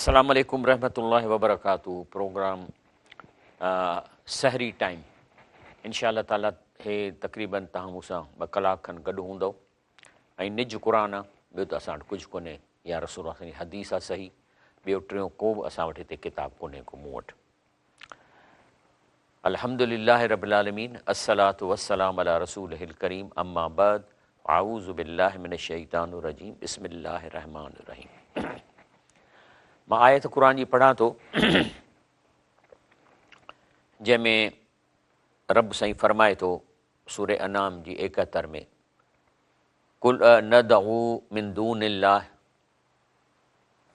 अस्सलाम वालेकुम रहमतुल्लाहि व बरकातहू। प्रोग्राम सहरी टाइम इंशाअल्लाह ताला हे तक़रीबन तव्हां मूंसां 2 कलाक खनि गॾु हूंदव ऐं निज क़ुर आहे, ॿियो त असां वटि कुझु कोन्हे, या रसूल असांजी हदीस आहे सही, ॿियो टियों को बि असां वटि हिते किताब कोन्हे को मूं वटि। अल्हम्दुलिल्लाह रब्बिल आलमीन, अस्सलातु वस्सलाम अला रसूलिहिल करीम, अम्मा बाद, आऊज़ु बिल्लाहि मिनश शैतानिर रजीम, बिस्मिल्लाहिर रहमानिर रहीम। मां आयत क़ुर जी पढ़ां थो जंहिंमें रब साईं फरमाए थो सूरे अनाम जी 71 में, कुल नदऊ मिन दूनिल्लाह,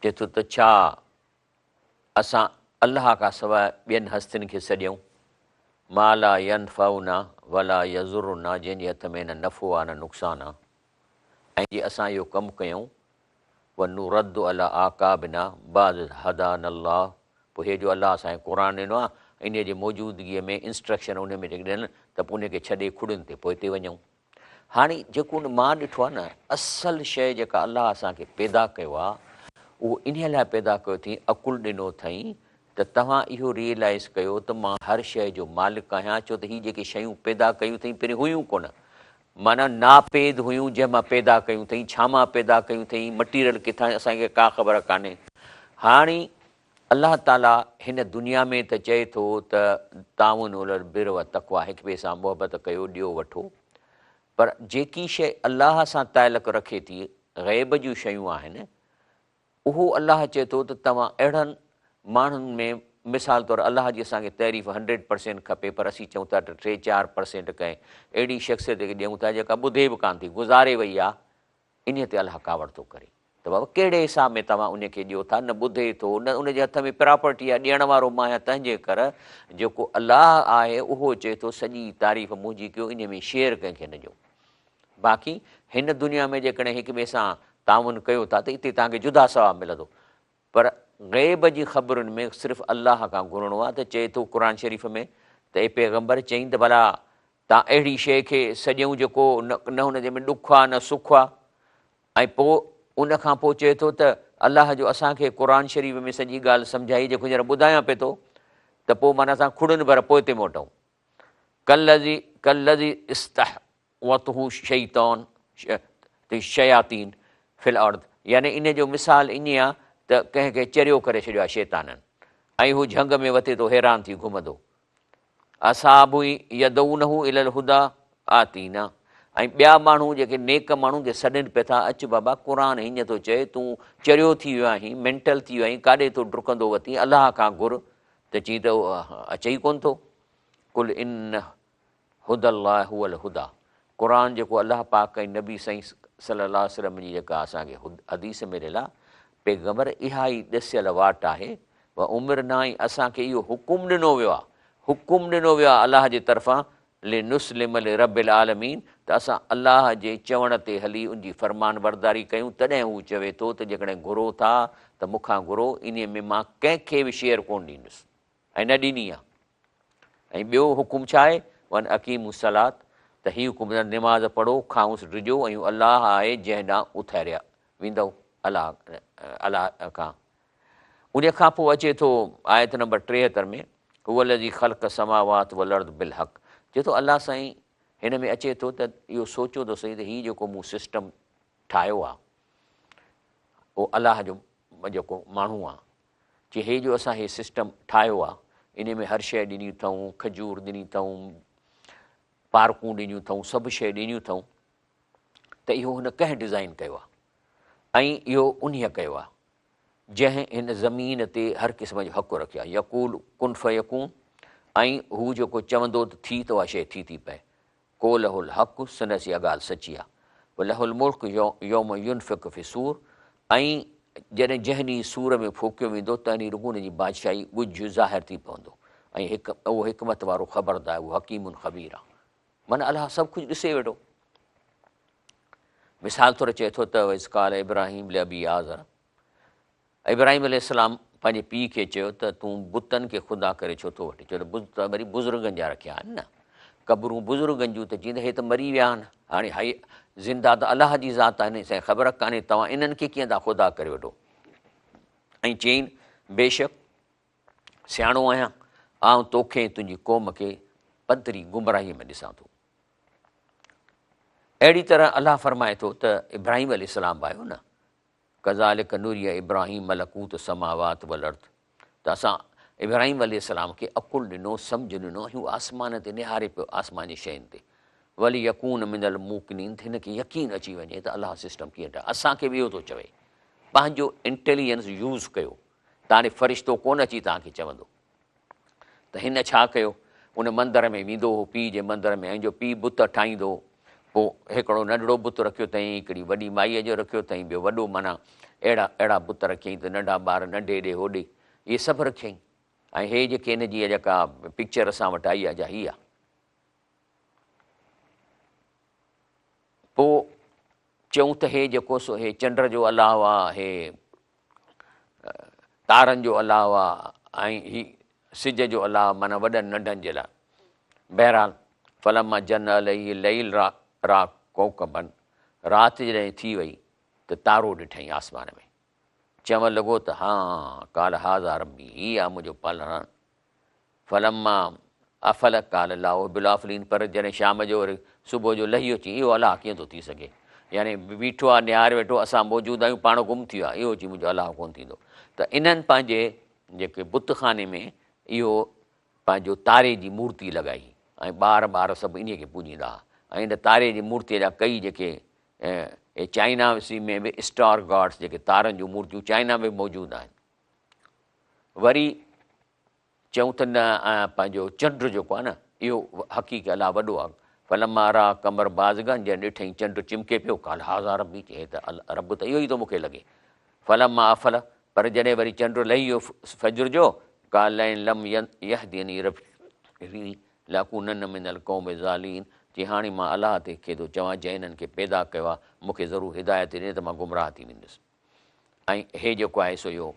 चए थो त छा असां अलाह खां सवाइ ॿियनि हस्तियुनि खे सॼूं, मा ला यनफउना वला यज़ुरुना, जंहिंजे हथ में न नफ़ो आहे न नुक़सानु आहे, ऐं जे असां इहो कमु कयूं वनुरद्दु अला आकाबिना बाद हदान अल्लाह, पोइ हे जो अलाह असांखे क़ुर ॾिनो आहे, इन जे मौजूदगीअ में इंस्ट्रक्शन उन में जेके ॾियनि त पोइ उनखे छॾे खुड़ियुनि ते पोइ हिते वञूं। हाणे जेको मां ॾिठो आहे न, असुलु शइ जेका अलाह असांखे पैदा कयो आहे उहो इन लाइ पैदा कयो अथई, अकुलु ॾिनो अथई त तव्हां इहो रियलाइज़ कयो त मां हर शइ जो मालिक आहियां। छो त हीअ जेके शयूं पैदा कयूं अथई पहिरीं हुयूं कोन, माना नापेद हुयूं, जंहिं मां पैदा कयूं अथई, छा मां पैदा कयूं अथई, मटीरियल किथां असांखे का ख़बर कान्हे। हाणे अलाह ताला हिन दुनिया में त चए थो त ताउन उलल बिर व तक़वा, हिक ॿिए सां मुहबत कयो, ॾियो वठो, पर जेकी शइ अलाह सां ताइलुक़ रखे थी, ग़ैब जूं शयूं आहिनि, उहो अलाह चए थो त तव्हां अहिड़नि माण्हुनि में, मिसाल तौरु अलाह जी असांखे तारीफ़ 100% खपे, पर असीं चऊं था त 3-4% कंहिं अहिड़ी शख़्सियत खे ॾियूं था जेका ॿुधे बि कान थी, गुज़ारे वई आहे, इन ते अलाह कावड़ थो करे त बाबा कहिड़े हिसाब में तव्हां उनखे ॾियो था, न ॿुधे थो, न उनजे हथ में प्रॉपर्टी आहे, ॾियण वारो मां आहियां, तंहिंजे करे जेको अलाह आहे उहो चए थो सॼी तारीफ़ मुंहिंजी कयो, इन में शेयर कंहिंखे न ॾियो। बाक़ी हिन दुनिया में जेकॾहिं हिक ॿिए सां ताउन कयो था त हिते तव्हांखे जुदा सवाबु मिलंदो, पर ग़ैब जी ख़बरुनि में सिर्फ़ु अलाह खां घुरिणो आहे। त चए थो क़ुर शरीफ़ में त ए पैगम्बर चई त भला तव्हां अहिड़ी शइ खे सॼूं जेको न हुनजे में ॾुखु आहे न सुखु आहे, ऐं पोइ उनखां पोइ चए थो त अलाह जो असांखे क़ुर शरीफ़ में सॼी ॻाल्हि सम्झाई, जेको हींअर ॿुधायां पियो थो, त पोइ माना असां खुड़ियुनि पर पोइ हिते मोटूं। कल्लज़ी इस्तहवतहु शैतान शयातीन फिल अर्द, यानी इन जो मिसाल ईअं आहे त कंहिंखे चरियो करे छॾियो आहे शैताननि, ऐं हू झंग में वथे थो, हैरान थी घुमंदो। असाबु यदऊनहु इलल हुदा आतीना, ऐं ॿिया माण्हू जेके नेक माण्हू खे सॾनि पिया था, अचु बाबा क़ुर हीअं थो चए, तूं चरियो थी वियो आहीं, मेंटल थी वियो आहीं, काॾे थो डुकंदो वती, अलाह खां घुर, त चई त अचे ई कोन थो। कुल इन हुदल्लाह हुअल हुदा, क़ुर जेको अलाह पाक ऐं नबी साईं सल्लल्लाहु अलैहि वसल्लम जी जेका असांखे हदीस मिलियल आहे, पैगम्बर इहा ई ॾसियल वाट आहे। व उमिरि न आई, असांखे इहो हुकुम ॾिनो वियो आहे, हुकुम ॾिनो वियो आहे अलाह जे तरफ़ां, ले नुस्लिम ले रबिल आलमीन, त असां अलाह जे चवण ते हली उनजी फरमान बरदारी कयूं। तॾहिं हू चवे थो त जेकॾहिं घुरो था त मूंखां घुरो, इन में मां कंहिंखे बि शेयर कोन ॾींदुसि ऐं न ॾिनी आहे। ऐं ॿियो हुकुम छा आहे, वन अकीमु सलात, त हीअ हुकुम निमाज़ पढ़ो, खाऊंसि ॾिजो, ऐं अलाह आहे जंहिं ॾांहुं उथारिया वेंदव अलाह खां। उन खां पोइ अचे थो आयत नंबर 73 में, हुअलज़ी ख़ल्क़ समावात वल अर्द बिल हक़, चए थो अलाह साईं हिन में अचे थो त इहो सोचो त सही त हीउ जेको मूं सिस्टम ठाहियो आहे, उहो अलाह जो जेको माण्हू आहे, चए हे जो असां हीउ सिस्टम ठाहियो आहे, इन में हर शइ ॾिनी अथऊं, खजूर ॾिनी अथऊं, पार्कूं ॾिनियूं अथऊं, सभु शइ ॾिनियूं अथऊं, त इहो हुन कंहिं डिज़ाइन कयो आहे, ऐं इहो उन्हीअ कयो आहे जंहिं हिन ज़मीन ते हर क़िस्म जो हक़ु रखियो आहे। यकूल कुन फयकून, ऐं हू जेको चवंदो त थी त उहा शइ थी पए। को लहुल हक़, संदसि इहा ॻाल्हि सची आहे। पोइ लहुल मुल्क यौम युनफ़िक़ फी सूर, ऐं जॾहिं जंहिं ॾींहुं सूर में फूकियो वेंदो त ॾींहुं रुॻो हुनजी बादशाही ॻुझ ज़ाहिर थी पवंदो, ऐं उहो हिकमत वारो ख़बरदार, उहो हकीमुन ख़बीर आहे। माना अलाह सभु कुझु ॾिसे वेठो। मिसाल तौरु चए थो त इस्काल इब्राहिम लबी आज़र, इब्राहिम अलैहिस्सलाम पंहिंजे पीउ खे चयो त तूं बुतनि खे ख़ुदा करे छो थो वठी, छो त बुत वरी बुज़ुर्गनि जा रखिया आहिनि न, क़बरूं बुज़ुर्गनि जूं, त जीअं त हे त मरी विया आहिनि, हाणे हाई ज़िंदा त अलाह जी ज़ात आहे, हिन सां ख़बर कान्हे, तव्हां इन्हनि खे कीअं था ख़ुदा करे वठो। ऐं चयईं बेशक सियाणो आहियां, आउं तोखे तुंहिंजी क़ौम खे पधरी गुमराहीअ में ॾिसां थो। अहिड़ी तरह अलाह फरमाए थो त इब्राहिम अलैहिस्सलाम बि आयो न, कज़ालिक नूरिय इब्राहिम मलकूत समावात वल अर्द, त असां इब्राहिम अलैहिस्सलाम खे अकुलु ॾिनो, सम्झ ॾिनो, हू आसमान ते निहारे पियो, आसमान जी शयुनि ते, वली यकून मिनल मूकिनीन, हिन खे यकीन अची वञे त अलाह सिस्टम कीअं ठाहे। असांखे बि इहो थो चवे, पंहिंजो इंटेलिजेंस यूज़ कयो, तव्हांखे फ़रिश्तो कोन अची तव्हांखे चवंदो। त हिन छा कयो, उन मंदर में वेंदो हो, पीउ जे मंदर में, ऐं जो पीउ बुत ठाहींदो, पोइ हिकिड़ो नंढिड़ो बुत रखियो अथईं, हिकिड़ी वॾी माईअ जो रखियो अथईं, ॿियो वॾो, माना अहिड़ा बुत रखियईं त नंढा ॿार नंढे ॾे होॾे इहे सभु रखियईं। ऐं हे जेके हिन जी जेका पिक्चर असां वटि आई आहे, जा हीअ आहे। पोइ चऊं त हे जेको सो हे चंड जो अलाह आहे, हे तारनि जो अलाह आहे, ऐं ही सिज जो अलाह, माना वॾनि नंढनि जे लाइ। बहरहाल फलमा जन अलही लईल रा कोकबन, राति जॾहिं थी वई त तारो ॾिठईं आसमान में, चवणु लॻो त हा काल हाज़ा रबी, हीअ आहे मुंहिंजो पालण। फलमा अफल काल लाओ बिलाफलीन, पर जॾहिं शाम जो वरी सुबुह जो लही अची, इहो अलाह कीअं थो थी सघे, यानी बीठो आहे निहारे वेठो, असां मौजूदु आहियूं, पाण गुम थी वियो आहे, इहो अची मुंहिंजो अलाह कोन थींदो। त इन्हनि पंहिंजे जेके बुतखाने में इहो पंहिंजो तारे जी मूर्ति लॻाई, ऐं ॿार सभु इन खे पूॼींदा हुआ। ऐं इन तारे जी मूर्तीअ जा कई जेके चाइना में बि स्टार गॉड्स, जेके तारनि जूं मूर्तियूं चाइना में मौजूदु आहिनि। वरी चऊं त न पंहिंजो चंड जेको आहे न, इहो हक़ीक़त अलाह वॾो आहे। फलमा रा कमर बाज़गन, जंहिं ॾिठईं चंड चिमके पियो, काल हाज़ा रबी, चए त रब त इहो ई थो मूंखे लॻे। फलमा अफल, पर जॾहिं वरी चंड लही वियो फजर जो, काल लम यहदीनी रबी लाकूनन मिनल क़ौम ज़ालिमीन, चई हाणे मां अलाह ते खे थो चवां, जंहिं हिननि खे पैदा कयो आहे, मूंखे ज़रूरु हिदायत ॾिने त मां गुमराह थी वेंदुसि। ऐं हे जेको आहे सो इहो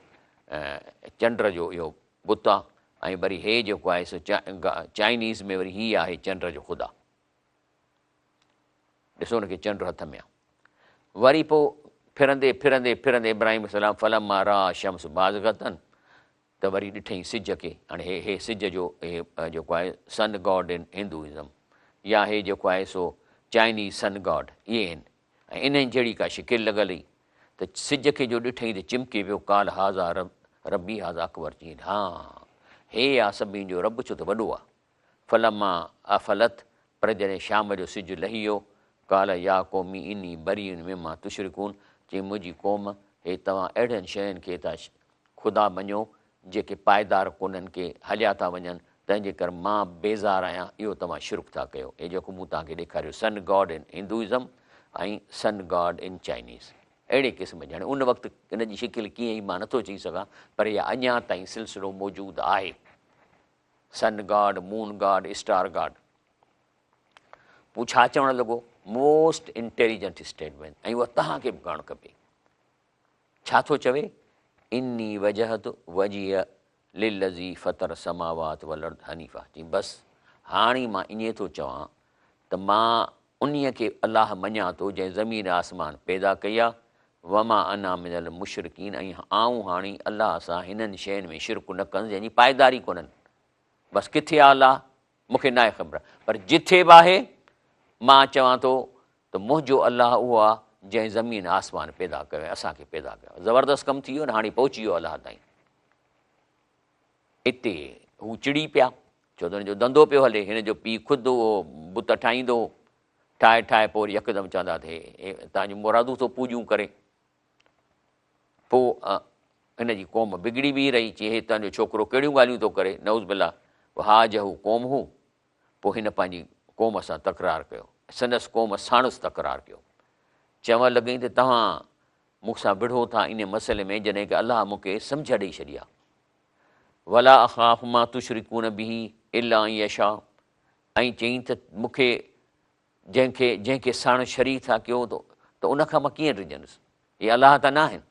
चंड जो इहो बुत आहे। ऐं वरी हे जेको आहे सो चाइनीज़ में वरी हीअ आहे चंड जो ख़ुदा, ॾिसो हुनखे चंड हथ में आहे। वरी पोइ फिरंदे फिरंदे फिरंदे इब्राहिम सलाम फलमा रा शम्स बाज़गतन, त वरी ॾिठईं सिज खे। हाणे हे सिज जो हे जेको आहे सन गॉड इन हिंदुइज़म, या हे जेको आहे सो चाइनीज़ सन गॉड, इहे आहिनि। ऐं इन्हनि जहिड़ी का शिकिल लॻल हुई, त सिज खे जो ॾिठईं त चिमके पियो, काल हाज़ा रबी हाज़ा अकबर, चई हा हे आहे सभिनी जो रब, छो त वॾो आहे। फलमा अफलत, पर जॾहिं शाम जो सिज लही वियो, काल या क़ौमी इनी बरीन में मां तुशरिकून, चई मुंहिंजी क़ौम, हे तव्हां अहिड़नि शयुनि खे था ख़ुदा मञो जेके पाइदार कोन्हनि, के हलिया था वञनि, तंहिंजे करे मां बेज़ार आहियां, इहो तव्हां शिरक था कयो। हे जेको मूं तव्हांखे ॾेखारियो सन गॉड इन हिंदुइज़म ऐं सन गॉड इन चाइनीज़, अहिड़े क़िस्म जा। हाणे उन वक़्तु इन जी शिकिल कीअं ई मां नथो चई सघां, पर इहा अञा ताईं सिलसिलो मौजूदु आहे। Sun god, moon god, star god. पोइ छा चवणु लॻो, मोस्ट इंटेलिजेंट स्टेटमेंट, ऐं उहा तव्हांखे बि करणु खपे। छा थो चवे, इन्नी वजहत वजीअ लिल्लज़ी फ़तर समावात वल अर्द हनीफ़ा, चई बसि हाणे मां ईअं थो चवां त मां उन्हीअ खे अलाह मञां थो जंहिं ज़मीन आसमान पैदा कई आहे, वमा अना मिनल मुशरिकीन, ऐं आऊं हाणे अलाह सां हिननि शयुनि में शिरक न कंदुसि जंहिंजी पाइदारी कोन्हनि। बसि किथे आहे अलाह मूंखे नाहे ख़बर, पर जिथे बि आहे मां चवां थो त मुंहिंजो अलाह उहो आहे जंहिं ज़मीन आसमान पैदा कयो, असांखे पैदा कयो। ज़बरदस्त कमु थी वियो न, हाणे पहुची वियो अलाह ताईं। हिते हू चिड़ी पिया, छो त हुनजो धंधो पियो हले। हिन जो पीउ ख़ुदि उहो बुत ठाहींदो, ठाहे पोइ वरी यकदमि चवंदा त हे तव्हांजूं मुरादूं थो पूॼूं करे। पोइ हिन जी क़ौम बिगड़ी बि रही, चई हे तव्हांजो छोकिरो कहिड़ियूं ॻाल्हियूं थो करे, नऊज़ बिल्ला, हा जहू क़ौम हू। पोइ हिन पंहिंजी क़ौम सां तकरार कयो, संदसि क़ौम साणुसि तकरार कयो। चवणु लॻई त तव्हां मूंसां विढ़ो था इन मसइले में, जॾहिं की अलाह मूंखे सम्झ ॾेई छॾी आहे। वला अख़ाफ़ मां तुशरिकून बिही इल्ला यशा, ऐं चई त मूंखे जंहिंखे साण शरीक था कयो त उनखां मां कीअं डिॼंदुसि, इहे अलाह त न आहिनि।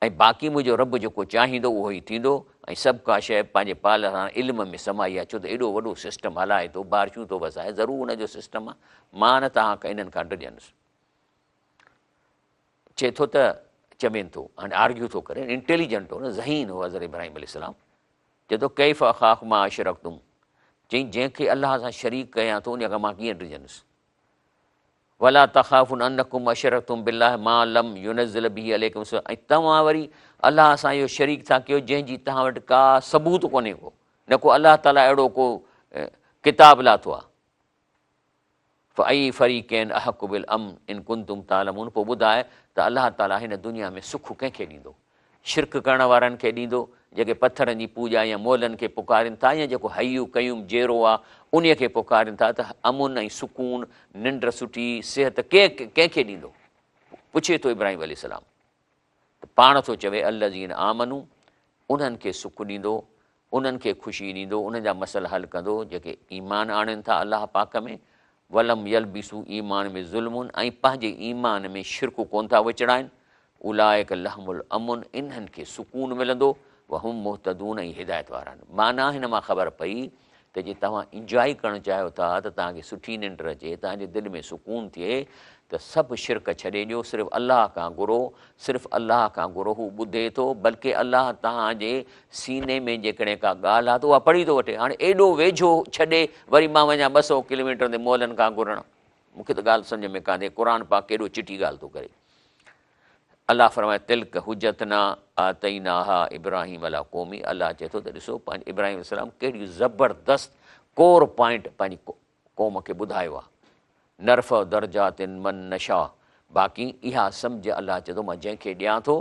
ऐं बाक़ी मुंहिंजो रब जेको चाहींदो उहो ई थींदो, ऐं सभु का शइ पंहिंजे पाल सां इल्म में समाई आहे। छो त एॾो वॾो सिस्टम हलाए थो, बारिशूं थो वसाए, ज़रूरु हुनजो सिस्टम आहे, मां न तव्हां इन्हनि खां डिॼंदुसि। चए थो त चवेनि थो, हाणे आर्ग्यू थो करे, इंटेलिजेंट हो न, ज़हीन हो हज़रत इब्राहिम अलैहिस्सलाम। चए थो कैफ़ अख़ाफ़ु मा अशरकतुम, चईं जंहिंखे अलाह सां शरीक कयां थो उन खां मां कीअं डिॼंदुसि। वला तख़ाफ़ुन अन्नकुम अशरकतुम बिल्लाहि मा लम युनज़्ज़िल बिही अलैकुम, ऐं तव्हां वरी अलाह सां इहो शरीक था कयो जंहिंजी तव्हां वटि का सबूत कोन्हे को, न को अलाह ताला अहिड़ो को किताब लाथो आहे। फ़अई फ़रीक़ैन अहक़ु बिल अमन इन कुंतुम तालमून, पोइ ॿुधाए त अलाह ताला हिन दुनिया में सुख कंहिंखे ॾींदो, शिरक करण वारनि खे ॾींदो जेके पथरनि जी पूॼा या मोलनि खे पुकारनि था, या जेको हयू कयूं जहिड़ो आहे उन खे पुकारनि था, त अमुन ऐं सुकून, निंड सुठी, सिहत कंहिंखे ॾींदो। पुछे थो इब्राहिम अलैहिस्सलाम, त पाण थो चवे अल्लज़ीन आमनू, उन्हनि खे सुख ॾींदो, उन्हनि खे ख़ुशी ॾींदो, उन्हनि जा मसइला हल कंदो जेके ईमान आणनि था अलाह पाक में। वलम यलबिसू ईमान में ज़ुल्मुन, ऐं पंहिंजे ईमान में शिरक कोन था विचड़ाइनि। उलाइक लहमुल अमुन, इन्हनि खे सुकून मिलंदो। वहुम मुहतदून, ऐं हिदायत वारा आहिनि। माना हिन मां ख़बर पई त जे तव्हां इंजॉय करणु चाहियो था, त तव्हांखे सुठी निंड अचे, तव्हांजे दिलि में सुकून थिए, त सभु शिरक छॾे ॾियो, सिर्फ़ु अलाह खां घुरो, सिर्फ़ु अलाह खां घुरो। हू ॿुधे थो, बल्कि अलाह तव्हांजे सीने में जेकॾहिं का ॻाल्हि आहे त उहा पढ़ी थो वठे। हाणे एॾो वेझो छॾे वरी मां वञा 200 किलोमीटर ते मोलनि खां घुरणु, मूंखे त ॻाल्हि सम्झ में कान्हे। क़ुर पाक केॾो चिटी ॻाल्हि थो करे। अलाह फरमाए तिल्क हुजतना आतईनाहा इब्राहिम अला क़ौमी, अलाह चए थो त ॾिसो पंहिंजे इब्राहिम अलैहिस्सलाम कहिड़ी ज़बरदस्त कोर पॉइंट पंहिंजी क़ौम खे ॿुधायो आहे। नरफ़ दर्जातिन मन नशा, बाक़ी इहा सम्झ अलाह चए थो मां जंहिंखे ॾियां थो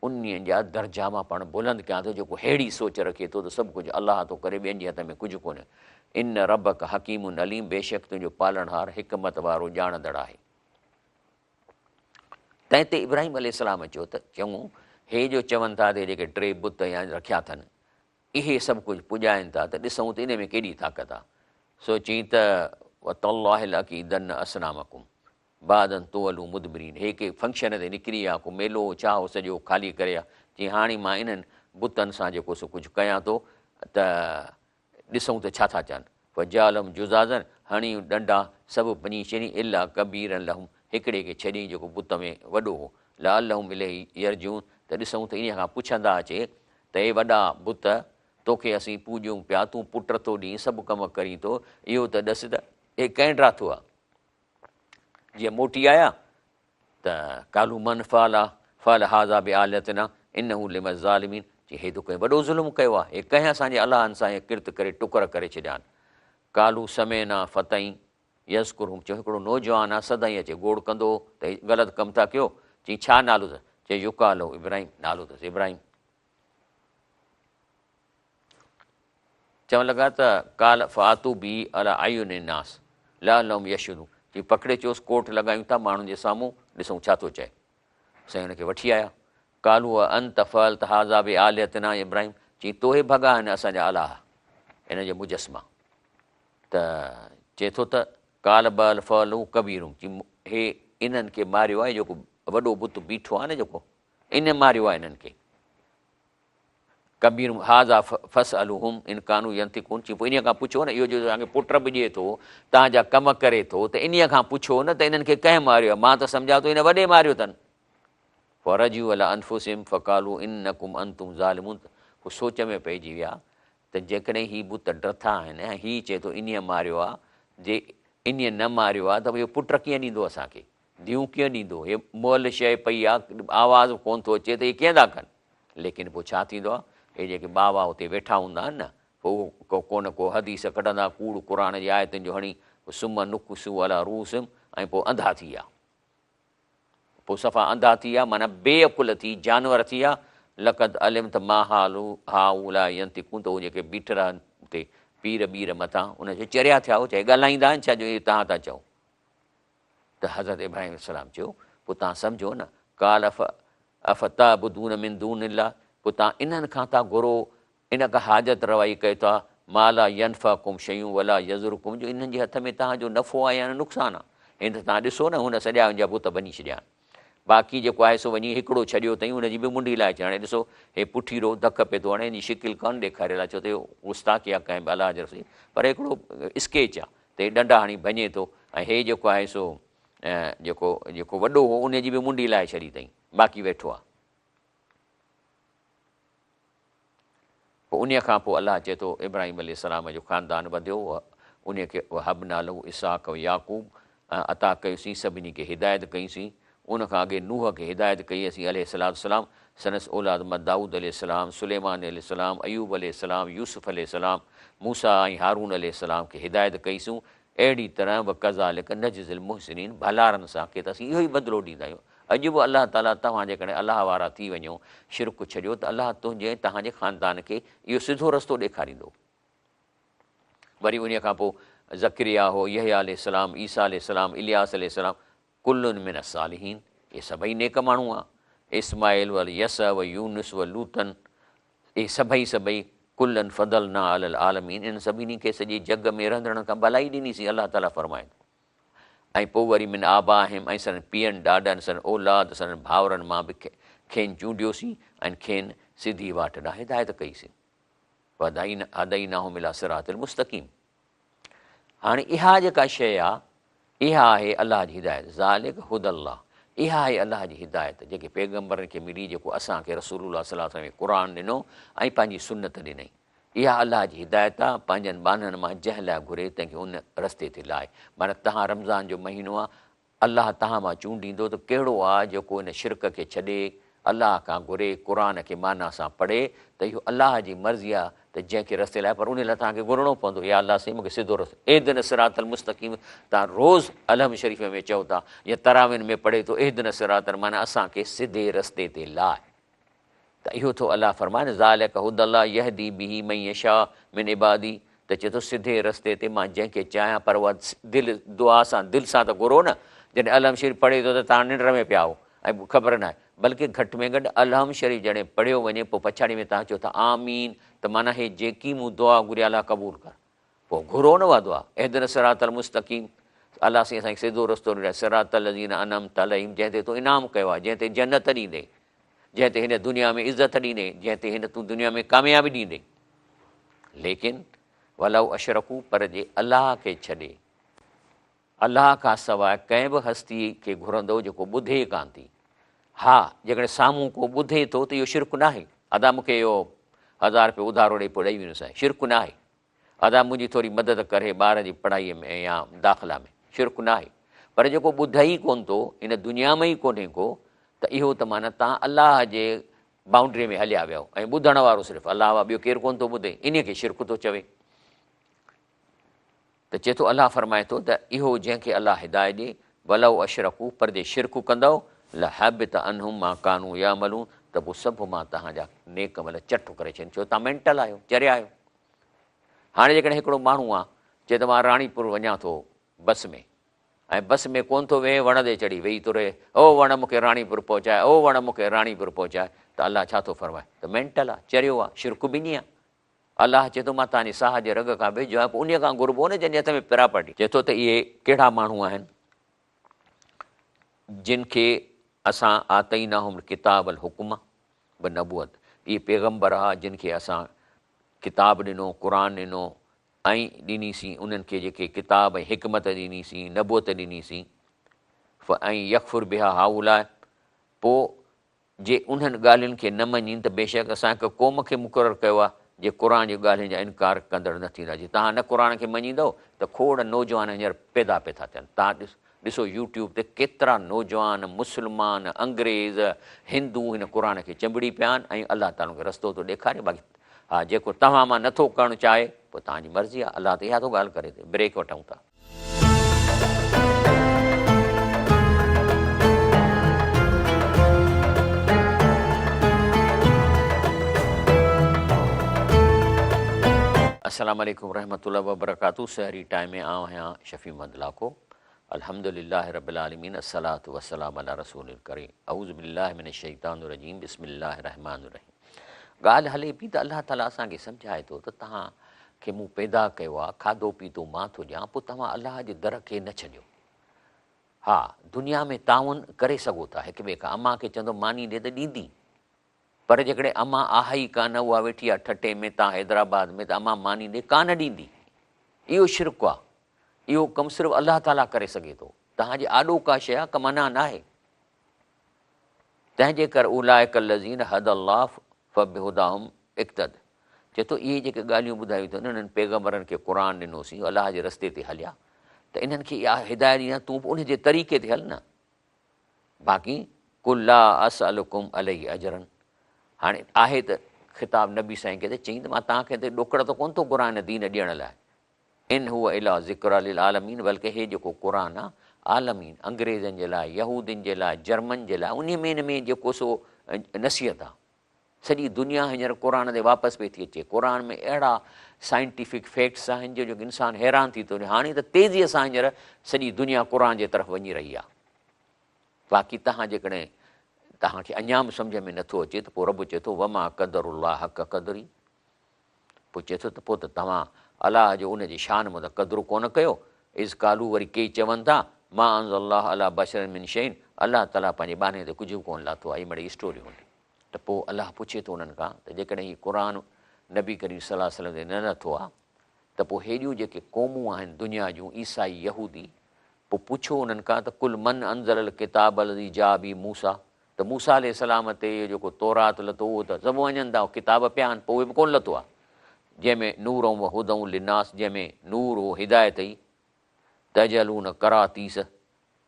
उन जा दर्जा मां पाण बुलंद कयां थो। जेको अहिड़ी सोच रखे थो त सभु कुझु अलाह थो करे, ॿियनि जे हथ में कुझु कोन्हे। इन रबक हकीमुन अलीम, बेशक तुंहिंजो पालनहार हिकमत वारो ॼाणंदड़ आहे। तंहिं ते इब्राहिम अलैहिस्सलाम चयो त चऊं हे जो चवनि था त जेके 3 बुत या रखिया अथनि इहे सभु कुझु पुॼाइनि था, त ॾिसूं त इन में केॾी ताक़त आहे। सो चई त वतल्लाहिल अकीदन असनामकुम बादन तोअलू मुदबरीन, हे के फंक्शन ते निकिरी आहे, को मेलो चाहो सॼो ख़ाली करे आहे। चई हाणे मां इन्हनि बुतनि सां जेको सो कुझु कयां थो, त ॾिसूं त छा था चवनि। फजालम जुज़ाज़न, हणी ॾंडा सभु पनी छॾी, इला कबीरन लहम, हिकिड़े खे छॾी जेको बुत में वॾो हो। लअल्लहुम इलैहि यरजून, त ॾिसूं त इन खां पुछंदा अचे त हे वॾा बुत तोखे असीं पूॼूं पिया, तूं पुट थो ॾीं, सभु कमु करीं थो, इहो त ॾस त हे कंहिं ड्राथो आहे। जीअं मोटी आया त कालू मन फल हाज़ा बि आलियतना इन्नहू लिम ज़ालिमीन, चई हे तो कंहिं वॾो ज़ुल्म कयो आहे, हे कंहिं असांजे अलाहनि सां हे किर्त करे टुकर करे छॾिया आहिनि। कालू समेना फतई यस्कुरुम, चयो हिकिड़ो नौजवान आहे सदाईं अचे गोड़ कंदो त ग़लति कमु था कयो। चई छा नालो अथसि? चई युकालो इब्राहिम, नालो अथसि इब्राहिम। चवणु लॻा त काल फ़ातू बी अला आयुन नास लअल्लहुम यशहदून, चई पकिड़े चयोसि कोट लॻायूं था माण्हुनि जे साम्हूं, ॾिसूं छा थो चए। साईं हुनखे वठी आया। कालू अंत फल त हाज़ा बि आलियतना इब्राहिम, चई तोहे भॻा आहिनि असांजा अलाह इन जे मुजस्मा। त चए थो त काल बल फलू कबीरूं, चई हे इन्हनि खे मारियो आहे, जेको वॾो बुत बीठो आहे न जेको, इन मारियो आहे इन्हनि खे। कबीर हाज़ा फस अलुहुम इन कानू यंतिकून, चई पोइ इन खां पुछो न, इहो जो तव्हांखे पुट बि ॾिए थो, तव्हांजा कम करे थो, त इन खां पुछो न त इन्हनि खे कंहिं मारियो आहे। मां त सम्झां थो इन वॾे मारियो अथनि। फरजू अला अनफुसिम फ़कालू इन्नकुम अंतुम ज़ालिमून, हू सोच में पइजी विया त जेकॾहिं हीअ बुत ड्रथा आहिनि ऐं हीअ चए थो इन्हीअ मारियो आहे, जे इन्हीअ न मारियो आहे त इहो पुट कीअं ॾींदो असांखे, धीअ कीअं ॾींदो, हे मुअल शइ पई आहे, आवाज़ु कोन थो अचे त इहे कीअं था कनि। लेकिन पोइ छा थींदो आहे, हे जेके बाबा हुते वेठा हूंदा आहिनि न, पोइ को न को हदीस कढंदा, कूड़ क़ुर जी आयतुनि जो हणी सुम नुकसू अला रूसम, ऐं पोइ अंधा थी विया, पोइ सफ़ा अंधा थी विया, माना बेअकुल थी जानवर थी विया। लक़द अलिम त मां हालू हा उला यंतिकून, त उहे जेके बीठल आहिनि उते पीर ॿीर मथां, उनखे चरिया थिया हो, चाहे ॻाल्हाईंदा आहिनि छा, जो इहे तव्हां था चओ। त हज़रत इब्राहिम अलैहिस्सलाम चयो पोइ तव्हां सम्झो न, काल अफ़ताबुदून मिन दूनिल्लाह, पोइ तव्हां इन्हनि खां था घुरो, इन खां हाजत रवाई कयो था, माला यनफ़कुम शयूं वला यज़ुरुकुम, जो इन्हनि जे हथ में तव्हांजो नफ़ो आहे या नुक़सानु आहे। हिन त तव्हां ॾिसो न, हुन सॼा जा बुत बनी छॾिया। बाक़ी जेको आहे सो वञी हिकिड़ो छॾियो अथई, हुनजी बि मुंडी लाइ अचे। हाणे ॾिसो हे पुठीरो धक पिए थो हणे, हिन जी शिकिल कान ॾेखारियल आहे, छो त इहो गुस्ताखी आहे कंहिं बि अलाह जे रसूल, पर हिकिड़ो स्केच आहे त हे डंडा हणी भञे थो, ऐं हे जेको आहे सो जेको वॾो हो उनजी बि मुंडी लाइ छॾी अथई, बाक़ी वेठो आहे। पोइ उन खां पोइ अलाह चए थो इब्राहिम अलैहिस्सलाम जो ख़ानदान वधियो, उन खे हबना लहू इसहाक याकूब अता कयोसीं, सभिनी खे हिदायत कईसीं। उन खां अॻे नूह खे हिदायत कई असीं अलैहिस्सलाम, सनस औलाद मां दाऊद अलैहिस्सलाम, सुलेमान अलैहिस्सलाम, अयूब अलैहिस्सलाम, यूसुफ अलैहिस्सलाम, मूसा ऐं हारून अलैहिस्सलाम खे हिदायत कईसूं। अहिड़ी तरह व कज़ालिक नजज़िल मुहसिनीन, भलारनि सां के त असीं इहो ई बदिलो ॾींदा आहियूं। अॼु बि अलाह ताला तव्हां जेकॾहिं अलाह वारा थी वञो, शिरक छॾियो, त अलाह तव्हांजे ख़ानदान खे इहो सिधो रस्तो ॾेखारींदो। वरी उन खां पोइ ज़करिया हो, यहया अलैहिस्सलाम, ईसा अलैहिस्सलाम, इलियास अलैहिस्सलाम, कुल्लुन मिन सालिहीन, इहे सभई नेक माण्हू आहे। इस्माइल व यस व यूनुस व लूतन, इहे सभई कुल्लन फदलना अलल आलमीन, इन सभिनी खे सॼे जग में रहंदड़नि खां भलाई ॾिनीसीं, अलाह ताला फ़रमाए। ऐं पोइ वरी मिन आबाहिम, ऐं सन पीअनि ॾाॾनि, सन औलाद, सन भाउरनि मां बि खेनि चूंडियोसीं ऐं खेनि सिधी वाट ॾांहुं हिदायत कईसीं। हदैनाहुम इला सिरातिल मुस्तक़ीम। हाणे इहा जेका शइ आहे, इहा आहे अलाह जी हिदायत, ज़ालिक हुदल्लाह, इहा आहे अलाह जी हिदायत जेके पैगम्बरनि खे मिली, जेको असांखे रसूलुल्लाह सल्लल्लाहु अलैहि वसल्लम क़ुर ॾिनो ऐं पंहिंजी सुन्नत ॾिनई। इहा अलाह जी हिदायत आहे पंहिंजनि बाननि मां जंहिं लाइ घुरे तंहिंखे उन रस्ते ते लाहे। माना तव्हां रमज़ान जो महीनो आहे, अलाह तव्हां मां चूंडींदो त कहिड़ो आहे जेको इन शिरक खे छॾे, अलाह खां घुरे, क़ुर खे माना सां पढ़े, त इहो अलाह जी मर्ज़ी आहे त जंहिंखे रस्ते लाइ, पर उन लाइ तव्हांखे घुरणो पवंदो। या अलाह साईं मूंखे सिधो रस्तो, एदिन सिरातल मुस्तक़ीम, तव्हां रोज़ु अलहम शरीफ़ में चओ था या तराविन में पढ़े थो एदिन सिरातल, माना असांखे सिधे रस्ते ते लाहे। त इहो थो अलाह फरमाए न, ज़ालिक हुदल्लाह यहदी बिही मन यशा मिन इबादी, त चए थो सिधे रस्ते ते मां जंहिंखे चाहियां, पर उहा दिलि दुआ सां, दिलि सां त घुरो न। जॾहिं अलहम शरीफ़ पढ़े थो त तव्हां निंड में पिया हो ऐं ख़बर न आहे, बल्कि घटि में घटि अलहम शरीफ़ जॾहिं पढ़ियो वञे, पोइ पछाड़ी में तव्हां चओ था आमीन, त माना हे जेकी मूं दुआ घुरी अलाह क़बूल कर, पोइ घुरो न उहा दुआ। एदिन सिरातल मुस्तक़ीम, अलाह साईं असांखे सिधो रस्तो ॾिनो, सिरातल लज़ीना अनअमत अलैहिम, जंहिं ते तूं इनाम कयो आहे, जंहिं ते जन्नत ॾींदे, जंहिं ते हिन दुनिया में इज़त ॾींदे, जंहिं ते हिन तूं दुनिया में कामयाबी ॾींदे। लेकिन वलऊ अशरकू, पर जे अलाह खे छॾे, अलाह खां सवाइ कंहिं बि हस्ती खे घुरंदो जेको ॿुधे कान थी। हा, जेकॾहिं साम्हूं को ॿुधे थो त इहो शिरक न आहे। अदा मूंखे इहो 1000 रुपयो उधारो ॾेई पोइ ॾेई वेंदुसि, शिरक न आहे। अदा मुंहिंजी थोरी मदद करे ॿार जी पढ़ाईअ में या दाख़िला में, शिरक न आहे। पर जेको ॿुधे ई कोन थो, हिन दुनिया में ई कोन्हे को, त इहो त माना तव्हां अलाह जे बाउंड्री में हलिया विया ऐं ॿुधण वारो सिर्फ़ु अलाह आहे, ॿियो केरु कोन थो ॿुधे, इन खे शिरक थो चवे। त चए थो, अलाह फरमाए थो त इहो जंहिंखे अलाह हिदायत ॾिए, वलऊ अशरकू, पर जे शिरक कंदव, लहबित अनहुम मा कानू यामलून, त पोइ सभु मां तव्हांजा नेक अमल चट करे छॾनि। छो तव्हां मेंटल आहियो, चरिया आहियो। हाणे जेकॾहिं हिकिड़ो माण्हू आहे, चए त मां राणीपुर वञा थो बस में, ऐं बस में कोन थो वेहे, वण ते चढ़ी वेही थो रहे, ओ वण मूंखे राणीपुर पहुचाए, ओ वण मूंखे राणीपुर पहुचाए, त अलाह छा थो फरमाए, त मेंटल आहे, चरियो आहे, शिरक बि नी आहे। अलाह चए थो मां तव्हांजे साह जे रग खां भेजो आहे, पोइ उन खां घुरबो न जंहिंजे हथ में प्रॉपर्टी। चए थो त इहे कहिड़ा माण्हू आहिनि जिन खे असां आतईनाहुम किताब अल हुकुम व नबूअत, इहे पैगम्बर आहे जिन खे असां किताब ॾिनो, क़ुर ॾिनो ऐं ॾिनीसीं उन्हनि खे जेके किताब ऐं हिकमत ॾिनीसीं, नबूअत ॾिनीसीं। ऐं यकफुर बिहा हाउलाए, पोइ जे उन्हनि ॻाल्हियुनि खे न मञीनि, त बेशक असां हिकु क़ौम खे मुक़ररु कयो आहे जे क़ुर जी ॻाल्हियुनि जा इनकार कंदड़ न थींदा। जे तव्हां न क़ुर खे मञींदव त खोड़ नौजवान हींअर पैदा पिया था थियनि। तव्हां ॾिसो यूट्यूब ते केतिरा नौजवान, मुस्लमान, अंग्रेज़, हिंदू हिन क़ुर खे चंबिड़ी पिया आहिनि ऐं अलाह ताला खे रस्तो थो ॾेखारे। बाक़ी हा, जेको तव्हां मां नथो करणु चाहे, पोइ तव्हांजी मर्ज़ी आहे, अलाह त इहा थो ॻाल्हि करे। ब्रेक वठूं था। अस्सलाम वालेकुम रहमतुल्लाहि व बरकातहू। सहरी टाइम में आऊं आहियां शफ़ी महमद लाको। अल्हम्दुलिल्लाह रब्बिल आलमीन, अस्सलातु वस्सलाम अला रसूलिल करीम, अऊज़ु बिल्लाहि मिनश शैतानिर रजीम, बिस्मिल्लाहिर रहमानिर रहीम। ॻाल्हि हले पई त अलाह ताला असांखे सम्झाए थो त तव्हांखे मूं पैदा कयो आहे, खाधो पीतो मां थो ॾियां, पोइ तव्हां अलाह जे दर खे न छॾियो। हा, दुनिया में ताउन करे सघो था हिक ॿिए खां। अम्मा खे चवंदो मानी ॾे त ॾींदी, पर जेकॾहिं अम्मा आहे ई कान, उहा वेठी आहे ठटे में, तव्हां हैदराबाद में, त अम्मा मानी ॾे कान ॾींदी। इहो शिरक आहे। इहो कमु सिर्फ़ु अलाह ताला करे सघे थो, तव्हांजे आॾो का शइ आहे, का मना न आहे। तंहिंजे करे उलाइक लज़ीन हद अल्लाह फबिहुदाहुम इक़्तद, चए थो इहे जेके ॻाल्हियूं ॿुधायूं अथनि इन्हनि पैगम्बरनि खे क़ुर ॾिनोसीं, अलाह जे रस्ते ते हलिया, त इन्हनि खे इहा हिदायत ॾिना तूं बि उन जे तरीक़े ते हल न। बाक़ी कुल ला असअलुकुम अलैहि अजरन, हाणे आहे त ख़िताब नबी साईं खे त चईं त मां तव्हांखे त ॾोकड़ त कोन थो क़ुर दीन ॾियण लाइ, इन हुअ इला ज़िक्र लिल आलमीन, बल्कि हे जेको क़ुर आहे आलमीन अंग्रेज़नि जे लाइ, यहूदियुनि जे लाइ, जर्मन जे लाइ, उन में जेको सो नसीहत आहे। सॼी दुनिया हींअर क़ुर ते वापसि पई थी अचे। क़ुर में अहिड़ा साइंटिफिक फैक्ट्स आहिनि जो जेको इंसानु हैरान थी थो वञे। हाणे त तेज़ीअ सां हींअर सॼी दुनिया क़ुर जे तरफ़ वञी रही आहे। बाक़ी तव्हां जेकॾहिं तव्हांखे अञा बि सम्झ में नथो अचे त पोइ रब चए थो वमा क़दरुल्लाह हक़ क़दरी, पोइ चए थो त पोइ त तव्हां अलाह जो उन जी शान में त क़दुरु कोन कयो। इज़ कालू वरी के चवनि था मां अंज़लल्लाह अला बशरिन मिन शैइन, अलाह ताला पंहिंजे बाने ते कुझु बि कोन लाथो आहे। इहे मिड़ई स्टोरियूं आहिनि। त पोइ अलाह पुछे थो उन्हनि खां त जेकॾहिं हीउ क़ुर नबी करीम सल्लल्लाहु अलैहि वसल्लम ते न नथो आहे त पोइ हेॾियूं जेके क़ौमूं आहिनि दुनिया जूं, ईसाई यहूदी, पोइ पुछो उन्हनि खां त कुल मन अंज़ल किताब अलज़ी जा बि मूसा, त मूसा अलैहिस्सलाम ते इहो जेको तौरात लथो उहो त सभु वञनि था, किताब पिया आहिनि, पोइ उहे बि कोन लथो आहे, जंहिंमें नूर व हुदऊं लिनास, जंहिंमें नूर हो हिदायत ई, तजलून करातीस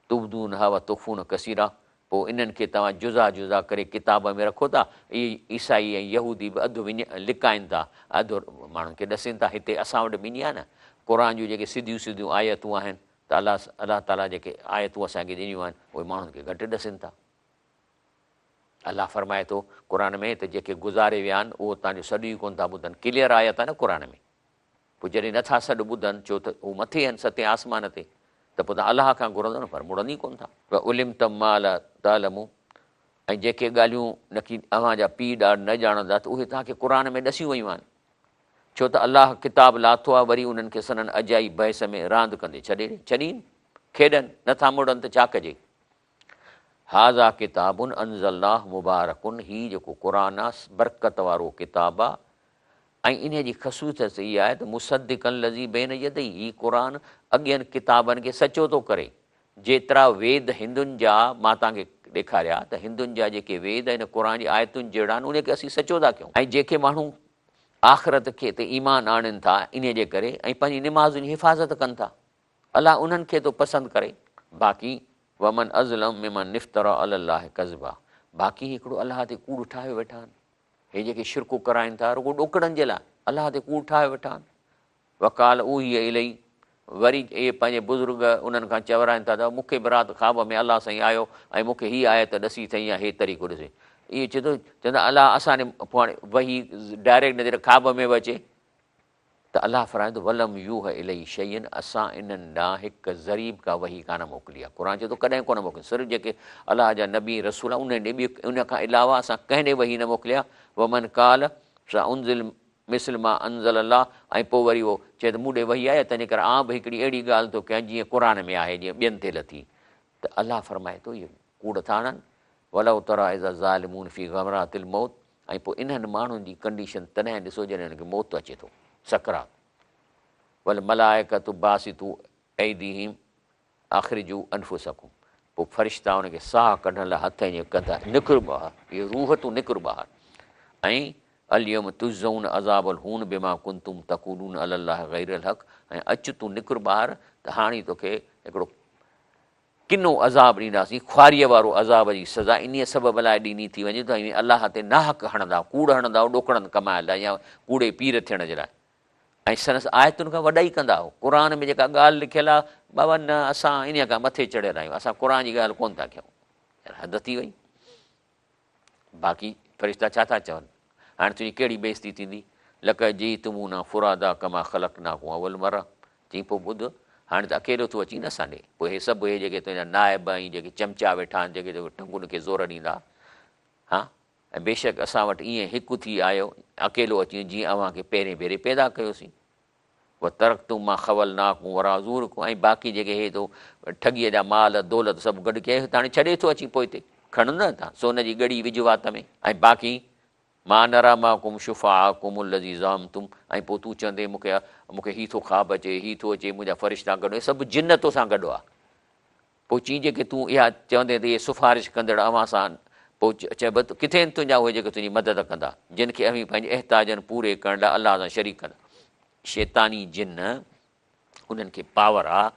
तुबदून हवा तुफ़ून कसीरा। पोइ इन्हनि खे तव्हां जुज़ा जुज़ा करे किताब में रखो था। इहे ईसाई ऐं यहूदी बि अधु लिकाइनि था, अधु माण्हुनि खे ॾसनि था। हिते असां वटि ॿिनी आहे न क़ुर जूं जेके सिधियूं सिधियूं आयतूं आहिनि, त अलाह ताला जेके आयतूं असांखे ॾिनियूं आहिनि उहे माण्हुनि खे घटि ॾसनि था। अलाह फरमाए थो क़ुर में त जेके गुज़ारे विया आहिनि उहो तव्हांजो सॾु ई कोन था ॿुधनि। क्लियर आयत आहे न क़ुर में। पोइ जॾहिं नथा सॾु ॿुधनि, छो त उहे मथे आहिनि सते आसमान ते, त पोइ तव्हां अलाह खां घुरंदो न, पर मुड़नि ई कोन था। उलिम तम माल तालमूं, ऐं जेके ॻाल्हियूं नकी अव्हांजा पीउ ॾाढ न ॼाणंदा त उहे तव्हांखे क़ुर में ॾसियूं वयूं आहिनि। छो त अलाह किताब लाथो आहे, वरी उन्हनि खे सननि अजाई बहस में रांदि कंदे छॾीनि, खेॾनि नथा मुड़नि त छा कजे। हाज़ा किताबुन अंज़लनाहु मुबारकुन, हीउ जेको क़ुर आहे बरकत वारो किताबु आहे। ऐं इन जी ख़सूसियत इहा आहे त मुसद्दिक़न लज़ी बैन यदई, हीउ क़ुर अॻियनि किताबनि खे सचो थो करे। जेतिरा वेद हिंदुनि जा मां तव्हांखे ॾेखारिया त हिंदुनि जा जेके वेद आहिनि क़ुर जी आयतुनि जहिड़ा आहिनि, उनखे असीं सचो था कयूं। ऐं जेके माण्हू आख़िरत खे ते ईमान आणनि था इन जे करे ऐं पंहिंजी निमाज़ुनि जी हिफ़ाज़त कनि था, अलाह उन्हनि खे थो पसंदि करे। बाक़ी वमन अज़लम मिमन निफ़्तरा अलल्लाह कज़बा, बाक़ी हिकिड़ो अलाह ते कूड़ ठाहे वेठा आहिनि। हे जेके शिरकू कराइनि था रुॻो ॾोकड़नि जे लाइ, अलाह ते कूड़ ठाहे वेठा आहिनि। वकाल उही इलही, वरी इहे पंहिंजे बुज़ुर्ग उन्हनि खां चवराइनि था त मूंखे बि राति ख़्वाब में अलाह साईं आयो ऐं मूंखे हीअ आयत ॾसी अथई या हे तरीक़ो ॾिसे। इहे चए थो चवंदा अलाह असांजे पोइ वही डायरेक्ट नज़र ख़्वाब में बि अचे त अलाह फरमाए थो वलम यूह इलही शयुनि, असां इन्हनि ॾांहुं हिकु ज़रीब का वही कान मोकिली आहे। क़ुर चए थो कॾहिं कोन मोकिली, सिर्फ़ु जेके अलाह जा नबी रसूल उन ॾे ॿी उन खां अलावा असां कंहिं ॾे वही न मोकिलिया। वमन काल सा उनज़िल मिसल मां अंज़ल अलाह, ऐं पोइ वरी उहो चए त मूं ॾे वही आहे, तंहिंजे करे आउं बि हिकिड़ी अहिड़ी ॻाल्हि थो कयां जीअं क़ुर में आहे, जीअं ॿियनि ते लथी। त अलाह फरमाए थो इहे कूड़ था आणनि। वलउ तरा इज़ा ज़ालिमून फी ग़मरातिल मौत, ऐं पोइ इन्हनि माण्हुनि जी कंडीशन तॾहिं ॾिसो जॾहिं हिनखे मौत अचे थो, सकरात। वल मलाइकतु बासितू ऐदीहिम आख़िरिजू अनफुसकुम, पोइ फ़रिश्ता हुनखे साह कढण लाइ हथ ईअं कंदा, निकिर ॿाहिरि, इहे रूह तूं निकिर ॿाहिरि। ऐं अलियम तुज़ऊन अज़ाबल हून बिमा कुंतुम तक़ूलून अलल्लाह गैरल हक़, ऐं अचु तूं निकिर ॿाहिरि त हाणे तोखे हिकिड़ो किनो अज़ाब ॾींदासीं, ख़्वारीअ वारो अज़ाब जी सज़ा इन सबब लाइ ॾिनी थी वञे त अलाह ते नाहक हणंदा, कूड़ हणंदा ॾोकड़नि कमाइण लाइ या कूड़े पीर थियण जे लाइ। ऐं संदसि आयतुनि खां वॾा ई कंदा हो। क़ुर में जेका ॻाल्हि लिखियलु आहे बाबा न असां इन खां मथे चढ़ियल आहियूं, असां क़ुर जी ॻाल्हि कोन था कयूं, हद थी वई। बाक़ी फ़रिश्ता छा था चवनि, हाणे तुंहिंजी कहिड़ी बेइज़ती थींदी, लक जी तुमूना फुरादा कमा ख़लक ना को अवल मरा, चई पोइ ॿुध हाणे त अकेलो तूं अची न असांॾे, पोइ हे सभु इहे जेके तुंहिंजा नाइब ऐं जेके चमचा वेठा आहिनि जेके टंगुनि खे ज़ोर ॾींदा, हा ऐं बेशक असां वटि ईअं हिकु थी आयो अकेलो अची जीअं अव्हांखे पहिरें भेरे पैदा कयोसीं। उहा तरक़ तूं मां ख़वल नाकूं वराज़ूर को, ऐं बाक़ी जेके हे तो ठॻीअ जा माल दौलत सभु गॾु कयो त हाणे छॾे थो अची पोइ हिते खणनि न था, सोन जी ॻड़ी विझ वात में। ऐं बाक़ी मां नरा मां कुम शुफ़ा कुम लज़ी ज़ाम तुम, ऐं पोइ तूं चवंदे मूंखे हीअ थो ख़्वाबु अचे, हीअ थो अचे, मुंहिंजा फ़रिश्ता गॾु, सभु जिन तोसां गॾु आहे। पोइ चई जेके तूं इहा चवंदे त इहे सिफ़ारिश कंदड़ अव्हां सां पोइ चइबो त किथे आहिनि तुंहिंजा उहे जेके तुंहिंजी मदद कंदा, जिन खे अवी पंहिंजे एहताजनि पूरे करण लाइ अलाह सां शरीक कंदा। शैतानी जिन उन्हनि खे पावर आहे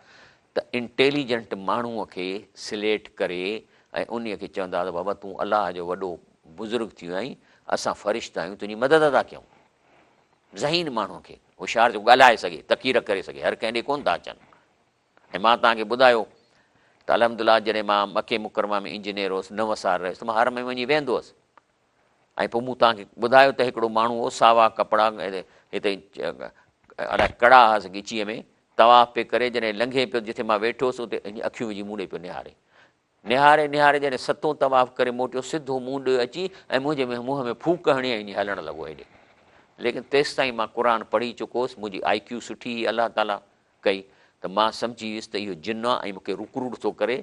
त इंटेलिजेंट माण्हूअ खे सिलेक्ट करे ऐं उन खे चवंदा त बाबा तूं अलाह जो वॾो बुज़ुर्ग थी वियो आहीं, असां फ़रिश्ता आहियूं, तुंहिंजी मदद था कयूं। ज़हीन माण्हूअ खे, होशियार जो ॻाल्हाए सघे, तकीर करे सघे, हर कंहिं ॾे कोन था अचनि। ऐं मां तव्हांखे ॿुधायो त अलहमदिल्ला जॾहिं मां मके मुकरमा में इंजीनियर हुउसि 9 साल रहियुसि त मां हर में वञी वेंदो हुअसि। ऐं पोइ मूं तव्हांखे ॿुधायो त हिकिड़ो माण्हू हो, सावा कपिड़ा हिते अलाए कड़ा हुआसीं ॻिचीअ में, तवाफ़ पे करे जॾहिं लंघे पियो जिथे मां वेठो हुउसि उते अखियूं विझी मूं ॾे पियो निहारे निहारे निहारे जॾहिं 7 तवाफ़ करे मोटियो, सिधो मूं ॾे अची ऐं मुंहिंजे मुंहं में फूक हणी ऐं ईअं हलणु लॻो हेॾे। लेकिन तेसि ताईं मां क़ुर पढ़ी चुको हुउसि, मुंहिंजी IQ सुठी हुई अलाह ताला कई, त मां सम्झी वियुसि त इहो जिन आहे ऐं मूंखे रुकरूड थो करे,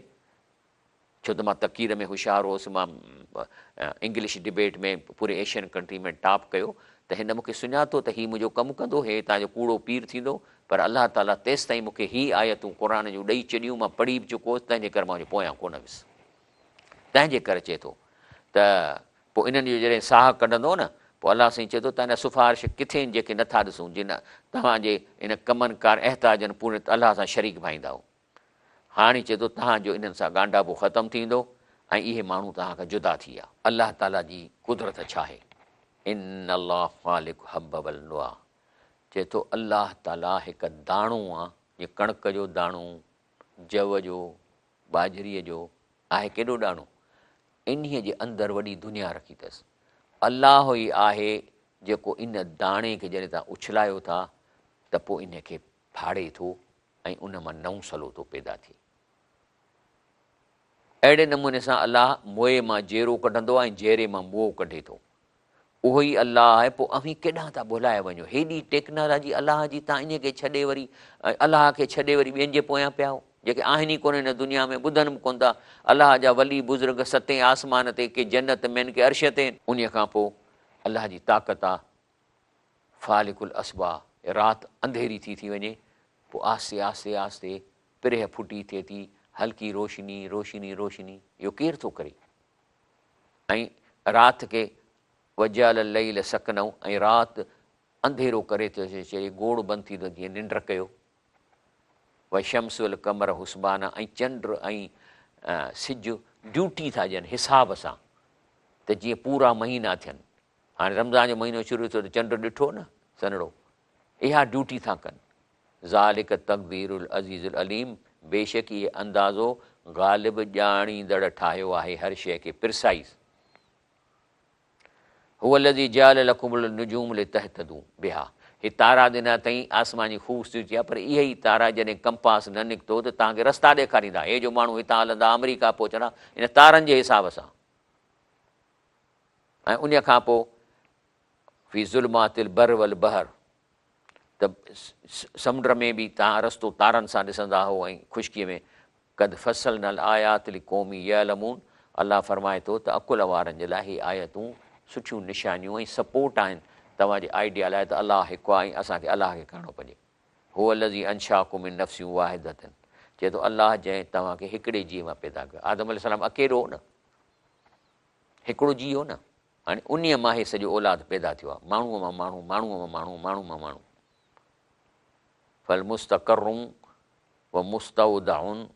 छो त मां तकीर में होशियारु हुउसि, मां इंग्लिश डिबेट में पूरे एशियन कंट्री में टॉप कयो, त हिन मूंखे सुञातो त हीउ मुंहिंजो कमु कंदो, हे तव्हांजो कूड़ो पीर थींदो। पर अलाह ताला तेसि ताईं मूंखे हीअ आयतूं क़ुर जूं ॾेई छॾियूं, मां पढ़ी बि चुको हुउसि, तंहिंजे करे मां उनजे पोयां कोन वियुसि। तंहिंजे करे चए थो त पोइ इन्हनि जो जॾहिं साह कढंदो न, पोइ अलाह साईं चए थो तव्हांजा सिफ़ारिश किथे आहिनि जेके नथा ॾिसूं, जिन तव्हांजे इन कमनि कार एहताजनि पूरे अलाह सां शरीक भाईंदा। हाणे चए थो तव्हांजो इन्हनि सां ॻांढापो ख़तमु थींदो ऐं इहे माण्हू तव्हां खां जुदा थी विया। अलाह ताला जी कुदरत छा आहे? इन अल्लाह ख़ालिक़ हब वल नुआ, चए थो अलाह ताला हिकु दाणो आहे, जीअं कणिक जो दाणो, जव जो, बाजरीअ जो आहे, केॾो ॾाणो, इन्हीअ जे अंदरि वॾी दुनिया रखी अथसि। अलाह ई आहे जेको इन दाणे खे जॾहिं तव्हां उछलायो था त पोइ इन खे फाड़े थो ऐं उन मां नओं सलो थो पैदा थिए। अहिड़े नमूने सां अलाह मोए मां जेरो कढंदो आहे ऐं जेरे मां मोह कढे थो। उहो ई अलाह आहे। पोइ अवी केॾांहुं था भुलाए वञो, हेॾी टेक्नोलॉजी अलाह जी, तव्हां इन खे छॾे वरी अलाह खे छॾे वरी ॿियनि जे पोयां पिया हो, जेके आहिनि ई कोन हिन दुनिया में, ॿुधनि बि कोन था। अलाह जा वली बुज़ुर्ग 7 आसमान ते, के जन्नत में आहिनि, के अर्श ते आहिनि। उन खां पोइ अलाह जी ताक़त आहे, फ़ालिकुल असबा, राति अंधेरी थी वञे, पोइ आस्ते आस्ते आस्ते पिरह फुटी थिए थी, हल्की रोशनी रोशनी रोशनी, इहो केरु थो करे? ऐं राति खे वजाल लई सकनऊं, ऐं राति अंधेरो करे थो चए, गोड़ बंदि थी थो जीअं निंड कयो। वई शम्सुल कमर हुस्बाना, ऐं चंड ऐं सिज ड्यूटी था ॾियनि हिसाब सां, त जीअं पूरा महीना थियनि। हाणे रमज़ान जो महीनो शुरू थियो त चंड ॾिठो न सनड़ो, इहा ड्यूटी था कनि। ज़ालिक तक़दीरुल अज़ीज़ुल अलीम, बेशक इहे अंदाज़ो ग़ालिब ॼाणींदड़ ठाहियो आहे हर शइ खे प्रिसाइज़। हुअ लज़ी जाल लकुमुल नुजूम लितहतदू बिहा, हे तारा ॾिना अथई आसमानी ख़ूबसूरती आहे, पर इहे ई तारा जॾहिं कंपास न निकितो त तव्हांखे रस्ता ॾेखारींदा। हे जो माण्हू हितां हलंदा अमेरिका पहुचंदा इन तारनि जे हिसाब सां। ऐं उन खां पोइ फी ज़ुल्मातिल बर वल बहर, त समुंड में बि तव्हां रस्तो तारनि सां ॾिसंदा हो, ऐं ख़ुश्कीअ में कद फसल नल आयात लि क़ौमी यअलमून, अलाह फरमाए थो त अकुल वारनि जे लाइ इहे आयतूं सुठियूं निशानियूं ऐं सपोर्ट आहिनि तव्हांजे आइडिया लाइ, त अलाह हिकु आहे ऐं असांखे अलाह खे करिणो पए। हुअ लज़ी अंशाकुम मिन नफ़्सियूं वाहिदतन, चए थो अलाह जंहिं तव्हांखे हिकिड़े जीव मां पैदा कयो। आदम अलैहिस्सलाम अकेलो हो न, हिकिड़ो जीव हो न, हाणे उन मां इहे सॼो औलाद पैदा थियो आहे, माण्हूअ मां माण्हू, माण्हूअ मां माण्हू, माण्हू मां माण्हू। फल मुस्तक़रुं व मुस्तौदाउन,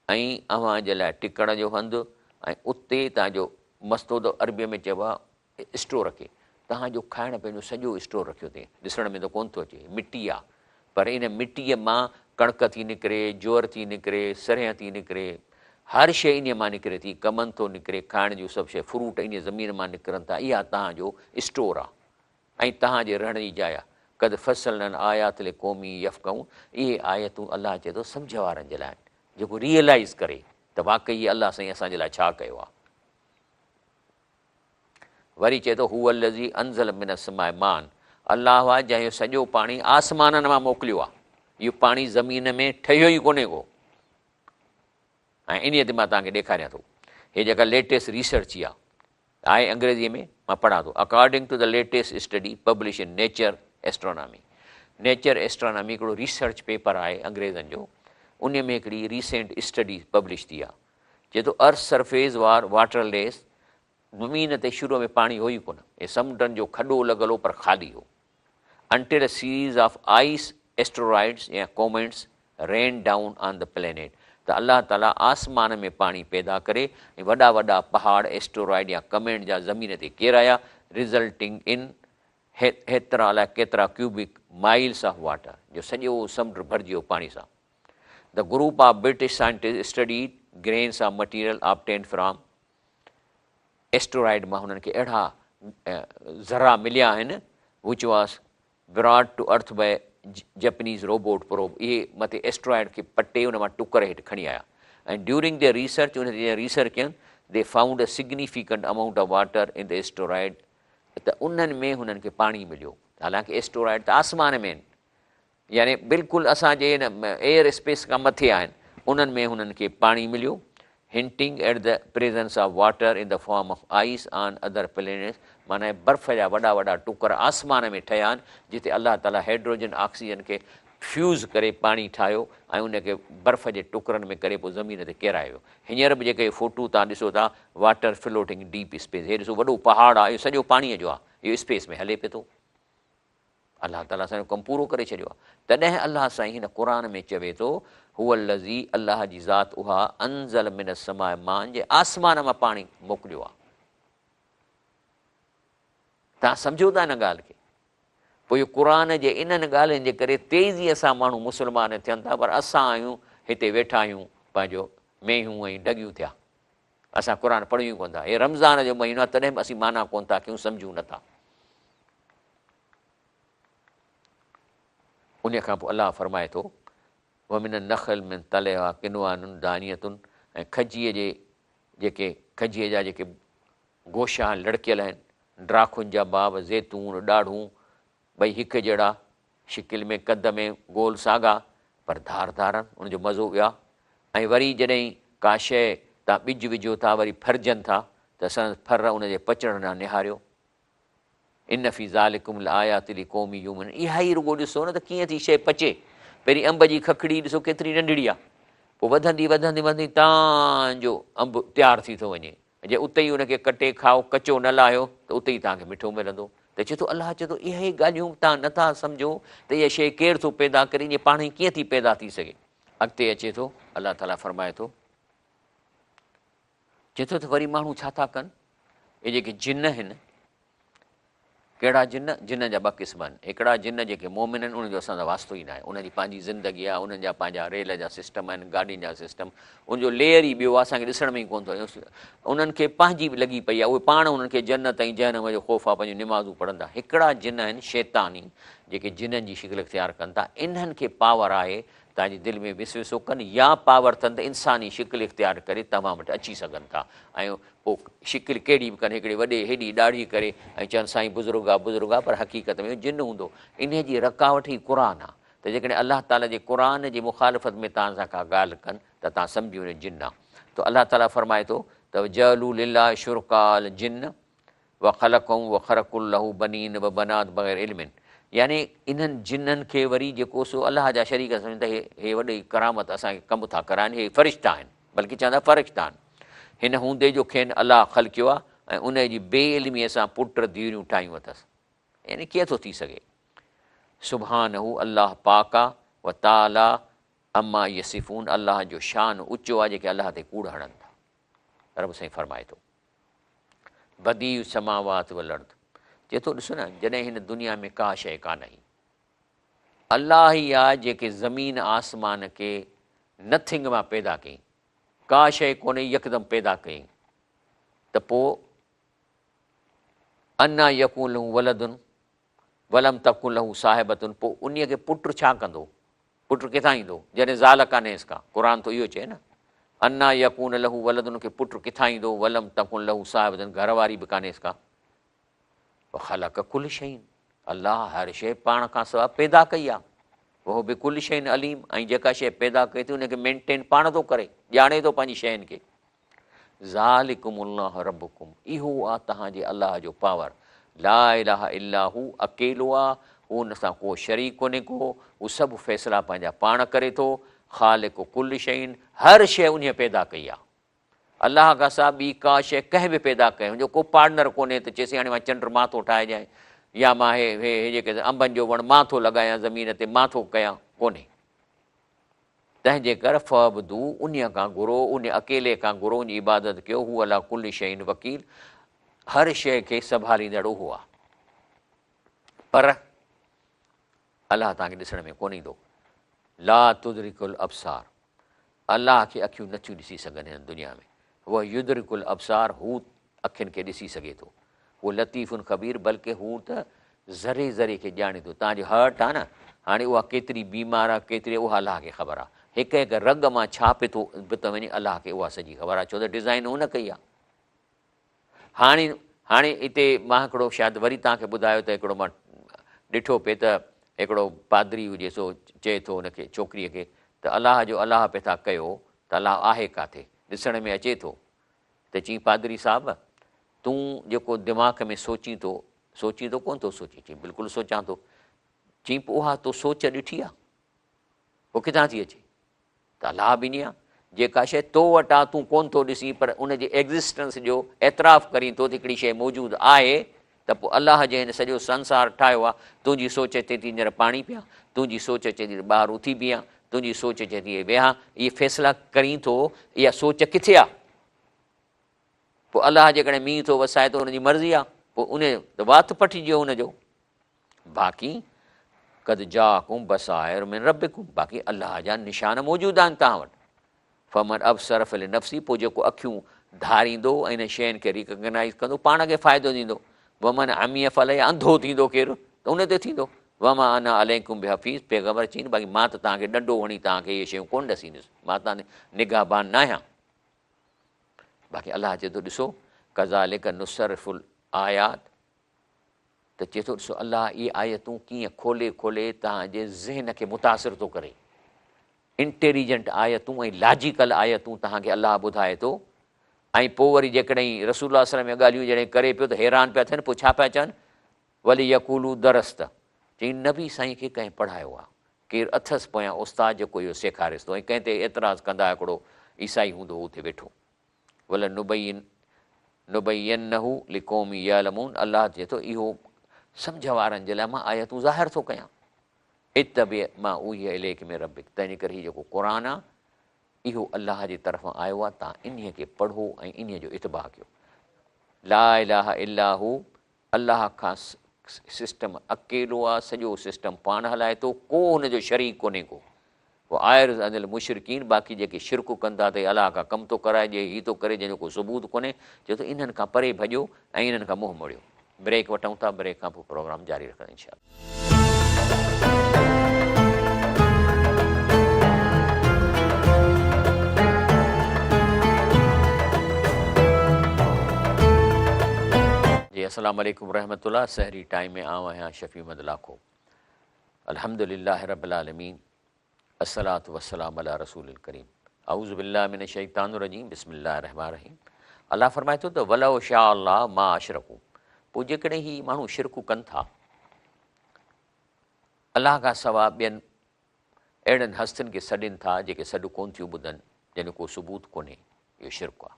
ऐं अव्हां जे लाइ टिकण जो हंधु, ऐं उते तव्हांजो मस्तौद अरबीअ में चइबो आहे स्टोर रखे, तव्हांजो खाइण पंहिंजो सॼो स्टोर रखियो अथई। ॾिसण में त कोन थो अचे, मिटी आहे, पर इन मिटीअ मां कणिक थी निकिरे, ज्वर थी निकिरे, सरियं थी निकिरे, हर शइ इन मां निकिरे थी, कमनि थो निकिरे, खाइण जूं सभु शइ, फ्रूट इन ज़मीन मां निकिरनि था। इहा तव्हांजो स्टोर आहे ऐं तव्हांजे रहण जी जाइ आहे। कद फसल आयात ले क़ौमी यफ़क़ऊं, इहे आयतूं अलाह चए थो सम्झ वारनि जे लाइ, जेको रियलाइज़ करे त वाक़ई अलाह साईं असांजे लाइ छा कयो आहे। वरी चए थो हुअ लज़ी अंज़ल मिन समाए मान, अलाह आहे जंहिं सॼो पाणी आसमाननि मां मोकिलियो आहे। इहो पाणी ज़मीन में ठहियो ई कोन्हे को। ऐं इन ते मां तव्हांखे ॾेखारियां थो, हे जेका लेटेस्ट रिसर्च ई आहे अंग्रेज़ीअ में, मां पढ़ां थो। According to the latest study publish in Nature Astronomy, Nature Astronomy हिकिड़ो रिसर्च पेपर आहे अंग्रेज़नि जो, उन में हिकिड़ी रीसेंट स्टडी पब्लिश थी आहे। चए थो अर्थ सरफेस वार वाटरलेस ज़मीन ते शुरू में पाणी हो ई कोन, हे समुंडनि जो खॾो लॻल हो पर ख़ाली हो. Until a series of ice asteroids या comets rain down on the planet. त अल्लाह ताला आसमान में पाणी पैदा करे ऐं वॾा वॾा पहाड़ एस्टोरॉइड या कमेंट जा ज़मीन ते किराया, रिज़ल्टिंग इन हेतिरा अलाए केतिरा क्यूबिक माइल्स ऑफ वाटर, जो सॼो समुंड भरिजी वियो पाणी सां. The group of British scientist studied grains of material obtained from asteroid मां हुननि खे अहिड़ा ज़रा मिलिया आहिनि which was brought to earth by Japanese robot probe. इहे मथे एस्ट्रॉइड खे पटे उन मां टुकर हेठि खणी आया ऐं ड्यूरिंग द रिसर्च उन ते रिसर्च कयनि. They found a significant amount of water in the asteroid. त उन्हनि में हुननि खे पाणी मिलियो. हालांकि एस्टोरॉइड त आसमान में आहिनि, यानी बिल्कुलु असांजे एयर स्पेस खां मथे आहिनि, उन्हनि में हुननि खे पाणी मिलियो. Hinting at the presence of water in the form of ice on other planets. माना बर्फ़ जा वॾा वॾा टुकर आसमान में ठहिया आहिनि जिते अलाह ताला हाइड्रोजन ऑक्सीजन खे फ्यूज़ करे पाणी ठाहियो ऐं उनखे बर्फ़ जे टुकरनि में करे पोइ ज़मीन ते किरायो. हींअर बि जेके फ़ोटू तव्हां ॾिसो था, वाटर फ्लोटिंग डीप स्पेस, हे ॾिसो वॾो पहाड़ आहे, इहो सॼो पाणीअ जो आहे, इहो स्पेस में हले पियो थो. अलाह ताला असांजो कमु पूरो करे छॾियो आहे. तॾहिं अलाह साईं हिन क़ुर में चवे थो, हुअ लज़ी, अलाह जी ज़ात उहा, अंज़ल मिन समाए मान, जे आसमान मां पाणी मोकिलियो आहे. तव्हां सम्झो था हिन ॻाल्हि खे. पोइ इहो क़ुर जे इन्हनि ॻाल्हियुनि जे करे तेज़ीअ सां माण्हू मुस्लमान थियनि था, पर असां आहियूं हिते वेठा आहियूं पंहिंजो मेंहियूं ऐं डगियूं थिया. असां क़ुर पढ़ियूं कोन था. हे रमज़ान जो महीनो आहे, तॾहिं बि असीं माना कोन था कयूं, सम्झूं नथा. उन खां पोइ अलाह फरमाए थो, वमिन नख़ल मिन तलहा किनवानुन दानियतुन, ऐं खजीअ जे जेके खजीअ जा जेके गोशा लड़कियल आहिनि, ड्राखुनि जा बाब, ज़ैतून, ॾाढ़ूं, ॿई हिकु जहिड़ा, शिकिल में कद में गोल साॻा पर धारदार आहिनि, उनजो मज़ो विया. ऐं वरी जॾहिं का शइ तव्हां ॿिज विझो था, वरी फरजनि था, त असां फर उनजे पचण न निहारियो. इन फी ज़ालिकुम लआयातिन लिक़ौमिन युमिनून. इहा ई रुॻो ॾिसो न त कीअं थी शइ पचे. पहिरीं अंब जी खखड़ी ॾिसो केतिरी नंढड़ी आहे, पोइ वधंदी वधंदी वधंदी तव्हांजो अंबु तयारु थी थो वञे. जे उते ई उनखे कटे खाओ, कचो न लाहियो, त उते ई तव्हांखे मिठो मिलंदो. त चए थो अलाह चए थो, इहे ई ॻाल्हियूं तव्हां नथा सम्झो त इहा शइ केरु थो पैदा करे, ईअं पाण ई कीअं थी पैदा थी सघे. अॻिते अचे थो, अलाह ताला फरमाए थो, चए थो त वरी माण्हू छा था कनि, इहे जेके जिन आहिनि, कहिड़ा जिन, जिन जा ॿ क़िस्म आहिनि. हिकिड़ा जिन जेके मोमिन आहिनि, उनजो असांजो वास्तो ई न आहे, उनजी पंहिंजी ज़िंदगी आहे, उन्हनि जा पंहिंजा रेल जा सिस्टम आहिनि, गाॾियुनि जा सिस्टम, उनजो लेयर ई ॿियो आहे, असांखे ॾिसण में ई कोन थो अचे. उन्हनि खे पंहिंजी बि लॻी पई आहे, उहे पाण उन्हनि खे जन्नत ऐं जहन्नम जो ख़ौफ़ आहे, पंहिंजूं निमाज़ूं पढ़ंदा. हिकिड़ा जिन आहिनि शैतानी, जेके जिन्हनि जी शिकिल इख़्तियार कनि था. इन्हनि खे पावर आहे तव्हांजी दिलि में विसविसो कनि, या पावर अथनि त इंसानी शिकिल इख़्तियार करे तव्हां वटि अची सघनि था. ऐं पोइ शिकिल कहिड़ी बि कनि, हिकिड़े वॾे हेॾी ॾाढ़ी करे ऐं चवनि साईं बुज़ुर्ग आहे, पर हक़ीक़त में जिन हूंदो. इन जी रकावट ई क़ुर आहे. त जेकॾहिं अलाह ताला जे क़ुर जी मुखालिफ़त में तव्हां सां का ॻाल्हि कनि त तव्हां सम्झी वञो जिन आहे. त अलाह ताला फरमाए थो त जअलू लिल्लाहि शुरकाल जिन्न व ख़लक़हुम व ख़रक़ुल लहू बनीन व बनात बग़ैर इल्मिन. यानी इन्हनि जिन्हनि खे वरी जेको सो अलाह जा शरीक सम्झनि त हे वॾी करामत असांखे कमु था कराइनि, हे फ़रिश्ता आहिनि, बल्कि चवंदा फ़रिश्ता आहिनि. हिन हूंदे जो खेनि अलाह ख़लक़ियो आहे ऐं उन जी बेइल्मीअ सां पुट धीअरूं ठाहियूं अथसि. यानी कीअं थो थी सघे. सुभानहू, अलाह पाक आहे, व ताला अम्मा यसिफ़ून, अलाह जो शान ऊचो आहे जेके अलाह ते कूड़ हणनि था. रब साईं फरमाए थो, बदीउ समावात वल अर्द. चए थो ॾिसो न, जॾहिं हिन दुनिया में का शइ कान आई, अलाह ई आहे जेके ज़मीन आसमान खे नथिंग मां पैदा कयईं. का शइ कोन्हे, यकदमि पैदा कयईं. त पोइ अन्ना यकून लहू वलदुन वलम तकुन लहू साहिबतुन, पोइ उन खे पुटु छा कंदो, पुटु किथां ईंदो जॾहिं ज़ाल कान्हेसि का. क़ुर तो इहो चए न, अन्ना यकून लहू वलदुन, खे पुटु किथां ईंदो, वलम तकुन लहू साहिबतुन, घरवारी बि कान्हेसि का. ख़लक़ कुल शयूं, अलाह हर शइ पाण खां सवाइ पैदा कई आहे. उहो बि कुल शइ अलीम, ऐं जेका शइ पैदा कई थी उनखे मेंटेन पाण थो करे, ॼाणे थो पंहिंजी शयुनि खे. ज़ालिकुमुल्लाह रब्बुकुम, इहो आहे तव्हांजे अलाह जो पावर. ला इलाहा इल्ला हू, अकेलो आहे, हू हुन सां को शरीक कोन्हे को, हू सभु फ़ैसिला पंहिंजा पाण करे थो. ख़ालिक़ु कुल शयुनि, हर शइ उन पैदा कई आहे. अलाह खां सवाइ ॿी का शइ कंहिं बि पैदा कयो जो को पार्टनर कोन्हे त चएसि हाणे मां चंड मां थो ठाहिजांइ या मां हे जेके अंबनि जो वणु मां थो लॻायां ज़मीन ते मां थो कयां, कोन्हे। तंहिंजे करे फ़बदू उन खां घुरो, उन अकेले खां घुरो, उन जी इबादत कयो। हू अला कुल शइ वकील, हर शइ खे संभालींदड़ उहो आहे। पर अलाह तव्हांखे ॾिसण में कोन ईंदो। ला तुदरिकुल अबसार, अलाह खे अखियूं नथियूं ॾिसी सघनि हिन दुनिया में। उहा युदरिकुल अबसार, हू अखियुनि खे ॾिसी सघे थो। उहो लतीफ़ुन ख़बीर, बल्कि हू त ज़रे ज़रे खे ॼाणे थो। तव्हांजी हर्ट आहे न, हाणे उहा केतिरी बीमार आहे, केतिरी, उहा अलाह खे ख़बर आहे। हिकु हिकु रग मां छा पियो थो बि त वञे, अलाह खे उहा सॼी ख़बर आहे, छो त डिज़ाइन हुन कई आहे। हाणे हिते मां हिकिड़ो शायदि वरी तव्हांखे ॿुधायो त हिकिड़ो मां ॾिठो पिए त हिकिड़ो पादरी हुजे सो चए थो हुनखे छोकिरीअ खे त अलाह जो अलाह पिया था कयो त अलाह आहे किथे, ॾिसण में अचे थो। त चई पादरी साहिबु, तूं जेको दिमाग़ में सोची थो कोन थो सोची? चई बिल्कुलु सोचां थो। चई पोइ उहा तो सोच ॾिठी आहे, पोइ किथां थी अचे? त अलाह बि ईअं आहे, जेका शइ तो वटि आहे तूं कोन थो ॾिसी, पर उनजे एग्ज़िस्टेंस जो एतिराफ़ करीं थो त हिकिड़ी शइ मौजूदु आहे, त पोइ अलाह जे हिन सॼो संसार ठाहियो आहे। तुंहिंजी सोच अचे थी हींअर पाणी पिया, तुंहिंजी सोच अचे थी ॿाहिरि उथी बीहां, तुंहिंजी सोच अचे थी वेहां, इहे फ़ैसिला करीं थो। इहा सोच किथे आहे? पोइ अलाह जेकॾहिं मींहुं थो वसाए थो, हुनजी मर्ज़ी आहे, पोइ उन त वात पटिजियो हुनजो। बाक़ी कद जाकुम बसाइर मिन रब्बिकुम, बाक़ी अलाह जा निशान मौजूदु आहिनि तव्हां वटि। फमन अबसर फल नफ़्सी, पोइ जेको अखियूं धारींदो ऐं इन शयुनि खे रिकग्नाइज़ कंदो, पाण खे फ़ाइदो ॾींदो। वमन अमीअ फल, या अंधो थींदो केरु त उन ते थींदो। वमा अना अलैकुम बिहफ़ीज़, पैगंबर चईनि बाक़ी मां त तव्हांखे ॾंडो हणी तव्हांखे इहे शयूं कोन ॾसींदुसि, मां तव्हां निगाहबान न आहियां। बाक़ी अलाह चए थो ॾिसो, कज़ालिक नुसरफुल आयात, त चए थो ॾिसो अलाह इहे आयतूं कीअं खोले खोले तव्हांजे ज़हन खे मुतासिर थो करे। इंटेलिजेंट आयतूं ऐं लॉजिकल आयतूं तव्हांखे अलाह ॿुधाए थो। ऐं पोइ वरी जेकॾहिं रसूल सल्लल्लाहु अलैहि वसल्लम ॻाल्हियूं जॾहिं करे पियो त हैरान पिया थियनि, पोइ छा पिया चवनि? वली यकूलू दरस्त, चई नबी साईं खे कंहिं पढ़ायो आहे, केरु अथसि पोयां उस्ताद जेको इहो सेखारेसि थो। ऐं कंहिं ते एतिराज़ु कंदा, हिकिड़ो ईसाई हूंदो उते वेठो, वल नुबैयनहू लिक़ौमी यअलमून, अलाह चए थो इहो सम्झ वारनि जे लाइ मां आयतूं ज़ाहिर थो कयां। इत्तबि मां उहिय इलैक में रबिक, तंहिंजे करे हीउ जेको क़ुर आहे इहो अलाह जी तरफ़ां आयो आहे, तव्हां इन्हीअ खे पढ़ो ऐं इन्हीअ जो इतबा कयो। ला इलाहा इल्ला हू, अलाह खां सिस्टम अकेलो आहे, सॼो सिस्टम पाण हलाए थो, को हुनजो शरीक कोन्हे को। पोइ आयर अनिल मुशरिकीन, बाक़ी जेके शिरक कनि था त अलाह खां कमु थो कराइजे, हीअ थो करे, जंहिंजो को सबूत कोन्हे। चए थो इन्हनि खां परे भॼो ऐं इन्हनि खां मुंहुं मोड़ियो। ब्रेक वठूं था, ब्रेक खां पोइ प्रोग्राम जारी रखंदा इंशाअल्लाह। जी अस्सलाम वालेकुम रहमतुल्लाह। सहरी टाइम में आऊं आहियां शफ़ी अहमद लाखो। अल्हम्दुलिल्लाह रब्बिल आलमीन, अस्सलातु वस्सलाम अला रसूलिल करीम, औज़ु बिल्लाहि मिनश शैतानिर रजीम, बिस्मिल्लाहिर रहमानिर रहीम। अलाह फरमाए थो त वलौ शा अल्लाह मा अशरकू, पोइ जेकॾहिं ही माण्हू शिरकू कनि था अलाह खां सवाइ ॿियनि अहिड़नि हस्तियुनि खे सॾनि था जेके सॾु कोन थियूं ॿुधनि, जंहिंजो को सबूत कोन्हे, इहो शिरकु आहे।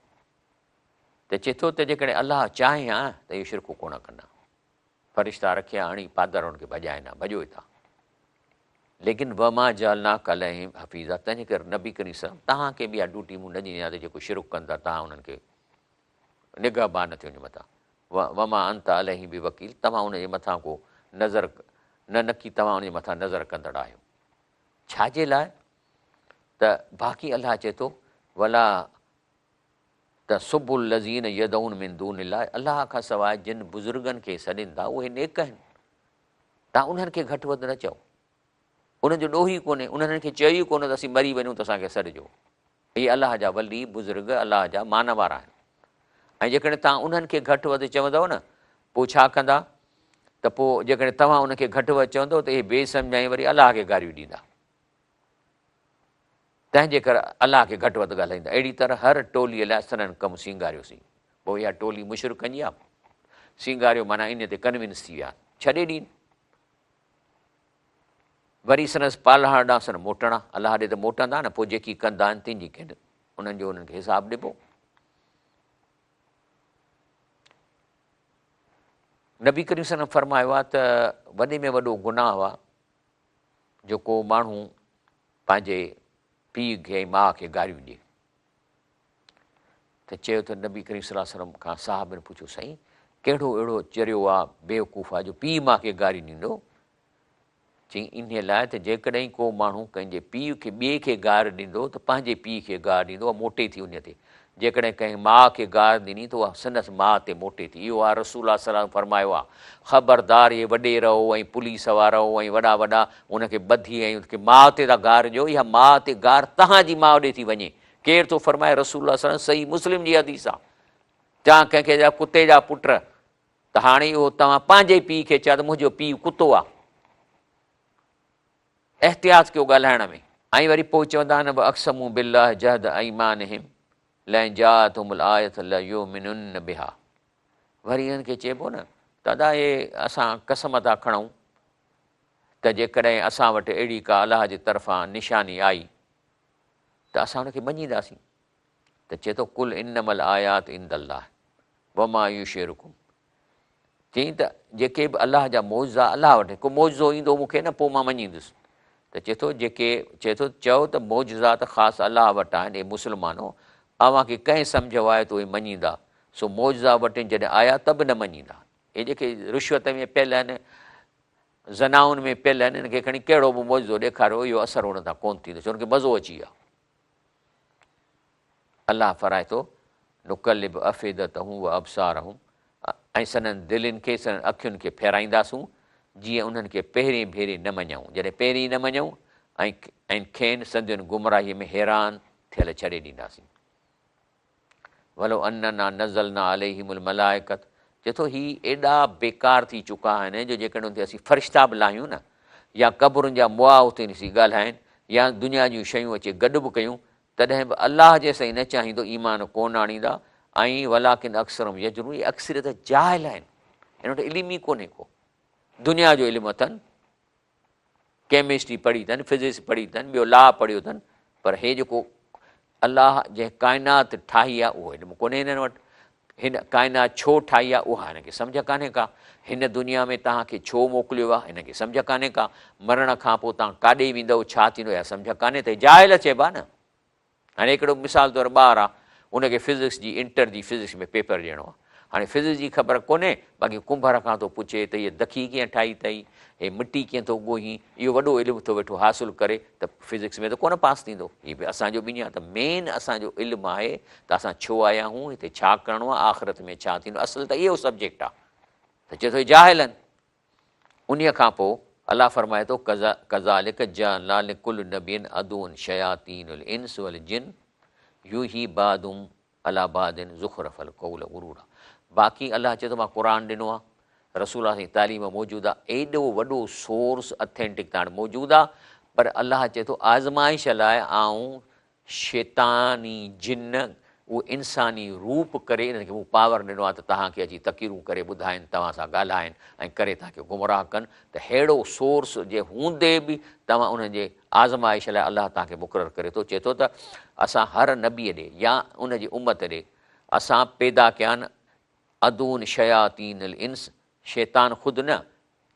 त चए थो त जेकॾहिं अलाह चाहे हा त इहो शिरकु कोन कंदा। फ़रिश्ता रखिया आणी पादरनि खे भॼाइनि, भॼो था। लेकिन वमा जअलना अलैहिम हफ़ीज़ा, तंहिंजे करे नबी करीम सल्लल्लाहु अलैहि वसल्लम तव्हांखे बि इहा ड्यूटी मूं न ॾिनी आहे त जेको शिरकु कनि था तव्हां उन्हनि खे निगहबान न थियो वञे मथां। वमा अंत अलैहिम बि वकील, तव्हां उनजे मथां को नज़र न की तव्हां उनजे मथां नज़र कंदड़ आहियो। छाजे लाइ? त बाक़ी अलाह चए थो वला त सुबुल लज़ीन यदउन मिन दूनिल्लाह, अलाह खां सवाइ जिन बुज़ुर्गनि खे सॾनि था उहे नेक आहिनि, तव्हां उन्हनि खे घटि वधि न चओ। उन्हनि जो ॾोह ई कोन्हे, उन्हनि खे चयो ई कोन्हे त असीं मरी वञूं त असांखे सॾिजो। इहे अलाह जा वली बुज़ुर्ग अलाह जा मान वारा आहिनि। ऐं जेकॾहिं तव्हां उन्हनि खे घटि वधि चवंदव न, पोइ छा कंदा त पोइ जेकॾहिं तव्हां उनखे घटि वधि चवंदव त इहे बेसम्झाई वरी अलाह खे गारियूं ॾींदा। तंहिंजे करे अलाह खे घटि वधि ॻाल्हाईंदा। अहिड़ी तरह हर टोलीअ लाइ सननि कमु सींगारियोसीं। पोइ इहा टोली मुशरिकनि जी आहे, सींगारियो माना इन ते कन्विंस थी विया, छॾे ॾीन। वरी संदसि पालहार ॾांहुं सन मोटणा, अलाह ॾे त मोटंदा न, पोइ जेकी कंदा आहिनि तंहिंजी कंदा, उन्हनि जो उन्हनि खे हिसाबु ॾिबो। नबी करीम सल्लल्लाहु अलैहि वसल्लम फरमायो आहे त वॾे में वॾो गुनाह आहे जेको माण्हू पंहिंजे पीउ खे माउ खे गारियूं ॾिए। त चयो त नबी करीम सल्लल्लाहु अलैहि वसल्लम खां साहबनि पुछियो, साईं कहिड़ो अहिड़ो चरियो आहे बेवकूफ़ आहे जो पीउ माउ खे गारियूं ॾींदो? चई इन लाइ त जेकॾहिं को माण्हू कंहिंजे पीउ खे ॿिए खे गार ॾींदो त पंहिंजे पीउ खे गार ॾींदो आहे, मोटे थी उन ते। जेकॾहिं कंहिं माउ खे गार ॾिनी त उहा संदसि माउ ते मोटे थी। इहो आहे रसूल सलाम फरमायो आहे, ख़बरदार इहे वॾे रहो ऐं पुलिस वारा रहो ऐं वॾा वॾा उनखे ॿधी ऐं उनखे माउ ते था गार ॾियो, इहा माउ ते गार तव्हांजी माउ ॾे थी वञे। केरु थो फरमाए? रसूल सलाम। सही मुस्लिम जी हदीस आहे। तव्हां कंहिंखे जा कुते जा पुट, त हाणे इहो तव्हां पंहिंजे पीउ खे चयो त मुंहिंजो पीउ कुतो आहे। एहतियात कयो ॻाल्हाइण में। ऐं वरी पोइ चवंदा आहिनि अक़समू बिल्लाह जहद ऐमानिहिम लइन जाअतहुमुल आयत लयुमिनुन बिहा। वरी इन्हनि खे चइबो न दादा इहे असां कसम था खणूं त जेकॾहिं असां वटि अहिड़ी का अलाह जे तरफ़ां निशानी आई त असां उनखे मञीदासीं। त चए थो कुल इनमल आयात इंदल्लाह वमा युशिरुकुम। चई त जेके बि अलाह जा मौज़ा अलाह वटि, को मौज़ो ईंदो मूंखे न पोइ मां मञींदुसि। त चए थो चयो त मौज़ा त ख़ासि अलाह वटि आहिनि। हे मुस्लमानो अव्हांखे कंहिं सम्झ आहे त उहे मञींदा, सो मौज़ा वटि जॾहिं आया त बि न मञींदा। हे जेके रिश्वत में पियल आहिनि, ज़नाउनि में पियल आहिनि, हिनखे खणी कहिड़ो बि मौज़ो ॾेखारियो इहो असरु हुन तां कोन्ह थींदो, छो हुनखे मज़ो अची वियो। अलाह फराए थो नुक़लिब अफ़ीदतहुम व अबसारहुम, ऐं सननि दिलनि खे सननि अखियुनि खे फेराईंदासूं जीअं उन्हनि खे पहिरीं भेरे न मञूं। जॾहिं पहिरीं न मञूं ऐं खेनि संदियुनि गुमराहीअ में हैरान थियल छॾे ॾींदासीं। वलो अन्ना नज़लना अलैहिमुल मलाइकत। चए थो ही एॾा बेकार थी चुका आहिनि जो जेकॾहिं उते असीं फ़रिश्ता बि लाहियूं न, या क़बरुनि जा मुआ उते ॾिसी ॻाल्हाइनि, या दुनिया जूं शयूं अचे गॾु बि कयूं, तॾहिं बि अलाह जेसिताईं न चाहींदो ईमान कोन आणींदा। ऐं वलाकिन अक्सरम यजरून, इहे अक्सरियत जाहिल आहिनि, हिन वटि इल्मु ई कोन्हे को। दुनिया जो इल्मु अथनि, केमिस्ट्री पढ़ी अथनि, फिज़िक्स पढ़ी अथनि, ॿियो लॉ पढ़ियो अथनि, पर हे जेको अलाह जंहिं काइनात ठाही आहे उहो इल्मु कोन्हे हिननि वटि। हिन काइनात छो ठाही आहे उहा हिनखे सम्झ कान्हे का। हिन दुनिया में तव्हांखे छो मोकिलियो आहे हिनखे सम्झ कान्हे का। मरण खां पोइ तव्हां काॾे वेंदव, छा थींदो, इहा सम्झ कान्हे त जाहिल चइबा न। हाणे हिकिड़ो मिसाल तौरु ॿारु आहे, उनखे फिज़िक्स जी इंटर जी फिज़िक्स में पेपर ॾियणो आहे। हाणे फिज़िक्स जी ख़बर कोन्हे, बाक़ी कुंभर खां थो पुछे त हीअ दखी कीअं ठाही अथई, हे मिटी कीअं थो ॻोही, इहो वॾो इल्मु थो वेठो हासिलु करे, त फिज़िक्स में त कोन पास थींदो। हीअ बि असांजो बि ईअं आहे। त मेन असांजो इल्मु आहे त असां छो आया आहियूं, हिते छा करिणो आहे, आख़िरत में छा थींदो। असुलु त इहो सब्जेक्ट आहे। त चए थो जाहिल आहिनि। उन खां पोइ अलाह फरमाए थो कज़ालिक जअलना लिकुल्लि नबिय्यिन अदुव्वन शयातीनुल इंस वल जिन यूही बादुम अला बादिन ज़ुख़रफ़ल क़ौल गुरूरा। बाक़ी अलाह चए थो मां क़ुरान ॾिनो आहे, रसूल जी तालीम मौजूदु आहे, एॾो वॾो सोर्स अथेंटिक त हाणे मौजूदु आहे, पर अलाह चए थो आज़माइश लाइ आऊं शैतानी जिन उहो इंसानी रूप करे इन्हनि खे मूं पावर ॾिनो आहे त तव्हांखे अची तक़रीरूं करे ॿुधाइनि, तव्हां सां ॻाल्हाइनि ऐं करे तव्हांखे गुमराह कनि। त अहिड़ो सोर्स जे हूंदे बि तव्हां उनजे आज़माइश लाइ अलाह तव्हांखे मुक़ररु करे थो। चए थो त असां हर नबीअ ॾे या उनजी उम्मत ॾे असां पैदा कया आहिनि अदून शयातीनुल इंस, शैतान ख़ुदि न,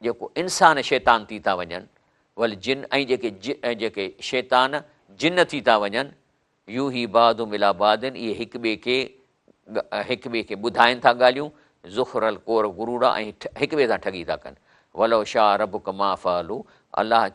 जेको इंसान शैतान थी था वञनि, वल जिन, ऐं जेके शैतान जिन थी था वञनि, यूं ही बादुम इला बादिन, इहे हिक ॿिए खे ॿुधाइनि था ॻाल्हियूं, ज़ुख़रल कोर गुरूरा, ऐं हिक ॿिए सां ठगी था कनि। वलो शाह रबुक मा फ़अलू, अलाह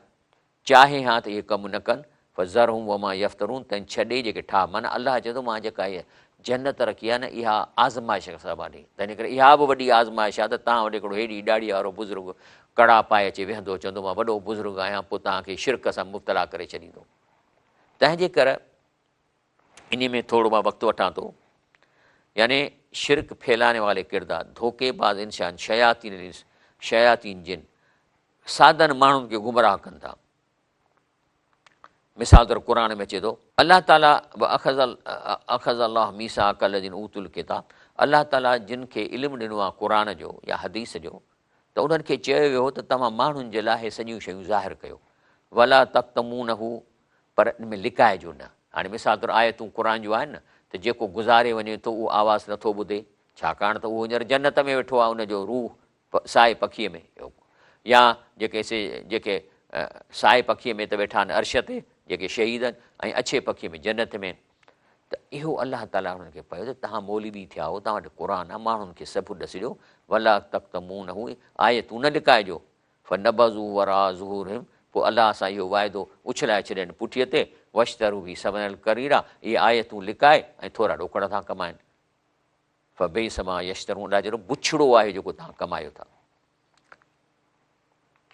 चाहे हा त इहे कमु न कनि, फ़ज़रहुम वमा यफ़्तरून, तंहिं छॾे जेके ठाह। माना अलाह चए थो मां जेका इहा जन्नत रखी आहे न, इहा आज़माइश सां ॾे, त इन करे इहा बि वॾी आज़माइश आहे। त तव्हां वटि हिकिड़ो हेॾी ॾाढ़ी वारो बुज़ुर्ग कड़ा पाए अचे वेहंदो, चवंदो मां वॾो बुज़ुर्ग आहियां, पोइ तव्हांखे शिरक सां मुब्तला करे छॾींदो। तंहिंजे करे इन में थोरो मां वक़्तु वठां थो। यानी शिरक फैलाने वाले किरदार, धोखेबाज़ इंसान, शयातीन जिन, साधन माण्हुनि खे गुमराह कनि था। मिसाल तौरु क़ुर में अचे थो अलाह ताला अख़ज़ अल्लाह मीसाक़ लज़ीना ऊतुल किताब, अलाह ताला जिन खे इल्मु ॾिनो आहे क़ुर जो या हदीस जो, त उन्हनि खे चयो वियो त तव्हां माण्हुनि जे लाइ सॼियूं शयूं ज़ाहिर कयो, वला तक्तमूनहू, पर इन में लिकाइजो न। हाणे मिसाल तौरु आयतूं क़ुर जूं आहिनि न, त जेको गुज़ारे वञे थो उहो आवाज़ु नथो ॿुधे, छाकाणि त उहो हींअर जन्नत में वेठो आहे, उनजो रूह साए पखीअ में, या जेके साए पखीअ में त वेठा आहिनि अर्श ते जेके शहीद आहिनि, ऐं अछे पखीअ में जन्नत में आहिनि। त इहो अलाह ताला हुननि खे पयो त तव्हां मौलवी थिया हो, तव्हां वटि क़ुर आहे, माण्हुनि खे सभु ॾसिजो, वला तख़्तमून हू आयतूं न लिकाइजो, फ़नबज़ू वरा ज़ुहूरिहिम, पोइ अलाह सां इहो वाइदो उछलाए छॾनि पुठीअ ते, वश्तरू बि समनल करीरा, इहे आयतूं लिकाए ऐं थोरा ॾोकड़ था कमाइनि। फ़बेइसमा यश्तरून, अलाह जहिड़ो बुछड़ो आहे जेको तव्हां कमायो था।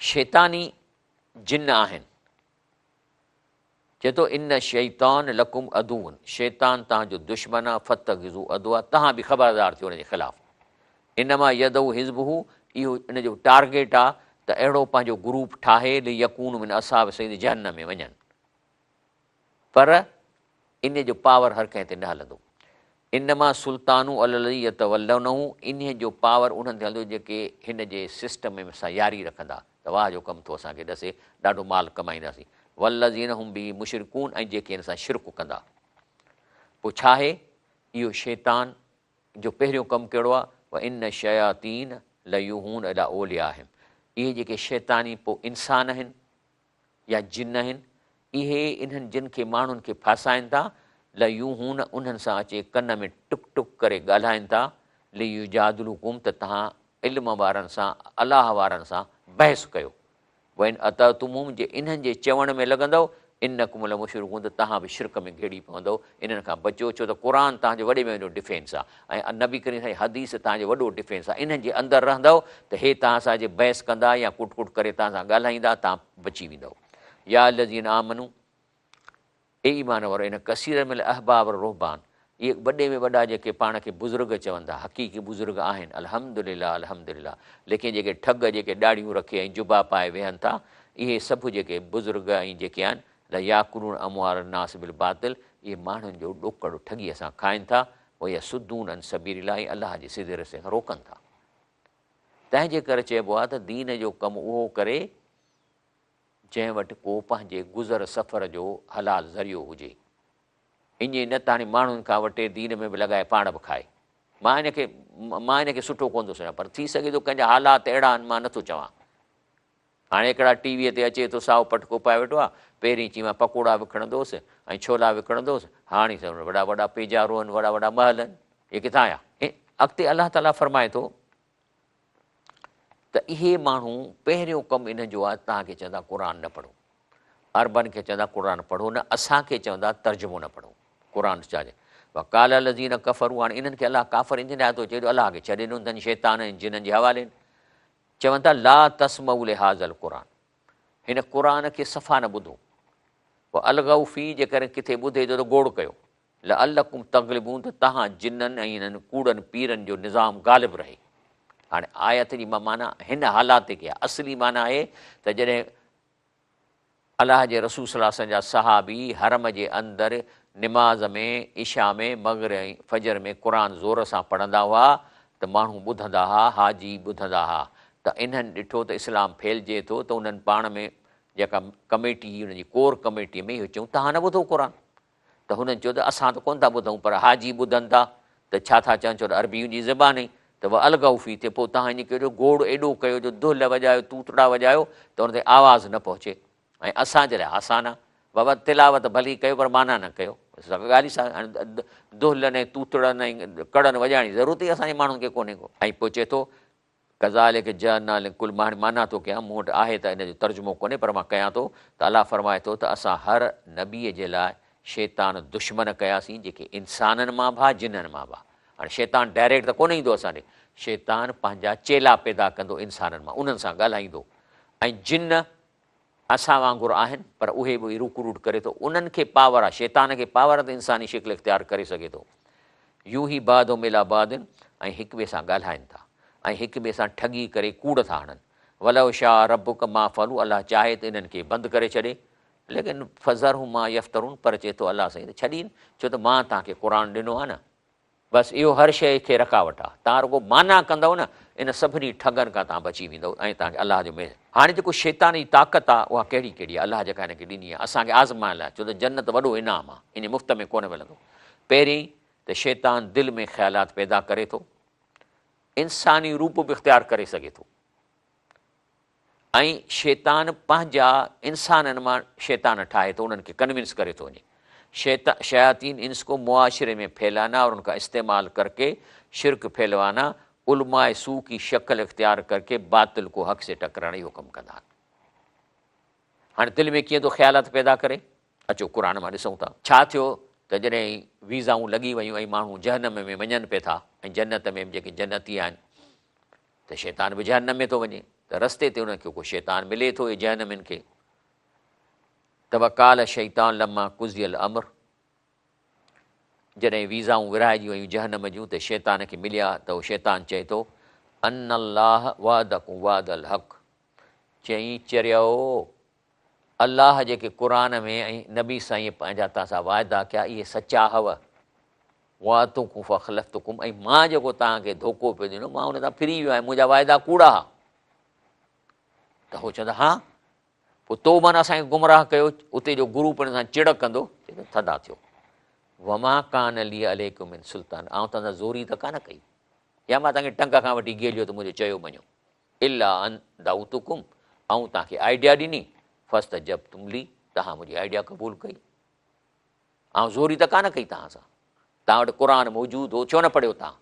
शैतानी जिन आहिनि, चए थो इन शैतान लकुम अदुवन, शैतान तव्हांजो दुश्मन आहे, फतगिज़ू अदुआ, तव्हां बि ख़बरदार थियो हुनजे ख़िलाफ़ु। इनमां यदउ हिज़बहू, इहो इन जो टारगेट आहे त अहिड़ो पंहिंजो ग्रुप ठाहे ल यकून मिन असाब सईद जहन्नम में वञनि, पर इन जो पावर हर कंहिं ते न हलंदो। इनमां सुल्तानू अललज़ी यतवल्लौनहू, इन जो पावर उन्हनि ते हलंदो जेके हिन जे सिस्टम में सां यारी रखंदा, त वाह जो कमु थो असांखे ॾसे, ॾाढो माल कमाईंदासीं। वल्लज़ीन हुम बि मुशरिकून, ऐं जेके हिन सां शिरक कंदा। पोइ छा आहे इहो शैतान जो पहिरियों कमु कहिड़ो आहे, व इन शयातीन लयूहून अला ओलियाहिम, इहे जेके शैतानी पोइ इंसान आहिनि या जिन आहिनि, इहे इन्हनि जिन खे माण्हुनि खे फासाइनि था, लयूहून उन्हनि सां अचे कन में टुक टुक करे ॻाल्हाइनि था, लियू जादलूकुम, त तव्हां इल्म वारनि सां अलाह वारनि सां बहस कयो। वइन अततुमुम, जे इन्हनि जे चवण में लॻंदव, इन कुमल मुशरिकून, त तव्हां बि शिरक में घेड़ी पवंदव, इन्हनि खां बचो, छो त क़ुर तव्हांजो वॾे में वॾो डिफेंस आहे, ऐं नबी करीम साईं हदीस तव्हांजो वॾो डिफेंस आहे। इन्हनि जे अंदरि रहंदव त हे तव्हां सां जे बहस कंदा या कुट कुट करे तव्हां सां ॻाल्हाईंदा, तव्हां बची वेंदव। या लज़ीन आमनू, ए ईमान वारो, इन कसीर में अहबाब रोहबान, इहे वॾे में वॾा जेके पाण खे बुज़ुर्ग चवनि था, हक़ीक़ी बुज़ुर्ग आहिनि, अल्हम्दुलिल्लाह अल्हम्दुलिल्लाह। लेकिन जेके ठग जेके ॾाढ़ियूं रखे ऐं जुबा पाए वेहनि था, इहे सभु जेके बुज़ुर्ग ऐं जेके आहिनि ल याकुलून अमवाल नास बिल बातिल, इहे माण्हुनि जो ॾोकड़ ठॻीअ सां खाइनि था, पोइ इहा सुदून अन सबीलिल्लाह, अलाह जे सिधे रस्ते खां रोकनि था। तंहिंजे करे चइबो आहे त दीन जो कमु उहो करे जंहिं वटि को पंहिंजे गुज़र सफ़र जो हलाल ज़रियो हुजे। ईअं न त हाणे माण्हुनि खां वटे दीन में बि लॻाए पाण बि खाए। मां इन खे सुठो कोन थो समुझां, पर थी सघे थो कंहिंजा हालात अहिड़ा आहिनि, मां नथो चवां। हाणे हिकिड़ा टीवीअ ते अचे थो साओ पटको पाए वेठो आहे, पहिरीं चई मां पकोड़ा विकिणंदोसि ऐं छोला विकिणंदोसि, हाणे वॾा वॾा पेजारो आहिनि, वॾा वॾा महल आहिनि, इहे किथां आया? अॻिते अलाह ताला फरमाए थो त इहे माण्हू पहिरियों कमु इन जो आहे, तव्हांखे चवंदा क़ुर न पढ़ो, अरबनि खे चवंदा क़ुर पढ़ो न, असांखे चवंदा तर्जुमो न पढ़ो क़ुर छा चए। काल लज़ीन कफ़रू, हाणे इन्हनि खे अलाह काफ़र इन लाइ थो चए थो, अलाह खे छॾे ॾिनो अथनि, शैतान आहिनि, जिन्हनि जे हवाले आहिनि। चवनि था ला तस्मऊ लिहाज़ल क़ुर, हिन क़ुर खे सफ़ा न ॿुधो। पोइ अलगऊ फ़ी, जेकॾहिं किथे ॿुधे थो त गोड़ कयो, ल अलकुम तग़लिबून, त तव्हां जिन्हनि ऐं हिननि कूड़नि पीरनि जो निज़ाम ग़ालिब रहे। हाणे आयत जी माना हिन हालात ते आहे, असली माना आहे त जॾहिं अलाह जे रसूल सल्लल्लाहु अलैहि वसल्लम जा सहाबी हरम जे अंदरि निमाज़ में, इशा में, मग़रिब ऐं फजर में क़ुर ज़ोर सां पढ़ंदा हुआ, त माण्हू ॿुधंदा हुआ, हाजी ॿुधंदा हुआ। त इन्हनि ॾिठो त इस्लाम फैलिजे थो, त उन्हनि पाण में जेका कमेटी, हुनजी कोर कमेटीअ में इहो चयूं, तव्हां न ॿुधो क़ुर? त हुननि चयो त असां त कोन था ॿुधूं, पर हाजी ॿुधनि था, त छा था चवनि, छो त अरबी जी ज़बान ई, त उहा अलगऊफ़ी थिए। पोइ तव्हां ईअं कयो, गोड़ एॾो कयो जो दुहिल वॼायो, तूतड़ा वॼायो, त हुन ते आवाज़ु न पहुचे। ऐं असांजे लाइ आसान आहे, बाबा तिलावत भली कयो पर माना न कयो, ॻाल्हि सां हाणे दुहिलनि ऐं तूतड़नि ऐं कड़नि वॼाइण जी ज़रूरत ई असांजे माण्हुनि खे कोन्हे को। ऐं पोइ चए थो कज़ाले खे जनाल कुल, मां माना थो कयां, मूं वटि आहे त इन जो तर्जुमो कोन्हे, पर मां कयां थो त अलाह फरमाए थो त असां हर नबीअ जे लाइ शैतान दुश्मन कयासीं, जेके इंसाननि मां बि, जिन्हनि मां बि। हाणे शैतान डायरेक्ट त कोन ईंदो असांजे, शैतान पंहिंजा चेला पैदा कंदो इंसाननि मां, उन्हनि सां ॻाल्हाईंदो। ऐं जिन असां वांगुरु आहिनि, पर उहे बि रुक करे थो, उन्हनि खे पावर आहे, शैतान खे पावर त इंसानी शिकिल इख़्तियार करे सघे थो। यूं ई बादो मिला बादिन, ऐं हिक ॿिए सां ॻाल्हाइनि था, ऐं हिक ॿिए सां ठगी करे कूड़ था हणनि। वलव शाह रबुक मा फलू, अलाह चाहे त इन्हनि खे बंदि करे छॾे, लेकिन फज़र हू मां यफ़्तरून, पर चए थो अलाह साईं त छॾीनि, छो त मां तव्हांखे क़ुर ॾिनो आहे न। बसि इहो हर शइ खे रकावट आहे, तव्हां रुगो माना कंदव न, इन सभिनी ठगनि खां तव्हां बची वेंदव, ऐं तव्हांखे अलाह जो मेल। हाणे जेको शैतान जी ताक़त आहे, उहा कहिड़ी कहिड़ी आहे, अलाह जेका हिनखे ॾिनी आहे असांखे आज़माइण लाइ, छो त जन्नत वॾो इनाम आहे, इन मुफ़्त में कोन मिलंदो। पहिरीं त शैतान दिलि में ख़्यालात पैदा करे थो, इंसानी रूप बि इख़्तियार करे सघे थो ऐं शैतान पंहिंजा इंसाननि मां शैतान ठाहे थो, उन्हनि खे कन्विंस करे थो वञे। शयातीन इंस को मुआशरे में फैलाना और उनका इस्तेमाल करके शिरक फैलवाना, उलमाए सू की शक्ल इख्तियार करके बातिल को हक़ से टकराइण जो कमु कंदा आहिनि। हाणे दिलि में कीअं थो ख़्यालात पैदा करे, अचो क़ुर मां ॾिसूं था। छा थियो त जॾहिं वीज़ाऊं लॻी वियूं ऐं माण्हू जहनम में वञनि पिया था ऐं जन्नत में जेके जन्नती आहिनि त शैतान बि जहनम में थो वञे, त रस्ते ते उनखे को शैतान मिले थो इहे जहनमिन खे। त वकाल शैतान लम्मा कुज़ियल अमर, जॾहिं वीज़ाऊं विराइजी वियूं जहनम जूं त शैतान खे मिलिया त उहो शैतान चए थो अन अल्लाह वादकुम वादल हक़, चई चरियो अल्लाह जेके क़ुर में ऐं नबी साईं पंहिंजा तव्हां सां वाइदा कया इहे सचा हुअ। वातुकुम फखलफ़्तुकुम, ऐं मां जेको तव्हांखे धोखो पियो ॾिनो मां हुन तां फिरी वियो आहियां, मुंहिंजा वाइदा कूड़ा हुआ। त उहो चवंदा हा, पोइ तो माना असांखे गुमराह कयो, उते जो गुरू पिण सां चिड़ कंदो, थदा थियो। वमा कान ली अलैकुम मिन सुल्तान, आउं तव्हां सां ज़ोरी त कान कई, या मां तव्हांखे टंग खां वठी गेलियो त मुंहिंजो चयो मञो। इला अन दाउतुकुम, ऐं तव्हांखे आइडिया ॾिनी, फस्त जब तुमली, तव्हां मुंहिंजी आइडिया क़बूल कई। ऐं ज़ोरी त कान कई तव्हां सां, तव्हां वटि क़ुर मौजूदु हो, छो न पढ़ियो तव्हां?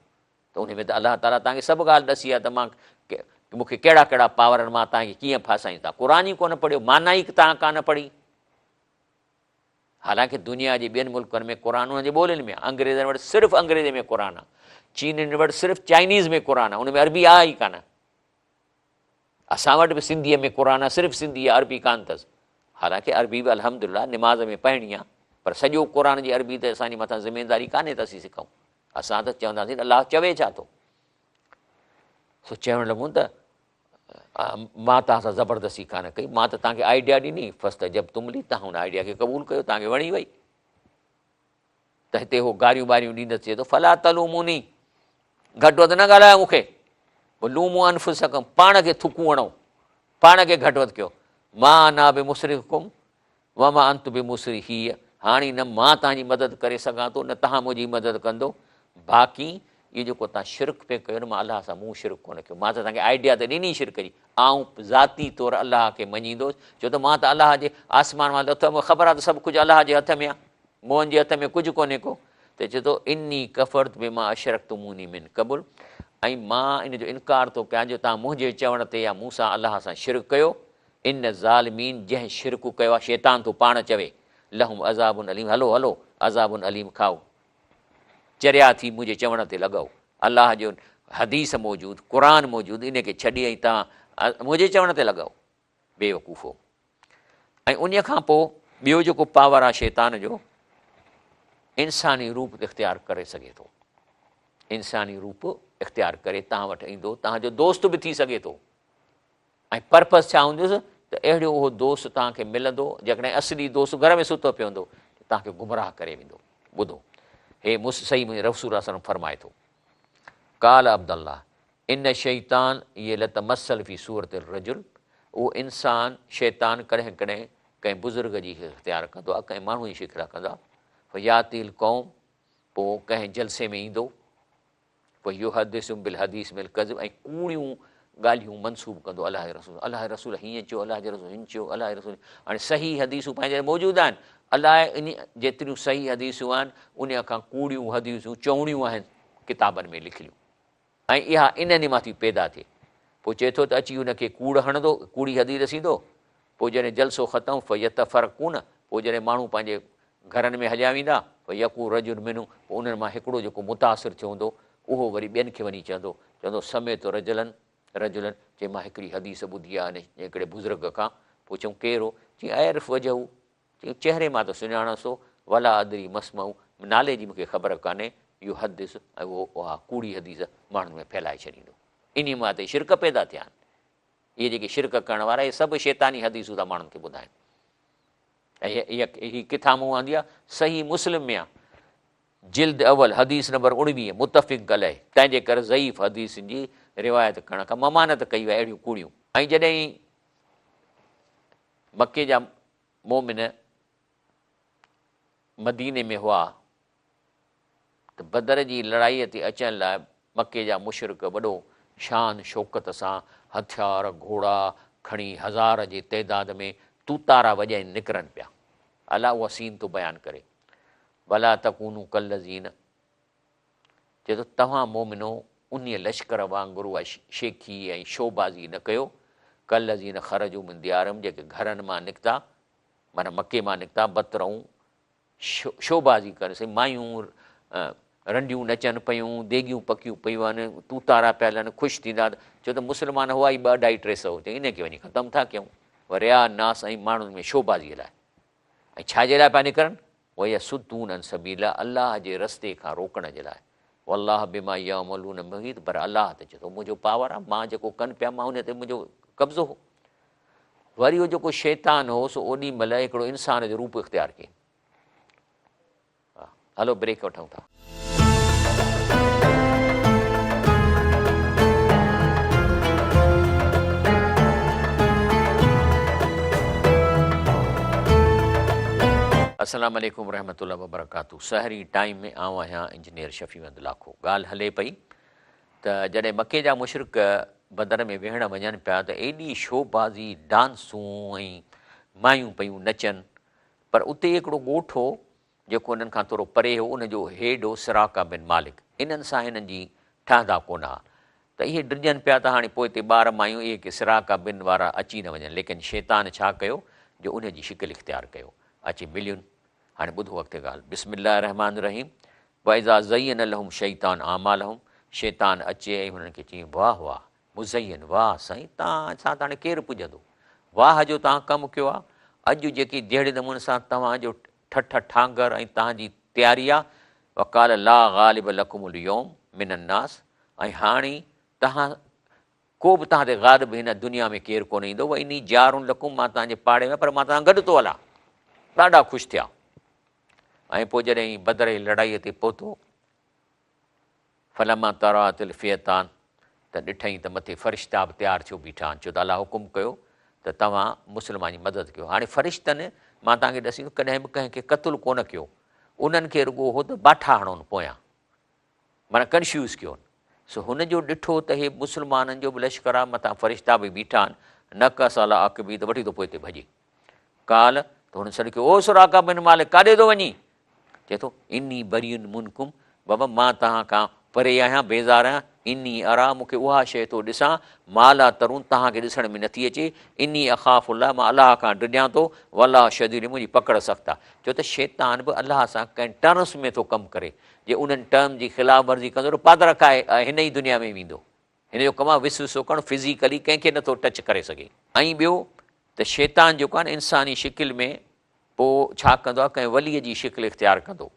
त उन में त अलाह ताला तव्हांखे सभु ॻाल्हि ॾसी आहे त मां मूंखे कहिड़ा कहिड़ा पावर आहिनि, मां तव्हांखे कीअं फासाईं। तव्हां क़ुर ई कोन पढ़ियो, माना ई तव्हां कान पढ़ी। हालांकि दुनिया जे ॿियनि मुल्कनि में क़ुर उन जे ॿोलियुनि में आहे, अंग्रेज़नि वटि सिर्फ़ु अंग्रेज़ी में क़ुर आहे, चीनियुनि वटि सिर्फ़ु चाइनीज़ में क़ुर आहे, उन में अरबी आहे ई कान। असां वटि बि सिंधीअ में क़ुर आहे, सिर्फ़ु सिंधी आहे, अरबी कान अथसि। हालांकि अरबी बि अल्हम्दुलिल्लाह निमाज़ में पढ़णी आहे, पर सॼो क़ुर जी अरबी त असांजे मथां ज़िमेदारी कान्हे त असीं सिखूं। असां त चवंदासीं अलाह चवे छा थो, सो चवणु लॻूं त मां तव्हां सां ज़बरदस्ती कान कई, मां त तव्हांखे आइडिया ॾिनी, फस्त जब तुमली, तव्हां हुन आइडिया खे क़बूल कयो, तव्हांखे वणी वई। त हिते उहो गारियूं वारियूं ॾींदसि, चए थो फला तलूमूनी, घटि वधि न ॻाल्हायो मूंखे, लूमू अनफुसकुम, पाण खे थुकूं हणो, पाण खे घटि वधि कयो। मां ना बि मुसरिकुम व मां अंत बि मुसरी हीअ, हाणे न मां तव्हांजी मदद करे सघां थो न तव्हां मुंहिंजी मदद कंदो। बाक़ी इहो जेको तव्हां शिरक पिया कयो न, मां अलाह सां मूं शिरक कोन कयो, मां त तव्हांखे आइडिया त ॾिनी शिरक जी, ऐं ज़ाती तौरु अलाह खे मञींदुसि, छो त मां त अलाह जे आसमान मां लथो, मूंखे ख़बर आहे त सभु कुझु अलाह जे हथ में आहे, मोहन जे हथ में कुझु कोन्हे को। त चए थो इनी कफ़रत बि मां अशरक तुमूनी मिन क़बूल, ऐं मां इन जो इनकार थो कयां जो तव्हां मुंहिंजे चवण ते या मूं सां अलाह सां शिरक कयो। इन ज़ालिमीन, जंहिं शिरक कयो आहे, शैतान थो पाण चवे, लहुम अज़ाबुन अलीम, हलो हलो अज़ाबुन अलीम खाओ, चरिया थी मुंहिंजे चवण ते लॻो। अलाह जो हदीस मौजूदु, क़ुर मौजूदु, इन खे छॾी ऐं तव्हां मुंहिंजे चवण ते लॻो, बेवकूफ़ो। ऐं उन खां पोइ ॿियो जेको पावर आहे शैतान जो, इंसानी रूप इख़्तियार करे सघे थो, इंसानी रूप इख़्तियार करे तव्हां वटि ईंदो, तव्हांजो दोस्त बि थी सघे थो। ऐं पर्पज़ छा हूंदुसि त अहिड़ो उहो दोस्त तव्हांखे मिलंदो, जेकॾहिं असली दोस्त घर में सुतो पियो हूंदो, तव्हांखे गुमराह करे वेंदो। ॿुधो, हे सही मुंहिंजे रसूल सल्लल्लाहु अलैहि वसल्लम फरमाए थो, काल अब्दुल्लाह इन शैतान ये लतमसल फी सूरत रजुल, उहो इंसान शैतान कॾहिं कॾहिं कंहिं बुज़ुर्ग जी इख़्तियार कंदो आहे, कंहिं माण्हू जी शिकिल कंदो आहे। यातिल क़ौम, पोइ कंहिं जलसे में ईंदो, पोइ इहो हदीसुम बिल हदीस मिल कज़ब, ऐं कूड़ियूं ॻाल्हियूं मनसूब कंदो अलाह रसूल हीअं चयो, अलाह जे रसूल हीअं चयो, अलाह रसूल। हाणे सही हदीसूं पंहिंजे मौजूदु आहिनि, अलाह इन जेतिरियूं सही हदीसूं आहिनि उन खां कूड़ियूं हदीसूं चवणियूं आहिनि किताबनि में लिखियलूं, ऐं इहा इन्हनि मां थी पैदा थिए। पोइ चए थो त अची हुनखे कूड़ हणंदो, कूड़ी हदीस ॾसींदो, पोइ जॾहिं जलसो ख़तमु फ़यत फ़र्क़ून, पोइ जॾहिं माण्हू पंहिंजे घरनि में हलिया वेंदा, पोइ यकू रजुल मिनू, पोइ उन्हनि मां हिकिड़ो जेको मुतासिर थियो हूंदो, उहो वरी ॿियनि खे वञी चवंदो समेत रजुलनि, चई मां हिकिड़ी हदीस ॿुधी आहे हिकिड़े बुज़ुर्ग खां। पोइ चऊं कहिड़ो? चई ऐरफ़ वजहू, चई चहिरे मां त सुञाणसो, वला अदरी मसमऊ, नाले जी मूंखे ख़बर कान्हे, इहो हदीस ऐं उहा कूड़ी हदीस माण्हुनि में फैलाए छॾींदो, इन मां त शिरक पैदा थिया आहिनि। इहे जेके शिरक करण वारा, इहे सभु शैतानी हदीसूं था माण्हुनि खे ॿुधाइनि। ऐं इहा किथां मूं आंदी आहे? सही मुस्लिम में आहे, जिल्द अवल हदीस नंबर 19, मुतफ़िक़ अलैह। तंहिंजे करे ज़ईफ़ हदीस जी रिवायत करण खां ममानत कई आहे अहिड़ियूं कूड़ियूं। ऐं जॾहिं मके जा मोमिन मदीने में हुआ त बदर जी लड़ाईअ ते अचण लाइ मके जा मुशरिक वॾो शान शौक़त सां हथियार घोड़ा खणी हज़ार जी तइदाद में तूतारा वॼाइनि निकिरनि पिया। अलाह उहा सीन थो बयानु करे, भला तकूनू कल्लज़ीन, चए थो तव्हां मोमिनो उन लश्कर वांगुरु उहा शेखी ऐं शोबाज़ी न कयो, कल्लज़ीन ख़रजू मिन दियारहिम, जेके घरनि मां निकिता, माना मके मां निकिता, बतरऊं शोबाज़ी करे, सही मायूं रंडियूं नचनि पियूं, देगियूं पकियूं पियूं आहिनि, तूतारा पिया हलनि, ख़ुशि थींदा। छो त मुस्लमान हुआ ई 2-2.5-300, चई इन खे वञी ख़तमु था कयूं। वरिया नास ऐं माण्हुनि में शोबाज़ीअ लाइ, ऐं छाजे लाइ पिया निकिरनि, वया सुदून सबीला, अलाह जे रस्ते खां रोकण जे लाइ। वल्लाह बिमा यअमलून मुहीत, पर अलाह त चए थो मुंहिंजो पावर आहे, मां जेको कनि पिया मां उन ते मुंहिंजो कब्ज़ो हो। वरी उहो जेको शैतान हो सो ओॾी महिल हिकिड़ो इंसान जो रूप इख़्तियार कयईं। हलो ब्रेक वठूं था। अस्सलाम वालेकुम रहमतुल्लाहि व बरकातहू। सहरी टाइम में आऊं आहियां इंजीनियर शफ़ी अहमद लाखो। ॻाल्हि हले पई त जॾहिं मके जा मुशरिक बदर में विहण वञनि पिया त एॾी शोबाज़ी डांसूं ऐं मायूं पियूं नचनि, पर उते हिकिड़ो ॻोठ हो जेको उन्हनि खां थोरो परे हो, उनजो हेड हो सिराका बिन मालिक। इन्हनि सां हिननि जी ठहंदा कोन हा, त इहे डिॼनि पिया त हाणे पोइ हिते ॿार मायूं इहे की सिराका बिन वारा अची न वञनि, लेकिन शैतान छा कयो जो उनजी शिकिल इख़्तियार कयो, अची मिलियुनि। हाणे ॿुधो अॻिते ॻाल्हि, बिस्मिल्लाह रहमान रहीम। वइज़ा ज़य्यन लहुम शैतान आमालहुम, शैतान अचे ऐं हुननि खे चयईं वाह वाह मुज़य्यन, वाह साईं तव्हां सां त हाणे केरु पुॼंदो, वाह जो तव्हां कमु कयो आहे। अॼु जेकी जहिड़े नमूने सां तव्हांजो ठठ ठांगर ऐं तव्हांजी तयारी आहे, वकाल ला ग़ालिब लकुमुल यौम मिनन नास, ऐं हाणे तव्हां को बि तव्हां ते ग़ालिब हिन दुनिया में केरु कोन ईंदो। वई नी जारुन लकुम, मां तव्हांजे पाड़े में, पर मां तव्हां गॾु थो हलां। ॾाढा ख़ुशि थिया। ऐं पोइ जॾहिं बदर जी लड़ाईअ ते पहुतो, फलमा तरातिल फ़ियतान, त ॾिठईं त मथे फ़रिश्ता बि तयारु थियो बीठा आहिनि। छो त अलाह हुकुम कयो त तव्हां मुस्लमान जी मदद कयो। हाणे फ़रिश्तनि मां तव्हांखे ॾसी कॾहिं बि कंहिंखे क़तलु कोन कयो, उन्हनि खे रुॻो हो त बाठा हणोनि पोयां, माना कन्फ्यूज़ कयोनि। सो हुनजो ॾिठो त हे मुस्लमाननि जो बि लश्कर आहे, मथां फ़रिश्ता बि बीठा आहिनि, न कस अला अक बि, त वठी थो पोइ हिते भॼे। काल त हुन सॾु कयो, ओ सुराका बिन मालिक, काॾे थो वञी? चए थो इनी बरीयुन मुनकुम, बाबा मां तव्हां खां परे आहियां, बेज़ार आहियां। इनी अरा, मूंखे उहा शइ थो ॾिसां, माला तरुण, तव्हांखे ॾिसण में नथी अचे। इनी अख़ाफ़ुल्लाह, मां अलाह खां डिॼां थो। वल्लाह शदीद, मुंहिंजी पकड़ सख़्तु आहे। छो त शैतान बि अलाह सां कंहिं टर्म्स में थो कमु करे, जे उन्हनि टर्म जी ख़िलाफ़ वर्ज़ी कंदो त पादर खाए हिन ई दुनिया में वेंदो। हिन जो कमु आहे विस विसो करणु, फिज़िकली कंहिंखे नथो टच करे सघे। ऐं ॿियो त शैतान जेको आहे न इंसानी शिकिल में पोइ छा कंदो आहे, कंहिं वलीअ जी शिकिल इख़्तियार कंदो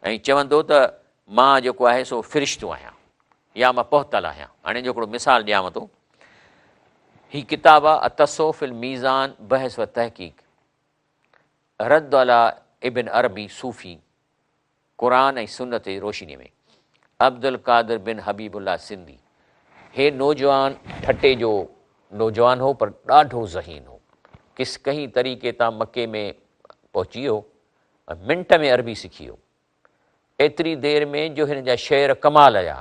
ऐं चवंदो त मां जेको आहे सो फ़िरिश्तो आहियां या मां पहुतल आहियां। हाणे जो हिकिड़ो मिसाल ॾियांव थो, हीअ किताबु आहे अतसोफ़िल मीज़ान बहस व तहक़ीक़, रद्द अला इब्न अरबी सूफ़ी, क़ुरान ऐं सुन्नत जी रोशनीअ में, अब्दुल क़ादिर बिन हबीबुल्लाह सिंधी। हे नौजवान ठटे जो नौजवान हो, पर ॾाढो ज़हीन हो। कई तरीक़े तां मके में पहुची वियो, मिंट में अरबी सिखी वियो, एतिरी देरि में जो हिन जा शेर कमाल जा।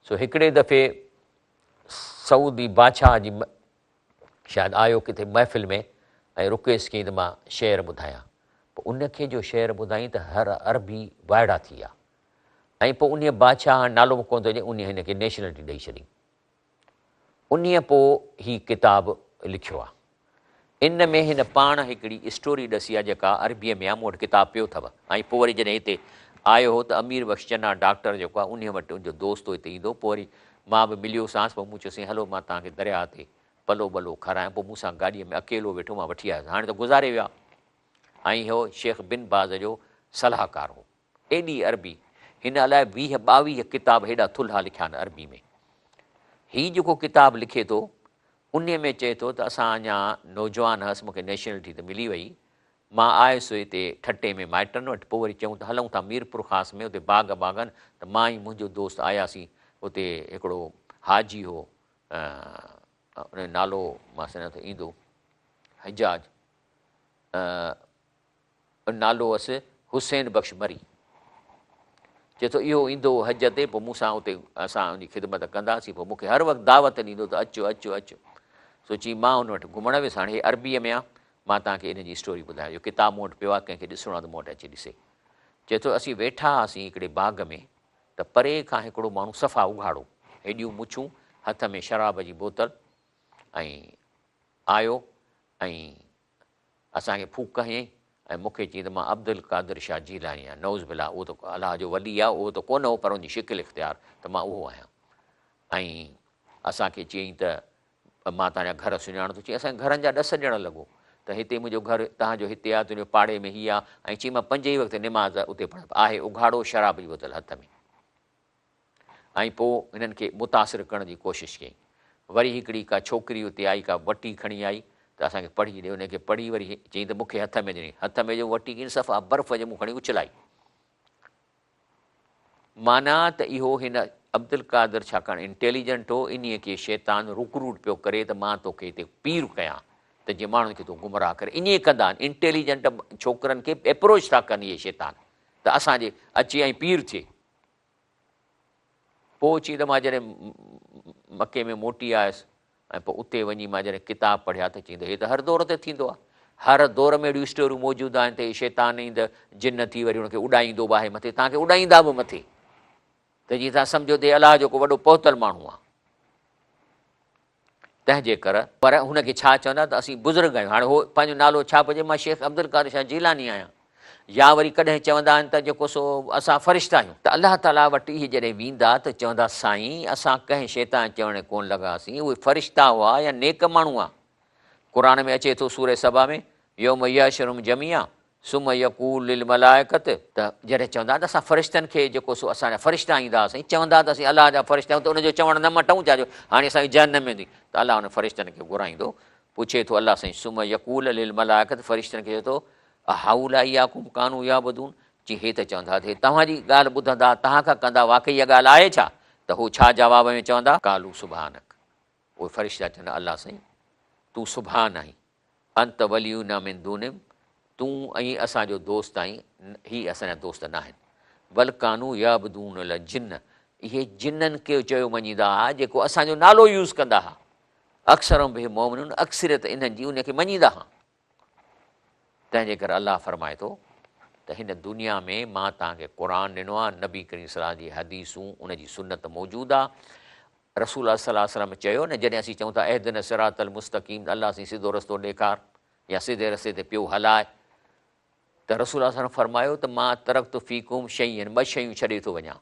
सो हिकिड़े दफ़े सऊदी बादशाह जी शायदि आयो किथे महफ़िल में ऐं रुकेसि कई त मां शेर ॿुधायां। पोइ उनखे जो शेर ॿुधाई त हर अरबी वाइड़ा थी विया। ऐं पोइ उन बादशाह नालो बि कोन थो अचे, उन हिन खे नेशनलिटी ॾेई छॾी। उन पोइ हीअ किताबु लिखियो आहे। इन में हिन पाण हिकिड़ी स्टोरी ॾसी आहे जेका अरबीअ में आहे, मूं वटि किताबु पियो अथव। ऐं पोइ वरी जॾहिं हिते आयो हो त अमीर बख़्श चन्ना डॉक्टर जेको आहे उन वटि उनजो दोस्त हिते ईंदो। पोइ वरी मां बि मिलियोसांसि, पोइ मूं चयोसीं हलो मां तव्हांखे दरिया ते पलो भलो खारायां। पोइ मूंसां गाॾीअ में अकेलो वेठो, मां वठी आयुसि। हाणे त गुज़ारे विया। ऐं इहो शेख बिन बाज़ जो सलाहकार हो। एॾी अरबी, हिन अलाए 20-22 किताब हेॾा थुल्हा लिखिया आहिनि अरबी में। हीउ जेको किताबु लिखे थो उन में चए थो त असां अञा नौजवान हुअसि, मूंखे नेशनलिटी त मिली वई, मां आयुसि हिते ठटे में माइटनि वटि। पोइ वरी चऊं त हलूं था मीरपुर ख़ासि में, हुते बाग़ बाग़नि, त मां ई मुंहिंजो दोस्त आयासीं। हुते हिकिड़ो हाजी हो, उन नालो मां सम्झां थो ईंदो हजाज, नालो हुअसि हुसैन बख़्श मरी। चए थो इहो ईंदो हज ते, पोइ मूंसां उते असां उनजी ख़िदमत कंदासीं, पोइ मूंखे हर वक़्तु दावत ॾींदो त अचो अचो अचो। सोची मां हुन वटि घुमण वियुसि। हाणे हे अरबीअ में आहे, मां तव्हांखे इन जी स्टोरी ॿुधायां। इहो किताबु मूं वटि पियो आहे, कंहिंखे ॾिसणो आहे त मूं वटि अची ॾिसे। चए थो असीं वेठा हुआसीं हिकिड़े बाग़ में, त परे खां हिकिड़ो माण्हू सफ़ा उघाड़ो, हेॾियूं मुछूं, हथ में शराब जी बोतल, ऐं आयो ऐं असांखे फूक हयईं ऐं मूंखे चई त मां अब्दुल कादिर शाह जीलानी आहियां। नौज़ बिल्ला, उहो त अलाह जो वली आहे, उहो त कोन हो, पर उनजी शिकिल इख़्तियार त मां उहो आहियां। ऐं असांखे चयईं त मां तव्हांजा घर सुञाणा थो। चई असांजे घरनि जा 10 ॼण लॻो, त हिते मुंहिंजो घरु तव्हांजो हिते आहे, तुंहिंजो पाड़े में हीअ आहे। ऐं चई मां 5 ई वक़्तु निमाज़ उते पढ़ आहे, उघाड़ो शराब जी बोतल हथ में। ऐं पोइ हिननि खे मुतासिर करण जी कोशिशि कयईं। वरी हिकिड़ी का छोकिरी उते आई, का वटी खणी आई, त असांखे पढ़ी ॾे। उनखे पढ़ी वरी चई त मूंखे हथ में ॾिनी, हथ में जो वटी कीअं सफ़ा बर्फ़ जे मूं खणी उछलाई। माना त इहो हिन अब्दुल कादिर छाकाणि इंटेलिजेंट हो, इन खे शैतान रुकरूट पियो करे त मां तोखे हिते पीर कयां, त जीअं माण्हुनि खे तूं गुमराह करे। ईअं कंदा आहिनि इंटेलिजेंट छोकिरनि खे एप्रोच था कनि इहे शैतान, त असांजे अची ऐं पीर थिए। पोइ चई त मां जॾहिं मके में मोटी आयुसि ऐं पोइ उते वञी मां जॾहिं किताब पढ़िया त चई त हे त हर दौर ते थींदो आहे, हर दौर में अहिड़ियूं स्टोरियूं मौजूदु आहिनि त शैतान ईंद जिन थी वरी हुनखे उॾाईंदो बि आहे मथे, तव्हांखे उॾाईंदा बि मथे, त जीअं तव्हां सम्झो त अलाह जो को वॾो पहुतल माण्हू आहे। तंहिंजे करे पर हुनखे छा चवंदा त असीं बुज़ुर्ग आहियूं। हाणे उहो पंहिंजो नालो छा पियो चए, मां शेख अब्दुल कादिर शाह जीलानी आहियां। या वरी कॾहिं चवंदा आहिनि त जेको सो असां फ़रिश्ता आहियूं। त अलाह ताला वटि इहे जॾहिं वेंदा त चवंदा साईं असां कंहिं शैतान चवण कोन लॻासीं, उहे फ़रिश्ता हुआ या नेक माण्हू आहे। क़ुर में अचे थो सूरह सबा में, यौम यहशरुहुम जमीआ सुम यक़ूलु लिल मलाइकत, त जॾहिं चवंदा त असां फ़रिश्तनि खे जेको सो असांजा फ़रिश्ता ईंदा हुआसीं, चवंदा त असीं अलाह जा फ़रिश्ता आहियूं, त उनजो चवणु न मटूं छा जो हाणे असांजी जहन्नम में वेंदी, त अलाह हुन फ़रिश्तनि खे घुराईंदो। पुछे थो अलाह साईं सुम यक़ूल लिल मलाइकत, फ़रिश्तनि खे चए थो हाउला इयाकुम कानू याबुदून, जी हे त चवंदा हे तव्हांजी ॻाल्हि ॿुधंदा, तव्हां खां कंदा, वाक़ई इहा ॻाल्हि आहे छा? त हू छा जवाब में चवंदा, कालू सुभानक। उहे फ़रिश्ता चवंदा अलाह साईं तूं सुभान आहीं, अंत वलियूना मिन दूनिम, तूं ऐं असांजो दोस्त आहीं, हीअ असांजा दोस्त न आहिनि। बल कानू याबुदून ल जिन, इहे जिन्ननि खे चयो मञींदा हुआ जेको असांजो नालो यूज़ कंदा हुआ। अक्सर बि मोमिनुनि, अक्सरियत इन्हनि जी उनखे मञींदा हुआ। तंहिंजे करे अलाह फरमाए थो त हिन दुनिया में मां तव्हांखे क़ुर ॾिनो आहे, नबी करीम सलाह जी हदीसूं, उनजी सुनत मौजूदु आहे। रसूल सलाह सलाम चयो न, जॾहिं असीं चऊं था अहदिन सिरातल मुस्तक़ीम, अलाह असीं सिधो रस्तो ॾेखार या सिधे रस्ते ते पियो हलाए, त रसूल सलाम फरमायो त मां तरक़्तु फ़ीकुम शयूं, 2 शयूं छॾे थो वञा,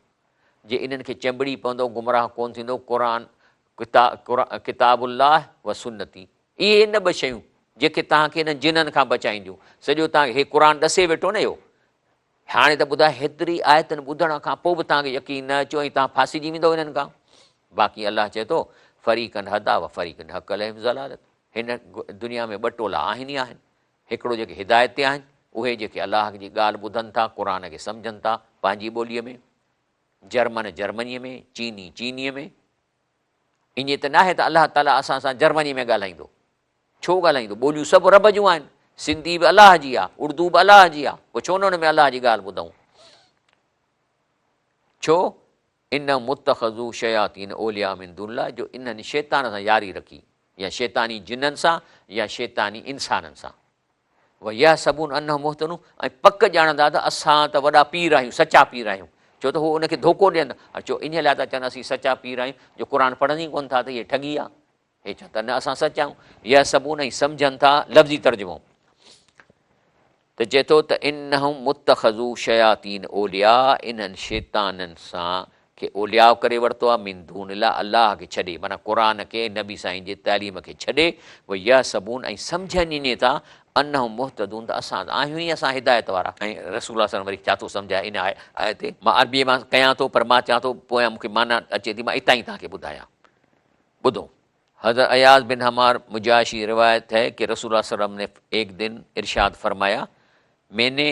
जे इन्हनि खे चंबिड़ी पवंदो गुमराह कोन थींदो, क़ुर किताबुल्लाह व सुन्नती। इहे न 2 शयूं जेके तव्हांखे हिननि जिन्हनि खां बचाईंदियूं। सॼो तव्हांखे हे क़ुर ॾसे वेठो न इहो, हाणे त ॿुधाए हेतिरी आयतनि ॿुधण खां पोइ बि तव्हांखे यकीन न अचो ऐं तव्हां फासिजी वेंदव हिननि खां। बाक़ी अलाह चए थो फ़रीक़न हदा व फ़रीक़न हक़ अलैहिम ज़लालत, हिन दुनिया में 2 टोला आहिनि ई आहिनि। हिकिड़ो जेके हिदायत ते आहिनि, उहे जेके अलाह जी ॻाल्हि ॿुधनि था, क़ुर खे सम्झनि था पंहिंजी ॿोलीअ में, जर्मन जर्मनीअ में, चीनी चीनीअ में। ईअं त न आहे त अलाह ताला असां सां जर्मनी में ॻाल्हाईंदो, छो ॻाल्हाईंदो? ॿोलियूं सभु रब जूं आहिनि, सिंधी बि अलाह जी आहे, उर्दू बि अलाह जी आहे, पोइ छो न हुन में अलाह जी ॻाल्हि ॿुधूं? छो? इन मुतख़ज़ू शयातीन ओलिया मिन दुनिल्लाह, जो इन्हनि शैतान सां यारी रखी, या शैतानी जिन्हनि सां या शैतानी इंसाननि सां। व इहा सबून अन मुहतनू, ऐं पक ॼाणंदा त असां त वॾा पीर आहियूं, सचा पीर आहियूं। छो त हू उनखे धोखो ॾियनि, छो इन लाइ था चवनि असीं सचा पीर आहियूं, जो क़ुर पढ़नि ई कोन था, त इहे ठगी आहे। हे चवनि था न असां सचा आहियूं, इहा सबून ऐं सम्झनि था लफ़्ज़ी तर्जुमो। त चए थो त इन्नहुम मुतख़ज़ू शयातीन ओलिया, इन्हनि शैताननि सां खे ओलिया करे वरितो आहे, मिन दूनिल्लाह, अलाह खे छॾे, माना क़ुर खे, नबी साईं जे तालीम खे छॾे। उहे इहा सबून ऐं सम्झनि ईअं था अनहुम मुहतदून, त असां आहियूं ई असां हिदायत वारा। ऐं रसूल वरी छा थो सम्झाए इन आहे ते, मां अरबीअ मां कयां थो, पर मां चवां थो पोयां मूंखे माना अचे थी, मां इतां ई तव्हांखे ॿुधायां। ॿुधो, हज़रत अयाज़ बिन हमार मुजाशी रिवायत है कि रसूल सल्लल्लाहु अलैहि वसल्लम ने एक दिन इरशाद फरमाया, मैंने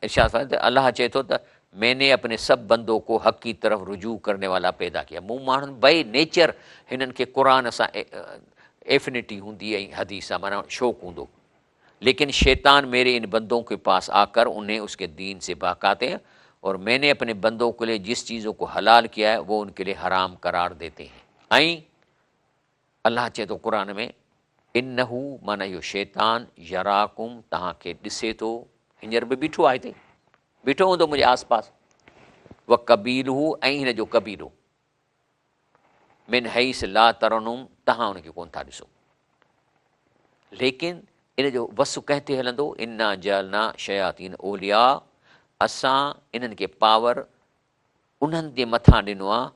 इरशाद फरमाया त अल्लाह चए थो त मैंने अपने सब बंदों को हक़ की तरफ रुजू करने वाला पैदा किया। मूं माण्हुनि बाई नेचर हिननि खे क़ुर सां एफिनिटी हूंदी ऐं हदीस सां माना शौक़ु हूंदो, लेकिन शैतान मेरे इन बंदों के पास आकर उन्हें उसके दीन से बहकाते हैं और मैंने अपने बंदों के लिए जिस चीज़ों को हलाल किया है वो उनके लिए हराम करार देते हैं। ऐं अल्लाह चए थो क़ुर में, इन्नहू माना इहो शैतान यराकुम तव्हांखे ॾिसे थो, हींअर बि बीठो आहे हिते, बीठो हूंदो मुंहिंजे आस पास, व कबीलहू ऐं हिन जो कबीलो, मिन हैस ला तरनुम तव्हां हुनखे कोन था ॾिसो, लेकिन इन जो वसु कंहिं ते हलंदो, इन्ना जलना शयातीन ओलिया, असां इन्हनि खे पावर उन्हनि जे मथां ॾिनो आहे,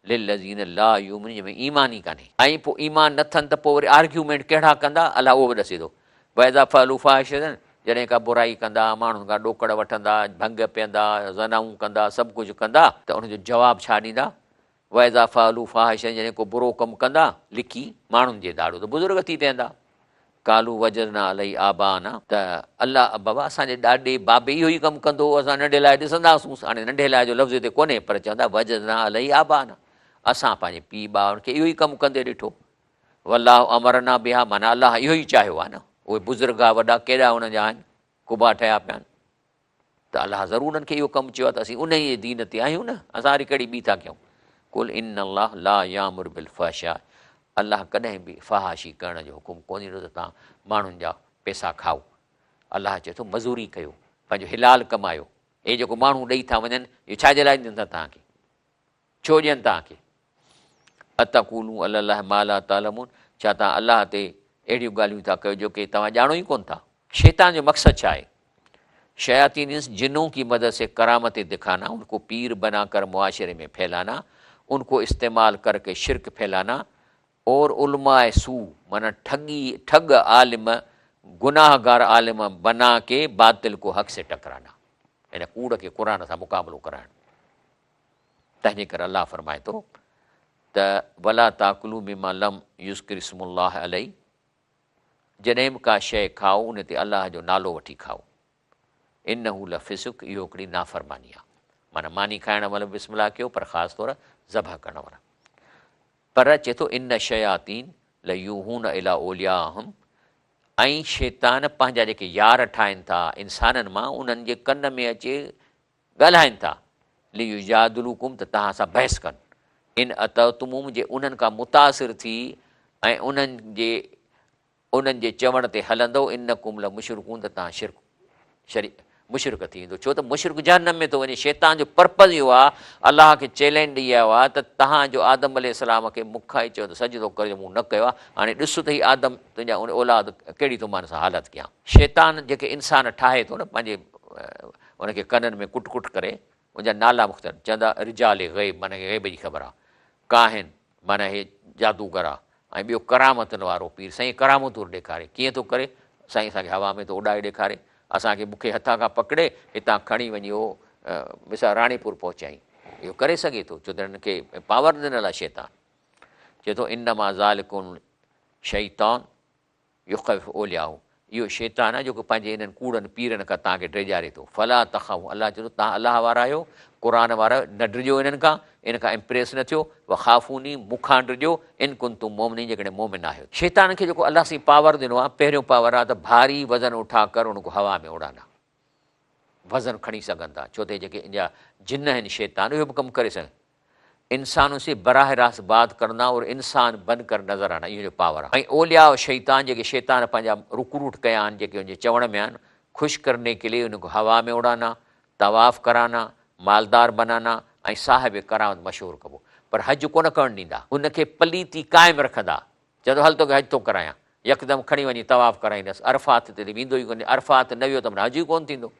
लिल्लज़ीन ला यूमिन, जंहिंमें ईमान ई कान्हे। ऐं पोइ ईमान नथनि त पोइ वरी आर्ग्यूमेंट कहिड़ा कंदा, अलाह उहो बि ॾसे थो। वैज़ा फअलू फ़ाहिशतन, जॾहिं का बुराई कंदा, माण्हुनि खां ॾोकड़ वठंदा, भंग पीअंदा, ज़नाऊं कंदा, सभु कुझु कंदा, त उनजो जवाबु छा ॾींदा, वैज़ा फअलू फ़ाहिशतन, जॾहिं को बुरो कमु कंदा लिकी माण्हुनि जे ॾाढो, त बुज़ुर्ग थी वेंदा, कालू वजरना अलई आबाना, त अलाह बाबा असांजे ॾाॾे बाबे इहो ई कमु कंदो, असां नंढे लाइ ॾिसंदासूं। हाणे नंढे लाइ जो लफ़्ज़ हिते कोन्हे, पर चवंदा वजरना अलई आबाना, असां पंहिंजे पीउ ॿारनि खे इहो ई कमु कंदे ॾिठो। वल्लाहु अमरना बिहा, माना अलाह इहो ई चाहियो आहे न। उहे बुज़ुर्ग आहे वॾा, केॾा हुनजा आहिनि, कुबा ठहिया पिया आहिनि, त अलाह ज़रूरु उन्हनि खे इहो कमु चयो आहे, त असीं उन ई दीन ते आहियूं न, असां वरी कहिड़ी ॿी था कयूं। कुल इन अलाह ला यामुर बिल फहशा, अलाह कॾहिं बि फहाशी करण जो हुकुम कोन ॾींदो त तव्हां माण्हुनि जा पैसा खाओ। अलाह चए थो मज़ूरी कयो, पंहिंजो हिलाल कमायो। हे जेको माण्हू ॾेई था वञनि, इहो छाजे लाइ ॾियनि था तव्हांखे, छो ॾियनि तव्हांखे? अतक़ूलू अलाह मा ला तालमून, छा तव्हां अलाह ते अहिड़ियूं ॻाल्हियूं था कयो जो कि तव्हां ॼाणो ई कोन था। शैतान जो मक़सदु छा आहे? शयातीन जिन्नों की मदद से करामतें दिखाना, उनको पीर बनाकर मुआशरे में फैलाना, उनको इस्तेमाल करके शिरक फैलाना, और उलमाए सू माना ठग आलिम, गुनाहगार आलिम बना के बातिल को हक़ से टकराना, इन कूड़ के क़ुरान सां मुक़ाबिलो कराइणु। तंहिंजे करे अलाह फरमाए थो त वला ताकुलू मिमा लम युज़्किर इस्मुल्लाह अलैहि, जॾहिं बि का शइ खाओ उन ते अलाह जो नालो वठी खाओ। इन्नहू लफ़िसुक, इहो हिकिड़ी नाफ़रमानी आहे, माना मानी खाइण महिल बिस्मिल्लाह कयो, पर ख़ासि तौर ज़बह करण महिल। पर चए थो इन शयातीन लयूहून इला ओलियाहुम, ऐं शैतान पंहिंजा जेके यार ठाहिनि था इंसाननि मां, उन्हनि जे कन में अचे ॻाल्हाइनि था, लियुजादिलुकुम, त तव्हां सां बहस कनि, इन अतउतुमुम, जे उन्हनि खां मुतासिर थी ऐं उन्हनि जे चवण ते हलंदो, इन्नकुम लमुशरिकून, त तव्हां मुशरिक थी वेंदो। छो त मुशरिक जहन्नम में थो वञे। शैतान जो पर्पज़ इहो आहे, अलाह खे चैलेंज ॾेई आयो आहे त तव्हांजो आदम अलैहिस्सलाम खे मूंखां ई चयो त सजदो करे, मूं न कयो आहे, हाणे ॾिस त ही आदम तुंहिंजा उन औलाद कहिड़ी थो मान सां हालत कयां। शैतान जेके इंसान ठाहे थो न, पंहिंजे उनखे कननि में कुट कुट करे, उनजा नाला मुख़्तलिफ़ चवंदा, रिजाल ग़ैब माना ग़ैब जी ख़बर आहे, काहिन माना हे जादूगर आहे, ऐं ॿियो करामतुनि वारो पीर, साईं करामतूं ॾेखारे। कीअं थो करे? साईं असांखे हवा में थो उॾाए ॾेखारे, असांखे मूंखे हथां खां पकिड़े हितां खणी वञी उहो मिसाल राणीपुर पहुचाई, इहो करे सघे थो, छो त हिनखे पावर ॾिनल आहे शैतान। चए थो इन्नमा ज़ालिकुम शैतान युख़विफ़ु ओलियाहु, इहो शैतान आहे जेको पंहिंजे इन्हनि कूड़नि पीरनि खां तव्हांखे ड्रेजारे थो। फला तख़ाफ़ू, अलाह चए थो तव्हां अलाह वारा आहियो, क़ुर वारा, न डिॼो इन्हनि खां, इन खां इम्प्रेस न थियो। व ख़ाफ़ूनी, मूंखां डिॼो, इन कुंतुम मोमिनीन, जेकॾहिं मोमिन आहियो। शैतान खे जेको अलाह सां पावर ॾिनो आहे, पहिरियों पावर आहे त भारी वज़न उठा कर उनको हवा में उड़ाना, वज़न खणी सघनि था। छो त जेके इनजा जिन आहिनि शैतान, उहे बि कमु करे सघनि। इंसानों से बराह रास्त बात करना और इंसान बनकर नज़र आना, इहो जो पावर आहे। ऐं ओलिया शैतान, जेके शैतान पंहिंजा रुकरूट कया आहिनि, जेके उनजे चवण में आहिनि, ख़ुशि करने के लिए उनको हवा में उड़ाना, तवाफ़ कराना, मालदार बनाना, ऐं साहिब करामत मशहूरु कबो। पर हज कोन करणु ॾींदा, उनखे पलीती क़ाइमु रखंदा। चवंदो हल तोखे हज थो करायां, यकदमि खणी वञी तवाफ़ कराईंदसि, अरफ़ात ते वेंदो ई कोन्हे, अरफ़ात न वियो त माना हज ई कोन्ह थींदो।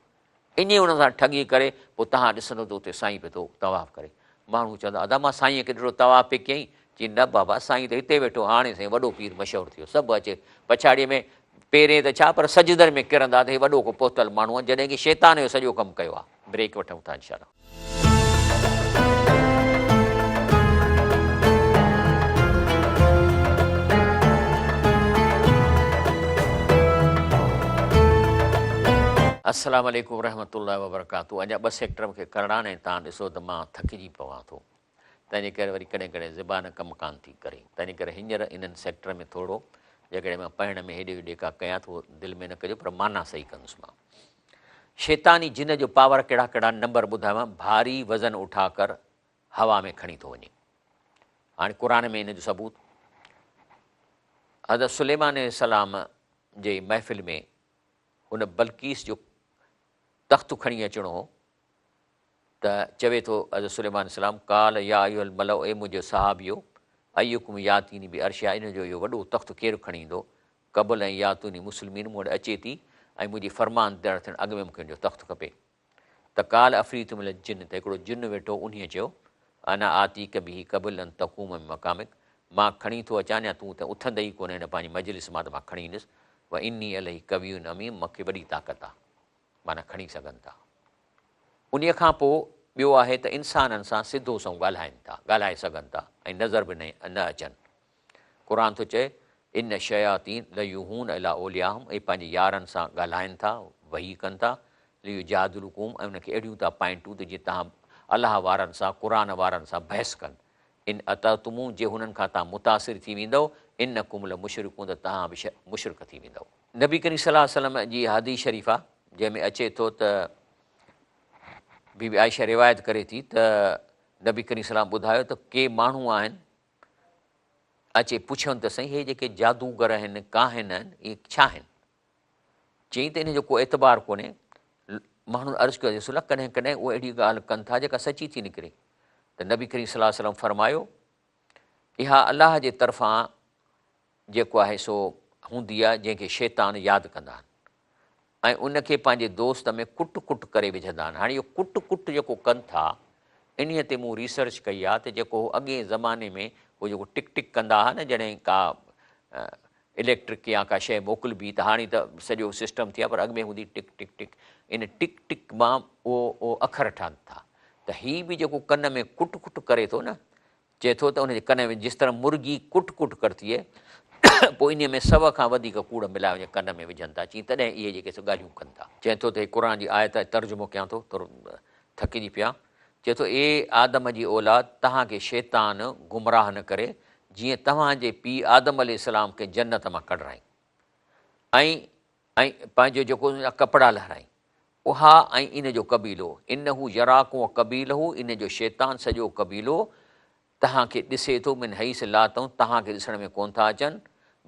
इन हुन सां ठगी करे पोइ तव्हां ॾिसंदो त उते साईं पियो थो तवाफ़ करे। माण्हू चवंदा अदा मां साईं खे ॾिठो तवाफ़ पे कयईं, चई न बाबा साईं त हिते वेठो, हाणे साईं वॾो पीर मशहूरु थियो, सभु अचे पछाड़ीअ में, पहिरें त छा पर सजदनि में किरंदा, त हे वॾो को पहुतल माण्हू आहे, जॾहिं की शैतान जो सॼो कमु कयो आहे। ब्रेक वठूं था इंशाअल्लाह। अस्सलाम वालेकुम रहमतुल्लाहि व बरकातहू। अञा 2 सेक्टर मूंखे करणा आहिनि, तव्हां ॾिसो त मां थकिजी पवां थो, तंहिंजे करे वरी कॾहिं कॾहिं ज़बान कमु कान थी करे। तंहिंजे करे हींअर इन्हनि सेक्टर में थोरो जेकॾहिं मां पढ़ण में हेॾे होॾे का कयां थो, दिलि में न कजो, पर माना सही कंदुसि मां। शैतानी जिन जो पावर कहिड़ा कहिड़ा नंबर ॿुधायांव, भारी वज़न उठाकर हवा में खणी थो वञे। हाणे क़ुर में इन जो सबूत, हज़रत सुलेमान सलाम जे महफ़िल में हुन बल्कीस जो तख़्तु खणी अचिणो हो, त चवे थो हज़रत सुलेमान सलाम, काल या अयुल मलउ, ए मुंहिंजो सहाबियो, अयुकुम यातीनी बि अर्शिया, इन जो इहो वॾो तख़्तु केरु खणी ईंदो, क़बल ऐं यातूनी मुस्लिमीन, मूं वटि अचे थी ऐं मुंहिंजी फरमान दर थियणु अॻु में मूंखे हुनजो तख़्तु खपे। त काल अफ़रीत मिल जिन, त हिकिड़ो जिन वेठो, उन चयो, अना आती कबी क़बुलनि तक़ूम मक़ामिक, मां खणी थो अचां, या तूं त उथंदे ई कोन्हे हिन पंहिंजी मजलिस मां, त मां खणी ईंदुसि। व इनी अलाही कवियुनि अमीम, मूंखे वॾी ताक़त आहे, माना खणी सघनि था। उन खां पोइ ॿियो आहे त इंसाननि सां सिधो सं ॻाल्हाइनि था, ॻाल्हाए सघनि था ऐं नज़र बि न अचनि। क़ुर थो चए, इन शयातीन लयूहून अला ओलियाहम, ऐं पंहिंजे यारनि सां ॻाल्हाइनि था, वही कनि था, लियू जादुलकुम, ऐं उनखे अहिड़ियूं था पाइंटूं त जीअं तव्हां अलाह वारनि सां, क़ुर वारनि सां बहस कनि। इन अततुमूं, जे हुननि खां तव्हां मुतासिर थी वेंदव, इन कुमल मुशरिकूं, त तव्हां बि मुशरिक थी वेंदव। नबी करीम सल्लल्लाहु अलैहि वसल्लम जी हदीस शरीफ़ आहे, जंहिंमें अचे थो त बीबी आयशा रिवायत करे थी त नबी करीम सलाम ॿुधायो त के माण्हू आहिनि, अचे पुछनि त सही, हे जेके जादूगर आहिनि, काहिन आहिनि, इहे छा आहिनि? चई त इन जो को एतबार कोन्हे। माण्हू अर्ज़ु कयो, रसूल, कॾहिं कॾहिं उहा अहिड़ी ॻाल्हि कनि था जेका सची थी निकिरे। त नबी करीम सल्लल्लाहु अलैहि वसल्लम फरमायो, इहा अलाह जे तरफ़ां जेको आहे सो हूंदी आहे, जंहिंखे शैतान यादि कंदा आहिनि ऐं उनखे पंहिंजे दोस्त में कुट कुट करे विझंदा आहिनि। हाणे इहो कुट कुट जेको कनि था, इन्हीअ ते मूं रिसर्च कई आहे त जेको अॻे ज़माने में उहो जेको टिक टिक कंदा हुआ न, जॾहिं का इलेक्ट्रिक या का शइ मोकिलिबी, त हाणे त सॼो सिस्टम थी आहे, पर अॻु में हूंदी टिक टिक टिक, इन टिक टिक मां उहो अखर ठहनि था। त हीअ बि जेको कन में कुट कुट करे थो न, चए थो त उनजे कन में जिस तरह मुर्गी कुट कुट करती है, पोइ इन में 100 खां वधीक कूड़ मिलाए वञे कन में विझनि था, चई तॾहिं इहे जेके ॻाल्हियूं कनि था। चए थो त हे क़ुर जी आयत तर्जुमो कयां थो, थोरो थकिजी पिया। चए थो, ए आदम जी औलाद, तव्हांखे शैतान गुमराह न करे, जीअं तव्हांजे पीउ आदम अलैहिस्सलाम खे जन्नत मां कढराई ऐं पंहिंजो जेको कपिड़ा लहिराई, उहा ऐं इन जो कबीलो, इन हू यराको कबीलो हू, इन जो शैतान सॼो कबीलो तव्हांखे ॾिसे थो, मिन हईस लातऊं, तव्हांखे ॾिसण में कोन था अचनि।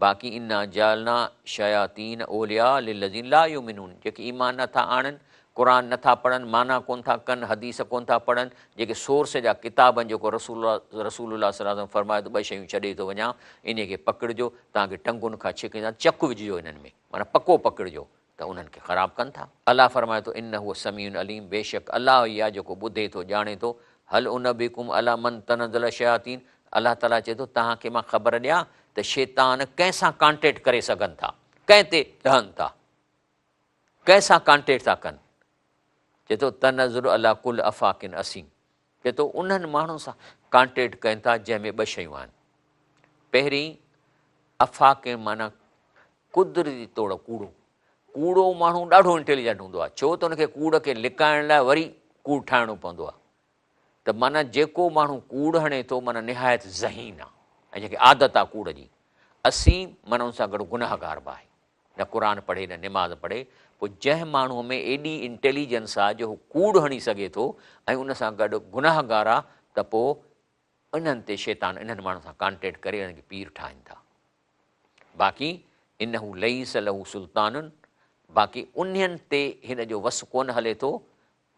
बाक़ी इना जालना शयातीन ओलिया लिल्लज़ीन ला युमिनून, जेके ईमान नथा आणनि, क़ुर नथा पढ़नि, माना कोन था कनि, हदीस कोन था पढ़नि, जेके सोर्स जा किताब जेको रसूलुल्लाह सल्लल्लाहु अलैहि वसल्लम फरमाए थो, 2 शयूं छॾे थो वञा, इन खे पकिड़िजो, तव्हांखे टंगुनि खां छिकंदा, चक विझिजो इन्हनि में, माना पको पकिड़िजो, त उन्हनि खे ख़राबु कनि था। अलाह फरमाए थो, इन हूअ समीउन अलीम, बेशक अलाह ई आहे जेको ॿुधे थो, ॼाणे थो। हल उन बिकुम अला मन तनज़ल शयातीन, अलाह ताला चए थो, तव्हांखे मां ख़बर ॾियां त शैतान कंहिंसां कॉन्टेक्ट करे सघनि था, कंहिं ते रहनि था, कंहिंसां कॉन्टेक्ट था कनि। चए थो, तनज़ुर अला कुल अफ़ाकिन असीम, चए थो उन्हनि माण्हुनि सां कॉन्टेक्ट कनि था जंहिंमें 2 शयूं आहिनि। पहिरीं अफ़ाकिन माना कुदरती तौरु कूड़ो, कूड़ो माण्हू ॾाढो इंटेलिजेंट हूंदो आहे, छो त उनखे कूड़ खे लिकाइण लाइ वरी कूड़ ठाहिणो पवंदो आहे। त माना जेको माण्हू कूड़ हणे थो, माना निहायत ज़हीन आहे, ऐं जेके आदत आहे कूड़ जी, असीम माना उन सां गॾु गुनाहगार बि आहे, न क़ुर पढ़े न निमाज़ पढ़े। पोइ जंहिं माण्हूअ में एॾी इंटेलिजेंस आहे जो हू कूड़ हणी सघे थो ऐं उन सां गॾु गुनाहगार आहे, त पोइ इन्हनि ते शैतान इन्हनि माण्हुनि सां कॉन्टेक्ट करे इन्हनि खे पीर ठाहिनि था। बाक़ी इन हू लईस लहू सुल्तानुनि, बाक़ी उन्हनि ते हिन जो वस कोन हले थो,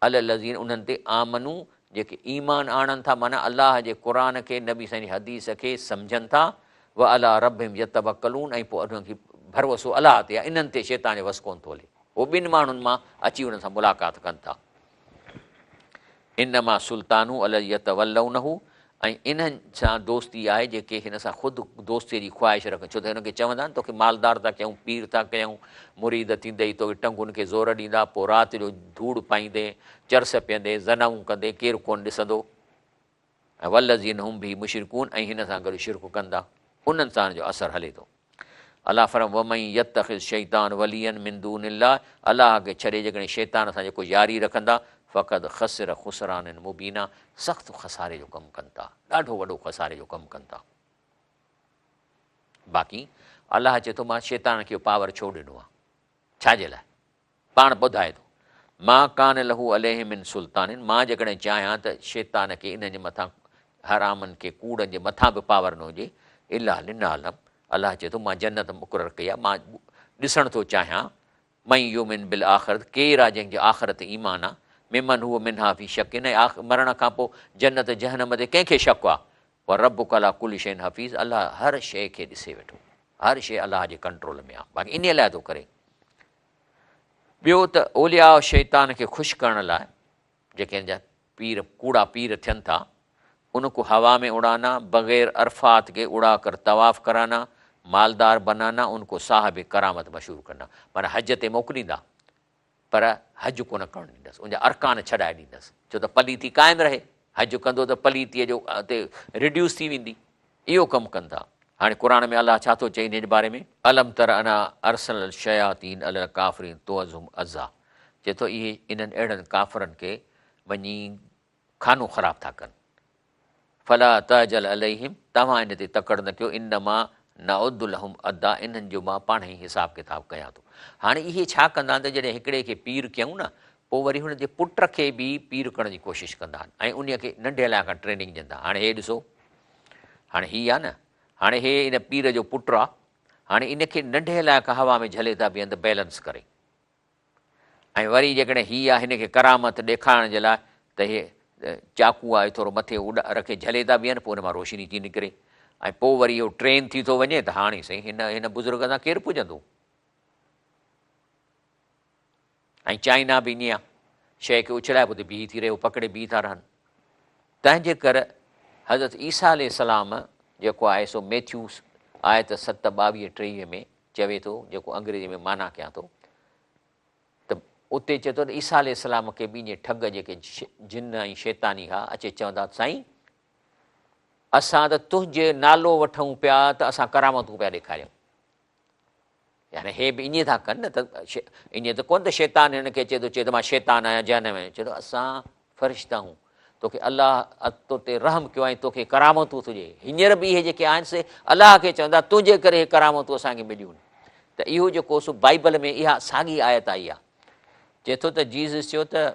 अल लज़ीन, उन्हनि ते आमनू, जेके ईमान आणनि था, माना अलाह जे क़ुर खे, नबी साईं हदीस खे सम्झनि था, व अला रब्बिहिम यतवक्कलून, ऐं पोइ उन्हनि खे भरोसो अलाह ते आहे, इन्हनि ते शैतान जो वस कोन थो हले, उहो 2 माण्हुनि मां अची उन्हनि सां मुलाक़ात कनि था। इन मां सुल्तानू अल यतवल्लौनहू, ऐं इन्हनि सां दोस्ती आहे जेके हिन सां ख़ुदि दोस्तीअ जी ख़्वाहिश रखनि, छो त हिनखे चवंदा आहिनि तोखे मालदार था कयूं, पीर था कयूं, मुरीद थींदे ई तोखे टंगुनि खे ज़ोर ॾींदा, पोइ राति जो धूड़ पाईंदे, चरस पीअंदे, ज़नाऊं कंदे, केरु कोन ॾिसंदो, ऐं वल्लज़ीन हुम बि मुशरिकून, ऐं हिन सां गॾु शिरक कंदा, उन्हनि सां जो असरु हले थो। अलाह फरम वमई यतख़िज़ शैतान वलियन मिन दूनिल्लाह, अलाह खे छॾे जेकॾहिं शैतान सां जेको यारी रखंदा, फ़क़द ख़सिर ख़ुसरान मुबीना, सख़्तु खसारे जो कमु कनि था, ॾाढो वॾो खसारे जो कमु कनि था। बाक़ी अलाह चए थो, मां शैतान खे पावर छो ॾिनो आहे, छाजे लाइ? पाण ॿुधाए थो, मां कान लहू अलैहि मिन सुल्तानिन, मां जेकॾहिं चाहियां त शैतान खे इन जे मथां हरामनि खे कूड़नि जे मथां बि पावर न हुजे, इलाह लिनालम, अलाह चए थो मां जन्नत मुक़ररु कई आहे, मां ॾिसण थो चाहियां मई युमिन बिल आख़िरत, केरु आहे जंहिंखे आख़िरत ईमान आहे, मिमन हूअ मिनहा फी शक, इन मरण खां पोइ जन्नत जहनम ते कंहिंखे शक आहे, पर रब कला कुल शइ हफ़ीज़, अलाह हर शइ खे ॾिसे वेठो, हर शइ अलाह जे कंट्रोल में आहे, बाक़ी इन लाइ थो करे। ॿियो त ओलिया शैतान खे ख़ुशि करण लाइ जेके हिन जा पीर कूड़ा पीर थियनि था, उनको हवा में उड़ाना, बग़ैर अरफात के उड़ा कर तवाफ़ कराना, मालदार बनाना, उनको साहिब करामत मशहूरु करना, माना हज ते मोकिलींदा पर हज कोन करणु ॾींदसि, उनजा अरकान छॾाए ॾींदसि, छो त पलीती क़ाइमु रहे, हज कंदो त पलीतीअ जो ते रिड्यूस थी वेंदी, इहो कमु कनि था। हाणे क़ुर में अलाह छा थो चए इन जे बारे में, अलम तर अना अरसल शयातीन अल काफ़रीन तोअज़ुम अज़ा, चए थो इहे इन्हनि अहिड़नि काफ़रनि खे वञी खानो ख़राबु था कनि, फला तजल अलहिम, तव्हां इन ते तकड़ि न कयो, इन मां नउद्दुलहुम अदा, इन्हनि जो मां पाण ई हिसाब किताब कयां थो। हाणे इहे छा कंदा आहिनि त जॾहिं हिकिड़े खे पीर कयूं न, पोइ वरी हुन जे पुट खे बि पीर करण जी कोशिशि कंदा आहिनि ऐं उन खे नंढे लाइ खां ट्रेनिंग ॾींदा। हाणे हे ॾिसो, हाणे हीअ आहे न, हाणे हे इन पीर जो पुटु आहे, हाणे इनखे नंढे लाइ खां हवा में झले था बीहंदि बैलेंस करे, ऐं वरी जेकॾहिं हीअ आहे हिनखे करामत ॾेखारण जे लाइ त इहे चाकू आहे थोरो मथे रखे झले था बीहनि, पोइ हुन मां रोशनी थी निकिरे, ऐं पोइ वरी इहो ट्रेन थी थो वञे त हाणे साईं हिन बुज़ुर्ग सां केरु पुॼंदो। ऐं चाइना बि ईअं आहे, शइ खे उछलाए पोइ बीह थी रहे, पकिड़े बीह था रहनि। तंहिंजे करे हज़रत ईसा अलैहिस्सलाम जेको आहे सो मैथ्यूस आयत 7:22-23 में चवे थो, जेको अंग्रेजी में माना कयां थो, त उते चए थो त ईसा अलैहिस्सलाम खे बि ईअं ठग जेके जिन ऐं शैतानी हा अचे चवंदा साईं असां त तुंहिंजे नालो वठूं पिया त असां करामतूं पिया ॾेखारियूं, यानी हे बि ईअं था कनि न, त ईअं त कोन त शैतान हिन खे चए थो मां शैतान आहियां जहन में, चए थो असां फ़रिश्ता आहियूं, तोखे अलाह तो ते रहम कयो ऐं तोखे करामतूं तुंहिंजे, हींअर बि इहे जेके आहिनि से अलाह खे चवंदा तुंहिंजे करे इहे करामतूं असांखे मिलियूं। त इहो जेको सो बाइबल में इहा साॻी आयत आई आहे, चए थो त जीसस चयो त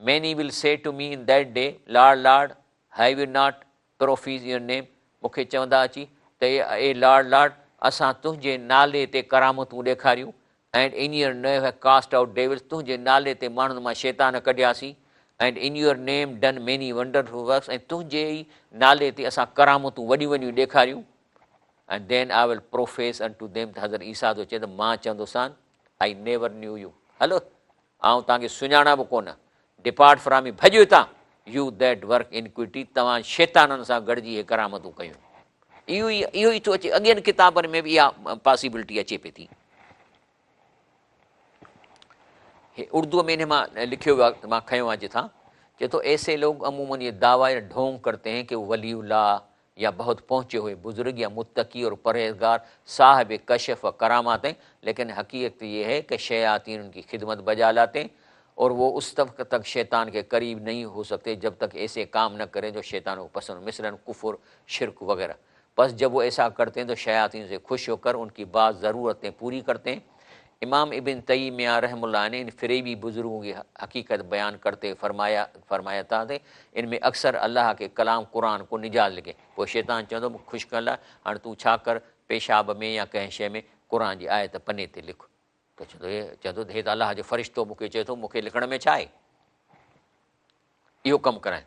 many will say to me in that day Lord Lord have you not prophesied your name, मूंखे चवंदा अची त ए लॉर्ड लॉर्ड असां तुंहिंजे नाले ते करामतूं ॾेखारियूं, and in your name have cast out devils, तुंहिंजे नाले ते माण्हुनि मां शैतान कढियासीं, and in your name done many wonderful works, ऐं तुंहिंजे ई नाले ते असां करामतूं वॾियूं वॾियूं ॾेखारियूं, and then I will profess on to them, त हज़रत ईसा थो चए त मां चवंदोसांनि I never knew you, hello आउं तव्हांखे सुञाणा बि कोन, डिपार्ट फ्रॉम मी, भॼो हितां, यू दैट वर्क इनक्विटी, तव्हां शैताननि सां गॾिजी इहे करामतूं कयूं। इहो ई थो अचे, अॻियनि किताबनि में बि इहा पॉसिबिलिटी अचे पई थी। हे उर्दूअ में इन मां लिखियो वियो आहे, मां खयों आहे जिथां, चए थो ऐसे लोग अमूमन ये दावा या ढोंग करते हैं कि वो वलीउल्लाह या बहुत पहुँचे हुए बुजुर्ग या मुत्तकी और परहेजगार साहिब कशफ व करामात हैं, लेकिन हकीकत ये है कि शयातीन उनकी खिदमत बजा लाते हैं और वो उस तक शैतान के करीब नहीं हो सकते जब तक ऐसे काम न करें जो शैतान को पसंद, मिसलन कुफर शिरक वगैरह। बस जब वो ऐसा करते हैं तो शयातीन से खुश होकर उनकी बात ज़रूरतें पूरी करते हैं। इमाम इब्न तैमिया रहमतुल्लाह ने इन फ़रेबी बुज़ुर्गों की हकीकत बयान करते फरमाया था थे इनमें अक्सर अल्लाह के कलाम कुरान को निजात लिखे, पोइ शैतान चवंदो ख़ुशि करण लाइ हाणे तूं छा कर, पेशाब में या कंहिं शइ में क़ुर जी आयत पने ते लिख, त चवंदो हे त अलाह जो फ़रिश्तो मूंखे चए थो, मूंखे लिखण में छा आहे, इहो कमु कराए।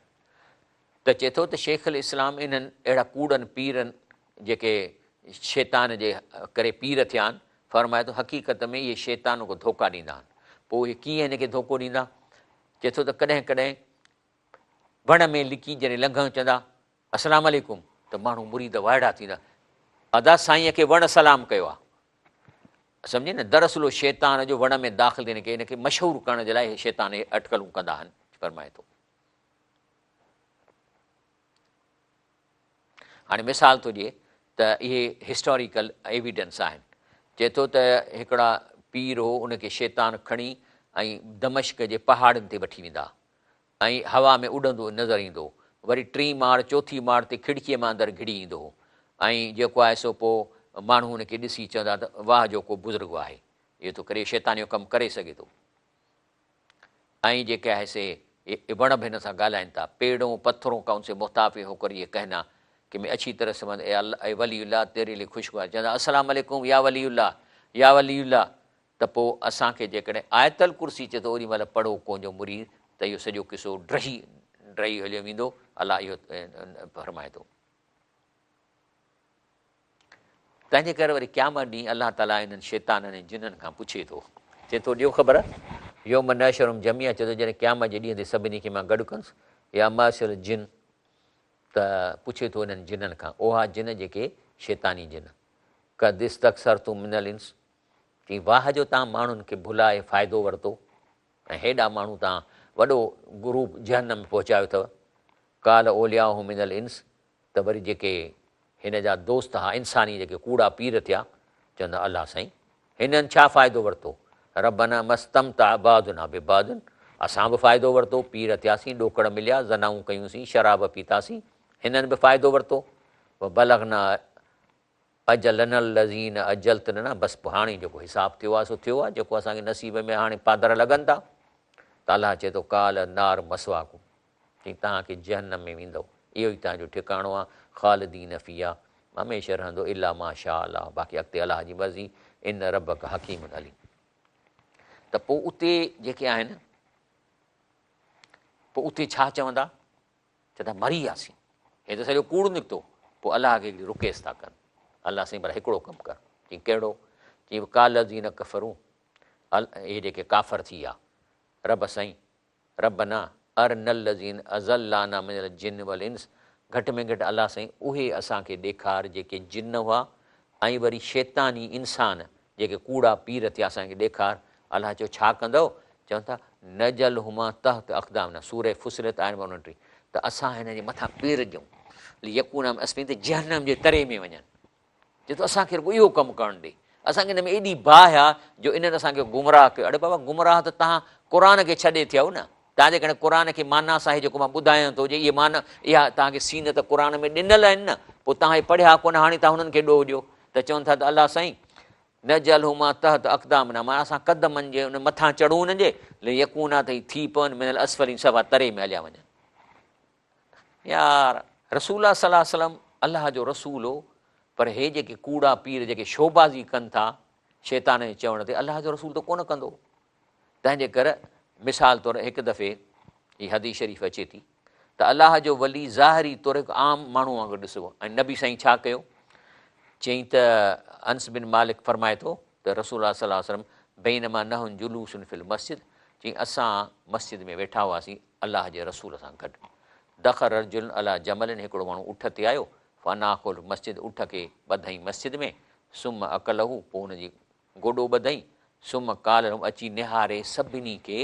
त चए थो त शेख अल इस्लाम इन्हनि अहिड़ा कूड़नि पीरनि जेके शैतान जे करे पीर थिया आहिनि, फरमाए थो हक़ीक़त में इहे शैतान को धोखा ॾींदा आहिनि। पोइ इहे कीअं हिन खे धोखो ॾींदा, चए थो त कॾहिं कॾहिं वण में लिकी जॾहिं लंघण चवंदा अस्सलाम वालेकुम, त माण्हू मुरीद वाइड़ा थींदा, अदा साईंअ खे वण सलाम कयो आहे, सम्झे न, दरअसल शैतान जो वण में दाख़िल थियण खे हिनखे मशहूरु करण जे लाइ शैतान इहे अटकलूं कंदा आहिनि, फरमाए थो। हाणे मिसाल थो ॾिए त इहे हिस्टोरिकल एविडेंस आहिनि, चए थो त हिकिड़ा पीर हो, उनखे शैतान खणी ऐं दमश्क जे पहाड़नि ते वठी वेंदा ऐं हवा में उॾंदो नज़र ईंदो, वरी 3 माड़ 4 माड़ ते खिड़कीअ मां अंदरि घिड़ी ईंदो हो, ऐं जेको आहे सो पोइ माण्हू हुनखे ॾिसी चवंदा त वाह जो को बुज़ुर्ग आहे, इहो थो करे शैतान जो कमु करे सघे थो। ऐं जेके आहे से वण बि हिन सां ॻाल्हाइनि था, पेड़ों पत्थरों का उनसे मुख़्ताफ़ होकर ये कहना कि मैं अच्छी तरह समझ ए वलीउल्लाह तेरे लिए खुशगवार चवंदा अस्सलाम वालेकुम या वलीउल्लाह। त पोइ असांखे जेकॾहिं आयतल कुर्सी चए थो ओॾी महिल पढ़ो कोंजो मुरीद, त इहो सॼो किसो ड्रही हलियो वेंदो। अलाह इहो फरमाए थो। तंहिंजे करे वरी क़यामत ॾींहुं अलाह ताला इन्हनि शैताननि ऐं जिन्हनि खां पुछे थो, चए थो ॾियो ख़बर योम नशरुम जमिया, चए थो जॾहिं क़यामत जे ॾींहं ते सभिनी खे मां गॾु कंदुसि, या माशर जिन, त पुछे थो इन्हनि जिन्हनि खां, ओहा जिन जेके शैतानी जिन, कदिस तक्सर तूं मिनल इंस, चई वाह जो तव्हां माण्हुनि खे भुलाए फ़ाइदो वरितो ऐं हेॾा माण्हू तव्हां वॾो ग्रुप जहन्नम में पहुचायो अथव। काल ओलियाहु मिनल इंस, त वरी जेके हिन जा दोस्त हुआ इंसानी जेके कूड़ा पीर थिया, चवंदा अलाह साईं हिननि छा फ़ाइदो वरितो, रबना मस्तम ताबादुना बेबादुन, असां बि फ़ाइदो वरितो, पीर थियासीं, ॾोकड़ मिलिया, ज़नाऊं कयूंसीं, शराब पीतासीं, हिननि बि फ़ाइदो वरितो। बलगना अजलना लज़ीन अजलतना, बसि पोइ हाणे जेको हिसाबु थियो आहे सो थियो आहे, जेको असांखे नसीब में हाणे पादर लॻनि था। त अलाह चए थो काल नार मसवाकू, चई तव्हांखे जहन्नम में वेंदव, इहो ई तव्हांजो ठिकाणो आहे, ख़ालिदीन फ़ीहा, हमेशह रहंदो, इला माशा अलाह, बाक़ी अॻिते अलाह जी मर्ज़ी, इन रबक हकीम अलीम। त पोइ उते जेके आहिनि, पोइ उते छा चवंदा, चवंदा मरी वियासीं, हे त सॼो कूड़ निकितो। पोइ अलाह खे हिकिड़ी रिक्वेस्ट था कनि, अलाह साईं भला हिकिड़ो कमु कर, चई कहिड़ो, चई कालज़ीन कफ़रू, इहे जेके काफ़र थी विया, रब साईं रबना अरनल्लज़ीन अज़ल्लाना मिनल जिन वल इंस, घटि में घटि अलाह साईं उहे असांखे ॾेखार जेके जिन हुआ ऐं वरी शैतानी इंसान जेके कूड़ा पीर थिया असांखे ॾेखार। अलाह चयो छा कंदव, चवनि था नजल हुमा तहत अक़दाम, सूरह फुसिलत आहिनि 29, त असां हिन जे मथां पेर ॾियूं, यकून अस्मिन, त जहन्नम जे तरे में वञनि। चए थो असांखे रुॻो इहो कमु करणु ॾे, असांखे हिन में एॾी बाहि आहे जो इन्हनि असांखे गुमराह कयो। अड़े बाबा गुमराह त तव्हां क़ुर खे छॾे थियव न, तव्हां जेकॾहिं क़ुर खे माना सां जेको मां ॿुधायां थो, जे इहे माना इहा तव्हांखे सीन त क़ुर में ॾिनल आहिनि न, पोइ तव्हां इहे पढ़िया कोन, हाणे तव्हां हुननि खे ॾोह ॾियो। त चवनि था त अलाह साईं न जल हू मां तहत अक़दाम न, मां असां क़दमनि जे उन मथां चढ़ूं हुनजे यकूना ताईं थी पवनि मिनल असफलिन, सभा तरे में हलिया वञनि। यार रसूल सल्लल्लाहु अलैहि वसल्लम अलाह जो रसूल हो, पर हे जेके कूड़ा पीर जेके शोबाज़ी कनि था शैतान जे चवण ते, अलाह जो रसूल त कोन कंदो। तंहिंजे करे मिसाल तौरु हिकु दफ़े हीअ हदीस शरीफ़ अचे थी त अलाह जो वली ज़ाहिरी तौरु हिकु आम माण्हू वांगुरु ॾिसिबो, ऐं नबी साईं छा कयो, चई त अंस बिन मालिक फरमाए थो त रसूल सल्लल्लाहु अलैहि वसल्लम बैनमा नहुन जुलूसन फिल मस्जिद, चई असां मस्जिद में वेठा हुआसीं अलाह जे रसूल सां गॾु, दख़र रजुल अला जमलिन, हिकिड़ो माण्हू उठ ते आयो, फनाखुल मस्जिद, उठ खे ॿधई मस्जिद में, सुम अकलहू, पोइ हुनजी गोॾो ॿधई, सुम काल अची निहारे सभिनी खे,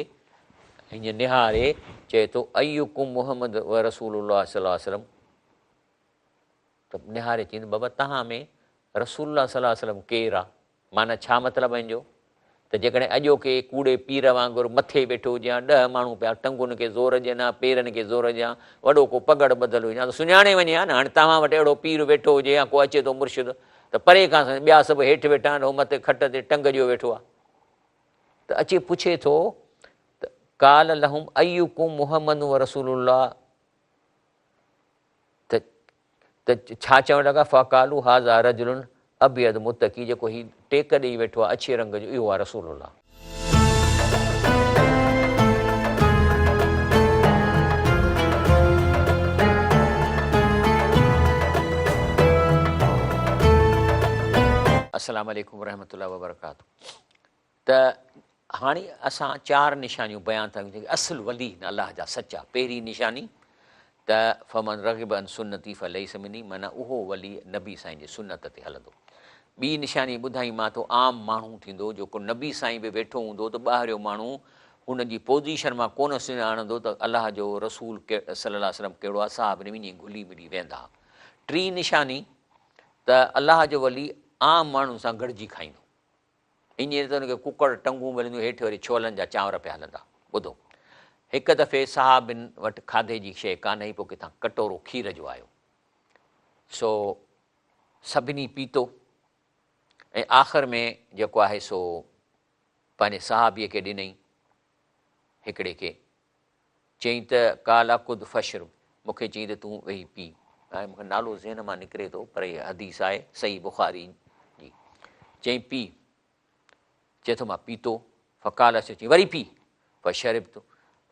हीअं निहारे चए थो अयुकुम मुहम्मद व रसूलुल्लाह सल्लल्लाहु अलैहि वसल्लम, त निहारे चईंदो बाबा तव्हां में रसूलुल्लाह सल्लल्लाहु अलैहि वसल्लम केरु आहे, माना छा मतिलबु आहे जो, त जेकॾहिं अॼोके कूड़े पीर वांगुरु मथे वेठो हुजां, 10 माण्हू पिया टंगुनि खे ज़ोर ॾियनि हा, पेरनि खे ज़ोर ॾियां, वॾो को पगड़ ॿधल हुजां, त सुञाणे वञे हा न। हाणे तव्हां वटि अहिड़ो पीर वेठो हुजे या को अचे थो मुर्शिद, त परे खां ॿिया सभु हेठि वेठा आहिनि, उहो मथे खट ते टंग जो वेठो आहे, त अचे पुछे थो त काल लहुम अयुकुम मुहम्मद व रसूलुल्लाह, त छा चवणु लॻा, फ़कालू हाज़ा रजुलुन अबियद मुतकी, जेको ही टेक ॾेई वेठो आहे अछे रंग जो, इहो आहे रसूलुल्लाह। अस्सलाम वालेकुम रहमतुल्लाहि व बरकातहू। त हाणे असां 4 निशानियूं बयानु था कयूं जेके असुलु वली न अलाह जा सचा। पहिरीं निशानी त फमन रग़िब अन सुन्नती फलैस मिनी, माना उहो वली नबी साईं जे सुन्नत ते हलंदो। ॿी निशानी ॿुधाई मां तो आम माण्हू थींदो, जेको नबी साईं बि वेठो हूंदो त ॿाहिरियो माण्हू हुनजी पोज़ीशन मां कोन सुञाणंदो त अलाह जो रसूल सल्लल्लाहु अलैहि वसल्लम कहिड़ो आहे, साहब वञी घुली मिली वेंदा। टी निशानी त अलाह जो वली आम माण्हुनि सां गॾिजी खाईंदो, ईअं त हुनखे कुकड़ टंगूं मिलंदियूं, हेठि वरी छोलनि जा चांवर पिया हलंदा। ॿुधो, हिकु दफ़े साहबिन वटि खाधे जी शइ कान हुई, पोइ किथां कटोरो खीर जो आयो, सो सभिनी पीतो, ऐं आख़िर में जेको आहे सो पंहिंजे साहबीअ खे ॾिनई। हिकिड़े खे, चई त काला कुद फशर, मूंखे चई त तूं वेही पी। हाणे मूंखे नालो ज़हन मां निकिरे थो पर इहा हदीस आहे सही बुखारी जी। चई पी, चए थो मां पीतो, फ़काल चई वरी पी, फशरिब तूं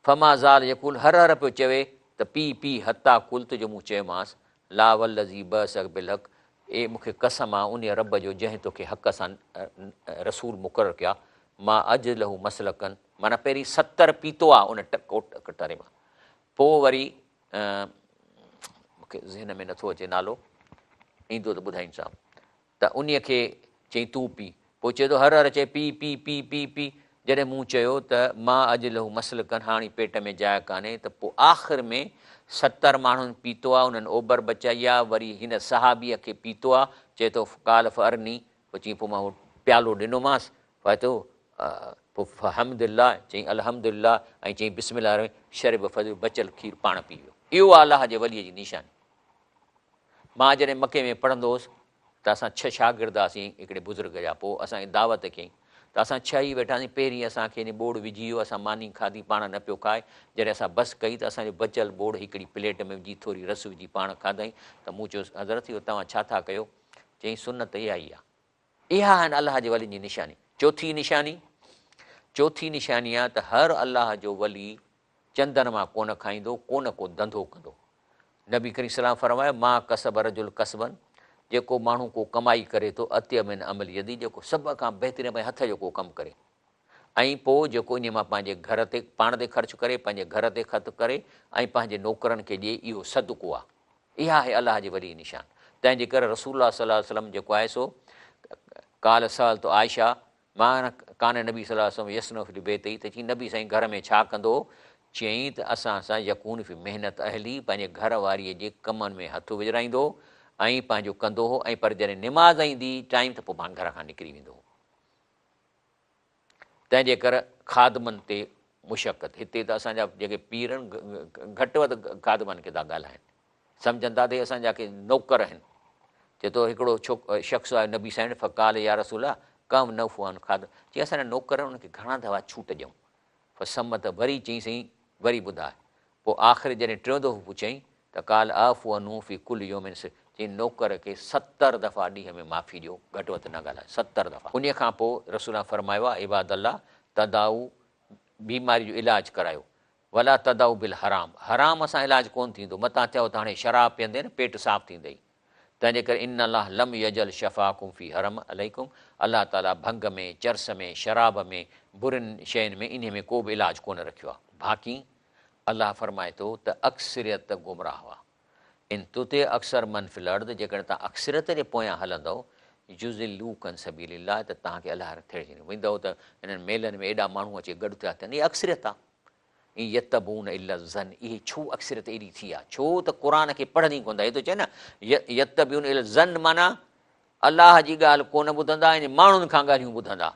फमा ज़ाल यकुल, हर हर पियो चवे त पी पी हता कुल्त, जो मूं चयोमांसि ला वल्लज़ी बअसक बिलहक़, ए मूंखे कसम आहे उन रब जो जंहिं तोखे हक़ सां रसूल मुक़ररु कया, मां अॼु लहू मसलकनि, माना पहिरीं 70 पीतो आहे उन कटरे मां। पोइ वरी मूंखे ज़हन में नथो अचे नालो, ईंदो त ॿुधाईंदोसांव, त उन खे चई तूं पी, पोइ चए थो हर हर चए P P P P P, जॾहिं मूं चयो त मां अॼु लहू मसलकनि, हाणे पेट में जाइ कान्हे, त पोइ आख़िर में 70 माण्हुनि पीतो आहे, उन्हनि ओबर बचाई आहे, वरी हिन सहाबीअ खे पीतो आहे, चए थो काल फरनी, पोइ चई पोइ मां उहो प्यालो ॾिनोमांसि, पाए थो पोइ हमदिल्ला, चई अलहमदिल्ला, ऐं चई बिस्मिल्लाह शरब फज़, बचियल खीरु पाण पी वियो। इहो आहे अलाह जे वलीअ जी निशानी। मां जॾहिं मके में पढ़ंदो हुउसि त असां 6 शागिर्द हुआसीं हिकिड़े बुज़ुर्ग जा, पोइ असांखे दावत कयईं त असां 6 ई वेठासीं, पहिरीं असांखे इन बोड़ विझी वियो, असां मानी खाधी, पाण न पियो खाए, जॾहिं असां बस कई त असांजो बचियल बोड़ हिकिड़ी प्लेट में विझी थोरी रस विझी पाण खाधई, त मूं चयोसि हज़रत इहो तव्हां छा था कयो? चई सुनत इहा ई आहे। इहा आहिनि अलाह जे वली जी निशानी। चौथी निशानी आहे त हर अलाह जो वली चंदन मां कोन खाईंदो, कोन को धंधो कंदो। नबी करीम सलाम फरमायो मां कसब रजुल कसबन, जेको माण्हू को कमाई करे थो अत्यमिन अमल यदी, जेको सभ खां बहितरीन भई हथ जो को कमु करे, ऐं पोइ जेको इन मां पंहिंजे घर ते पाण ते ख़र्चु करे, पंहिंजे घर ते ख़र्चु करे, ऐं पंहिंजे नौकरनि खे ॾिए, इहो सदको आहे। इहा आहे अलाह जी वॾी निशान। तंहिंजे करे रसूलुल्लाह सल्लल्लाहु अलैहि वसल्लम जेको आहे सो काल साल तो आयशा, मां कान नबी सल्लल्लाहु अलैहि वसल्लम यसनो फिल बेत ई, त चई नबी साईं घर में छा कंदो? चयईं त असां सां यकून फी महिनत अहली, पंहिंजे घर वारीअ जे कमनि में हथु विझराईंदो ऐं पंहिंजो कंदो हो, ऐं पर जॾहिं निमाज़ ईंदी टाइम त पोइ पाण घर खां निकिरी वेंदो हो। तंहिंजे करे खादमनि ते मुशक़त, हिते त असांजा जेके पीर आहिनि घटि वधि खादमनि खे था ॻाल्हाइनि, सम्झनि था त असांजा के नौकर आहिनि। चए थो हिकिड़ो शख़्स आहे नबी साईं फ़काल या रसूल आहे कम न फुआन खाद, चई असांजा नौकर उनखे घणा दफ़ा छूट ॾियूं, पर सम्मत वरी चई सही वरी ॿुधाए, पोइ आख़िर जॾहिं टियों दफ़ो पुछईं त काल आफ़ू फी कुल योमिन, चई नौकर खे 70 दफ़ा ॾींहं में माफ़ी ॾियो, घटि वधि न ॻाल्हाए, 70 दफ़ा। उन खां पोइ रसूल फरमायो आहे इबाद अल्लाह तदाऊ, बीमारी जो इलाजु करायो, वला तदाऊ बिल हराम, हराम सां इलाजु कोन्ह थींदो। मतां चओ त हाणे शराब पीअंदे न पेट साफ़ थींदई, तंहिंजे करे इन अलाह लम यजल शफ़ाकुम फी हरम अलैकुम, अलाह ताला भंग में, चर्स में, शराब में, बुरनि शयुनि में, इन में को बि इलाजु कोन रखियो आहे। बाक़ी अलाह फरमाए थो त अक्सरियत गुमराह हुआ, इन तुते अक्सर मनफ़िल अर्द, जेकॾहिं तव्हां अक्सरियत जे पोयां हलंदव जुज़िलू कन सबीलिल्लाह, त तव्हांखे अलाह थिए वेंदव त हिननि मेलनि में एॾा माण्हू अची गॾु थिया थियनि, इहा अक्सरियत आहे। ईअं यतबून इला ज़न, इहे छो अक्सरियत एॾी थी आहे? छो त क़ुर खे पढ़ंदी कोन था। इहे थो चए न यतबून इला ज़न, माना अलाह जी ॻाल्हि कोन ॿुधंदा, इन माण्हुनि खां ॻाल्हियूं ॿुधंदा,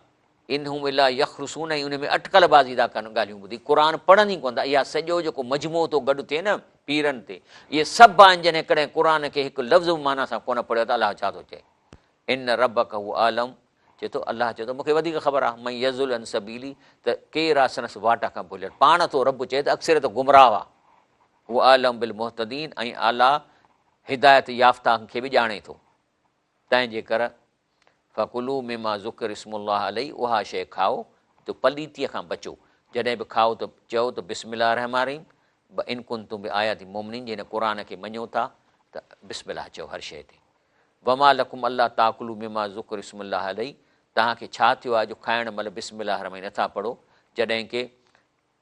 इन हू इला यखरुसून, ऐं उन में अटकलबाज़ी था कनि, ॻाल्हियूं ॿुधी क़ुर पढ़ंदी कोन था। इहा सॼो जेको मजमूओ थो गॾु थिए न पीरनि ते, इहे सभु आहिनि जॾहिं कॾहिं क़ुर खे हिकु लफ़्ज़ माना सां कोन पढ़ियो त अलाह छा थो चए? इन रबक हू आलम, चए थो अलाह चए थो मूंखे वधीक ख़बर आहे, मई यज़ुल अन सबीली, त केरु आहे संदसि वाट खां भुलियल, पाण थो रब चए त अक्सरियत गुमराह आहे। हू आलम बिल मुहतदीन, ऐं अलाह हिदायत याफ़्ता खे बि ॼाणे थो। तंहिंजे करे फ़कुलू मिमा ज़ुकर इस्मुल्लाह अलैहि, उहा शइ खाओ त पलीतीअ खां बचो, जॾहिं बि खाओ त चओ त बिस्मिल्लाह रहमान रहीम, इन कुंतुम बि आयाती मोमिनीन, जिन क़ुर खे मञो था त बिस्मिल्लाह चओ हर शइ ते। वमा लकुम अल्लाह ताकुलू मिमा ज़ुकर इस्मुल्लाह अलैहि, तव्हांखे छा थियो आहे जो खाइण महिल बिस्मिल्लाह रहमान नथा पढ़ो, जॾहिं के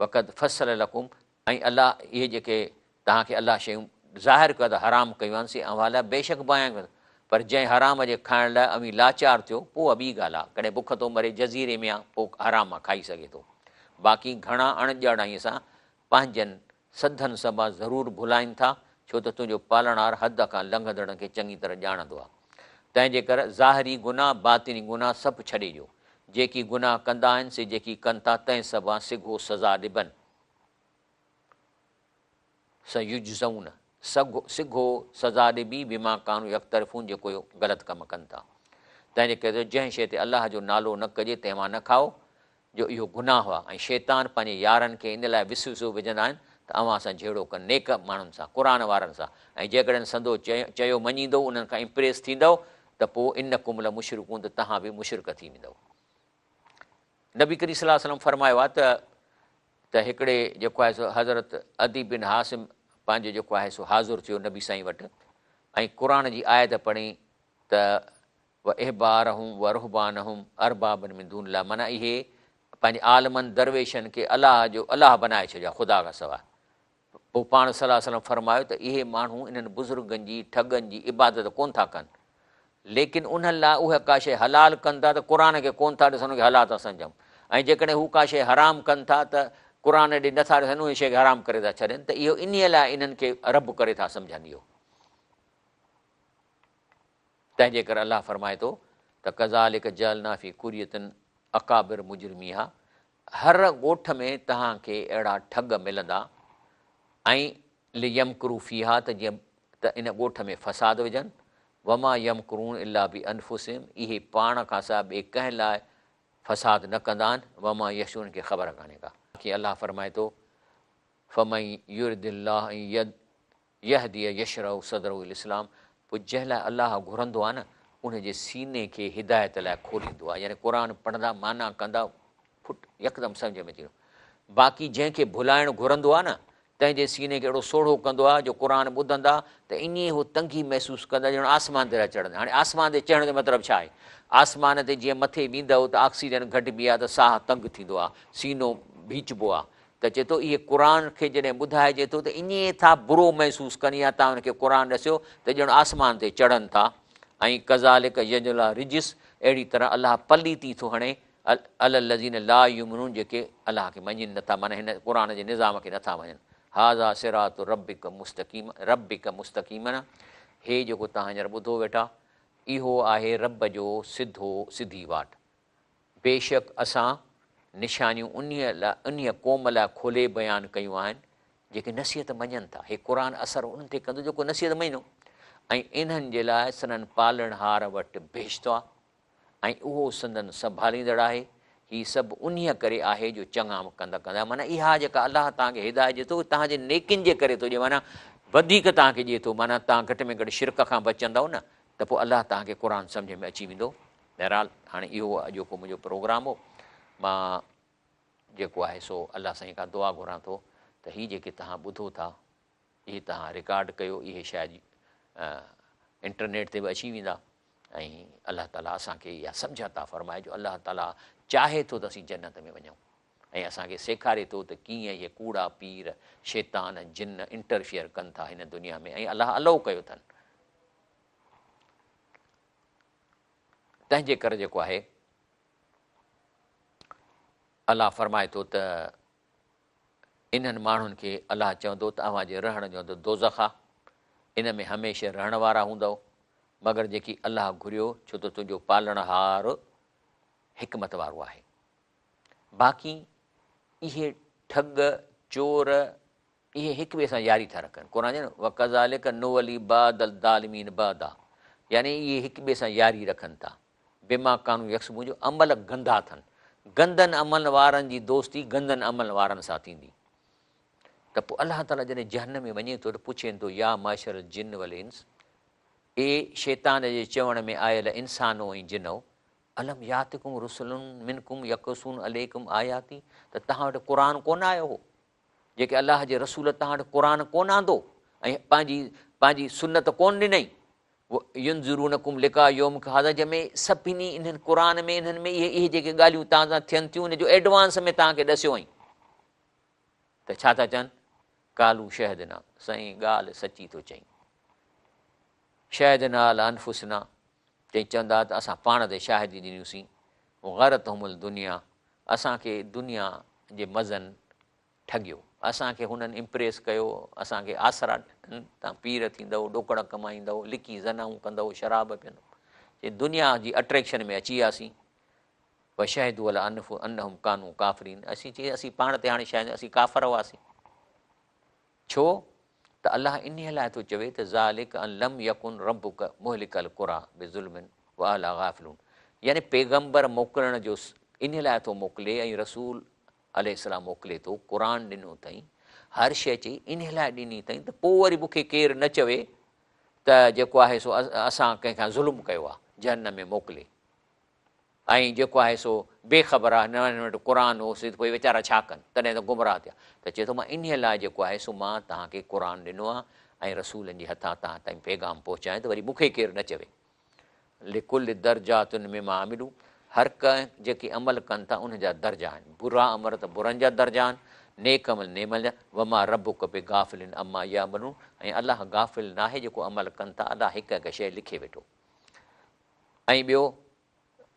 वक़्तु फसल लकुम, ऐं अलाह इहे जेके तव्हांखे अलाह शयूं ज़ाहिर कयो त हराम कयूं आहिनि, से अवाला बेशक बयां कयो, पर जंहिं हराम जे खाइण लाइ अवी लाचार थियो, पोइ ॿी ॻाल्हि आहे, कॾहिं बुख थो मरे जज़ीरे में आहे, पोइ हराम मां खाई सघे थो। बाक़ी घणा अणॼाणाईअ सां पंहिंजनि सदनि सभा ज़रूरु भुलाइनि था, छो त तुंहिंजो पालणार हद खां लंघंदड़नि खे चङी तरह ॼाणंदो आहे। तंहिंजे करे ज़ाहिरी गुनाह बातिनी गुनाह सभु छॾे ॾियो, जेकी गुनाह कंदा आहिनि से जेकी कनि था तंहिं सभा सिघो सज़ा ॾिबनि, सयुजज़ऊन सिघो सज़ा ॾिबी बीमा कानू यख़्तरिफ़ून, जेको ग़लति कमु कनि था। तंहिंजे करे जंहिं शइ ते अलाह जो नालो न कजे तंहिं मां न खाओ, जो इहो गुनाह आहे ऐं शैतान पंहिंजे यारनि खे इन लाइ विसविसो विझंदा आहिनि त अव्हां सां जहिड़ो कनि नेक माण्हुनि सां क़ुर वारनि सां ऐं जेकॾहिं संदो चयो मञींदो उन्हनि खां इम्प्रेस थींदव त पोइ इन कुमल मुशरिकूं त तव्हां बि मुशरिक थी वेंदव। नबी करीम सल्लल्लाहु अलैहि वसल्लम फरमायो आहे त हिकिड़े जेको आहे सो हज़रत अदी बिन हासिम पंहिंजो जेको आहे सो हाज़ुर थियो नबी साईं वटि ऐं क़ुर जी आयत पढ़ी त व अहबारहुम व रुहबानहुम अरबाबन मिन दूनिल्लाह, माना इहे पंहिंजे आलमनि दरवेशनि खे अलाह बनाए छॾिया ख़ुदा खां सवाइ। पोइ पाण सल्लल्लाहु अलैहि वसल्लम फरमायो त इहे माण्हू इन्हनि बुज़ुर्गनि जी ठगनि जी इबादत कोन था कनि, लेकिन उन्हनि लाइ उहा का शइ हलाल कनि था त क़ुर खे कोन था ॾिसनि की हलाल था सम्झनि, ऐं जेकॾहिं हू का शइ हराम कनि था त क़ुर ॾे नथा ॾिसनि उहे शइ खे हराम करे था छॾनि, त इहो इन लाइ इन्हनि खे रब करे था सम्झनि। इहो तंहिंजे करे अलाह फरमाए थो त कज़ालिक जअलना फी कुरियतन अकाबिर मुजरिमीहा, हर ॻोठ में तव्हांखे अहिड़ा ठग मिलंदा ऐं लियमकरू फीहा त जीअं त इन ॻोठ में फ़साद विझनि, वमा यमकरून इला बि अनफुसिम, इहे पाण खां सवाइ ॿिए कंहिं लाइ फ़साद न कंदा आहिनि, वमा यशून खे ख़बर कान्हे का। की अलाह फरमाए थो फमई युरदिल्लाह यहदिय यशरउ सदरुल इस्लाम, पोइ जंहिं लाइ अलाह घुरंदो आहे न उनजे सीने खे हिदायत लाइ खोलींदो आहे, यानी क़ुर पढ़ंदा माना कंदा फुट यकदमि सम्झ में अची। बाक़ी जंहिंखे भुलाइणु घुरंदो आहे न तंहिंजे सीने खे अहिड़ो सोढ़ो कंदो आहे जो क़ुर ॿुधंदा त ईअं हू तंगी महसूसु कंदा ॼण आसमान ते चढ़ंदा। हाणे आसमान ते चढ़ण जो मतिलबु छा आहे? आसमान ते जीअं मथे वेंदव त ऑक्सीजन घटिबी आहे त साह तंग थींदो आहे, सीनो भीचबो आहे, त चए थो इहे क़ुर खे जॾहिं ॿुधाइजे थो त ईअं था बुरो महसूसु कनि या तव्हां हुनखे क़ुर ॾसियो त ॼण आसमान ते चढ़नि था। ऐं कज़ालिक यजला रिजिस, अहिड़ी तरह अलाह पलीती थो हणे अल लज़ीन ला युमिनून, जेके अलाह खे मञनि नथा, माना हिन क़ुर जे निज़ाम खे नथा मञनि। हाज़ा सिरात रबिक मुस्तक़ीम, हे जेको तव्हां हींअर ॿुधो वेठा इहो आहे रब जो सिधी वाट। बेशक असां निशानियूं उन क़ौम लाइ खोले बयानु कयूं आहिनि जेके नसीहत मञनि था। हे क़ुर असरु उन्हनि ते कंदो जेको नसीहत मञो, ऐं इन्हनि जे लाइ संदन पालणहार वटि बेश्तो आहे ऐं उहो संदन संभालींदड़ आहे। हीअ सभु उन्हीअ करे आहे जो चङा कंदा, माना इहा जेका अलाह तव्हांखे हिदायत ॾिए थो तव्हांजे नेकिन जे करे थो ॾिए, माना वधीक तव्हांखे ॾिए थो, माना तव्हां घटि में घटि शिरक खां बचंदव न त पोइ अलाह तव्हांखे क़ुर सम्झ में अची वेंदो। बहरहाल हाणे इहो अॼोको मुंहिंजो प्रोग्राम हो। मां जेको आहे सो अलाह साईं खां दुआ घुरां थो त हीअ जेके तव्हां ॿुधो था इहे तव्हां रिकॉर्ड कयो, इहे शायदि इंटरनेट ते बि अची वेंदा ऐं अलाह ताला असांखे इहा सम्झ था फ़रमाए जो अलाह ताला चाहे थो त असीं जन्नत में वञूं ऐं असांखे सेखारे थो त कीअं इहे कूड़ा पीर शैतान जिन इंटरफियर कनि था हिन दुनिया में ऐं अलाह अलो कयो अथनि। तंहिंजे करे जेको आहे अलाह फ़रमाए थो त इन्हनि माण्हुनि खे अलाह चवंदो त अव्हांजे रहण जो हंधु दोज़ख आहे, इन में हमेशह रहण वारा हूंदव, मगर जेकी अलाह घुरियो छो त तुंहिंजो पालणहार हिकमत वारो आहे। बाक़ी इहे ठग चोर इहे हिक ॿिए सां यारी था रखनि, क़ुर जे न वकज़ालिक नुवली बादल दालिमीन बादा, यानी इहे हिक ॿिए सां यारी रखनि था बेमा कानू यक्सबू, जो अमल गंदा अथनि। गंदनि अमल वारनि जी दोस्ती गंदनि अमल वारनि सां थींदी। त पोइ अलाह ताला जॾहिं जहन में वञे थो त पुछे थो या माशर जिन वल इंस, ए शैतान जे चवण में आयल इंसानो ऐं जिनो, अलम यातिकुम रुसुलुन मिनकुम यक़सून अलैकुम आयाती, त तव्हां वटि क़ुर कोन आयो हो, जेके अलाह जे रसूल तव्हां वटि क़ुर कोन आंदो ऐं पंहिंजी सुनत कोन ॾिनई, युनज़िरूनकुम लिका यौम हाज़ा, जंहिंमें सभिनी इन्हनि क़ुर में इन्हनि में इहे जेके ॻाल्हियूं तव्हां सां थियनि थियूं इनजो एडवांस में तव्हांखे ॾसियो ऐं त छा था चवनि, कालू शहदना, साईं ॻाल्हि सची थो चई, शहदना अला अनफुसना, चवंदा त असां पाण ते शाहिदी ॾिनियूंसीं, ग़रत हुमुल दुनिया, असांखे दुनिया जे मज़नि ठगियो, असांखे हुननि इम्प्रेस कयो, असांखे आसरा ॾिननि, तव्हां पीर थींदव, ॾोकड़ कमाईंदव, लिकी ज़नाऊं कंदव, शराब पीअंदव, जे दुनिया जी अट्रैक्शन में अची वियासीं। व शहदू अला अनहुम कानू काफ़रीन, असीं चई असीं पाण ते हाणे शायदि असीं काफ़र हुआसीं। छो त अलाह इन लाइ थो चवे त ज़ालिक अन लम यकुन रब्बुक मुहलिकल क़ुरा बिज़ुल्मिन व अला गाफ़िलून, यानी पैगंबर मोकिलण जो इन लाइ थो मोकिले ऐं रसूल अलैहिस्सलाम मोकिले थो, क़ुरान ॾिनो अथई, हर शइ चई इन लाइ ॾिनी अथई त पोइ वरी मूंखे केरु न चवे त जेको आहे सो असां कंहिंखां ज़ुल्म कयो आहे, जहन्नम में मोकिले। ऐं जेको आहे सो बेख़बर आहे, हिन वटि क़ुरान होसि त पोइ वीचारा छा कनि, तॾहिं त गुमराह थिया। त चए थो मां इन लाइ जेको आहे सो मां तव्हांखे क़ुरान ॾिनो आहे ऐं रसूलनि जे हथां तव्हां ताईं पैगाम पहुचाए त वरी मूंखे केरु न चवे। लिकुल दर्जातुनि में मां अमिलूं, हर कंहिं जेके अमल कनि था उन जा दर्जा आहिनि। बुरा अमल त बुरनि जा दर्जा आहिनि, नेक अमल नेमल जा। वमा रब कपे गाफ़िलिन अमा या बनू, ऐं अलाह गाफ़िल न आहे जेको अमल कनि था, अलाह हिकु हिकु शइ लिखे वेठो। ऐं ॿियो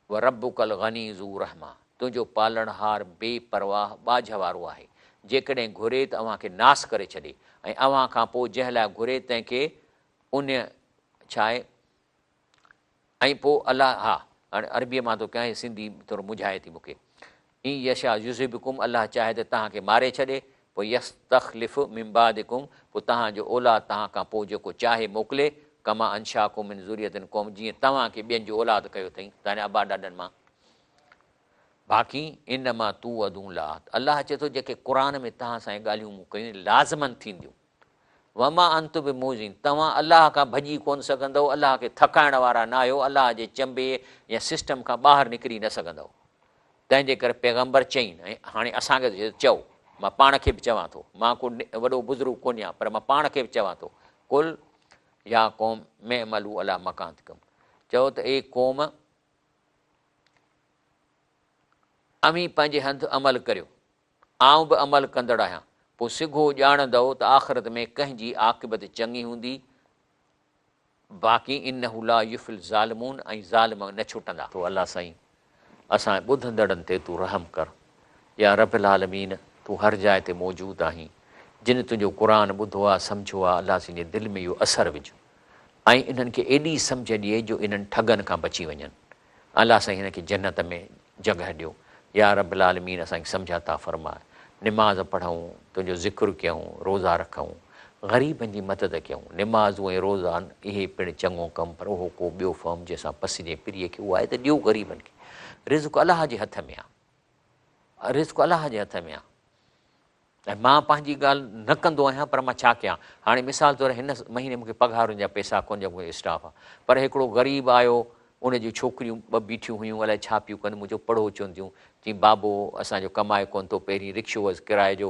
व रब्बुकल गनी ज़ू रहमा, तुंहिंजो पालणहार बेपरवाह ॿाझ वारो आहे, जेकॾहिं घुरे त अव्हांखे नास करे छॾे, ऐं अव्हां खां पोइ जंहिं लाइ घुरे तंहिंखे उन छा आहे। ऐं पोइ अलाह, हा हाणे अरबीअ मां थो कयां, सिंधी थोरो मुझाए थी मूंखे। ई यशा युज़िबकुम, अलाह चाहे त तव्हांखे मारे छॾे, पोइ यस्तख़लिफ़ मिन बादिकुम, पोइ तव्हांजो औलाद तव्हां खां पोइ जेको चाहे मोकिले, कमा अंशाकुम मिन ज़ुरियतिन क़ौम, जीअं तव्हांखे ॿियनि जो औलाद कयो अथई तव्हांजे अबा ॾाॾनि मां। बाक़ी इन मां तू अदूं ला, अलाह चए थो जेके क़ुरान में तव्हां सां ॻाल्हियूं मूं कयूं लाज़मन थींदियूं। वमा अंत बि मोज़िन, तव्हां अलाह खां भॼी कोन सघंदव, अलाह खे थकाइण वारा न आहियो, अलाह जे चंबे या सिस्टम खां ॿाहिरि निकिरी न सघंदव। तंहिंजे करे पैगम्बर चई, ऐं हाणे असांखे चओ, मां पाण खे बि चवां थो, मां को वॾो बुज़ुर्ग कोन आहियां, पर मां पाण खे बि चवां थो, कुल या क़ौम में मलू अला मकांतिकम, चओ त ए क़ौम अमी पंहिंजे हंधि अमल करियो, आउं बि अमल कंदड़ आहियां, पोइ सिघो ॼाणंदव त आख़िरत में कंहिंजी आक़िबत चङी हूंदी। बाक़ी इन ला युफ़िल ज़ालिमून, ऐं ज़ालिम न छुटंदा। तो अलाह साईं असां ॿुधंदड़नि ते तूं रहम कर, या रब्बिल आलमीन तूं हर जाइ ते मौजूदु आहीं। जिन तुंहिंजो क़ुरान ॿुधो आहे, सम्झो आहे, अलाह तुंहिंजे दिलि में इहो असरु विझ, ऐं इन्हनि खे एॾी सम्झ ॾिए जो इन्हनि ठगनि खां बची वञनि। अलाह साईं हिन खे जन्नत में जॻह ॾियो, या रब्बिल आलमीन असांखे सम्झा था फरमाए। निमाज़ पढ़ूं, तुंहिंजो ज़िक्र कयूं, रोज़ा रखूं, ग़रीबनि जी मदद कयूं। निमाज़ूं ऐं रोज़ा इहे पिणु चङो कमु, पर उहो को ॿियो फॉर्म जंहिंसां पसीने पिरीअ खे उहो आहे त ॾियो ग़रीबनि खे। रिज़्क़ अलाह जे हथ में आहे, रिज़्क़ अलाह जे हथ में आहे। ऐं मां पंहिंजी ॻाल्हि न कंदो आहियां, पर मां छा कयां। हाणे मिसाल तौरु हिन महीने मूंखे पघारुनि जा पैसा कोन, जो स्टाफ आहे, पर हिकिड़ो ग़रीब आयो, उन जूं छोकिरियूं ॿ बीठियूं हुयूं, अलाए छा पियूं कनि, मुंहिंजो पढ़ो चवंदियूं, चई बाबो असांजो कमाए कोन थो, पहिरीं रिक्शो हुअसि किराए जो,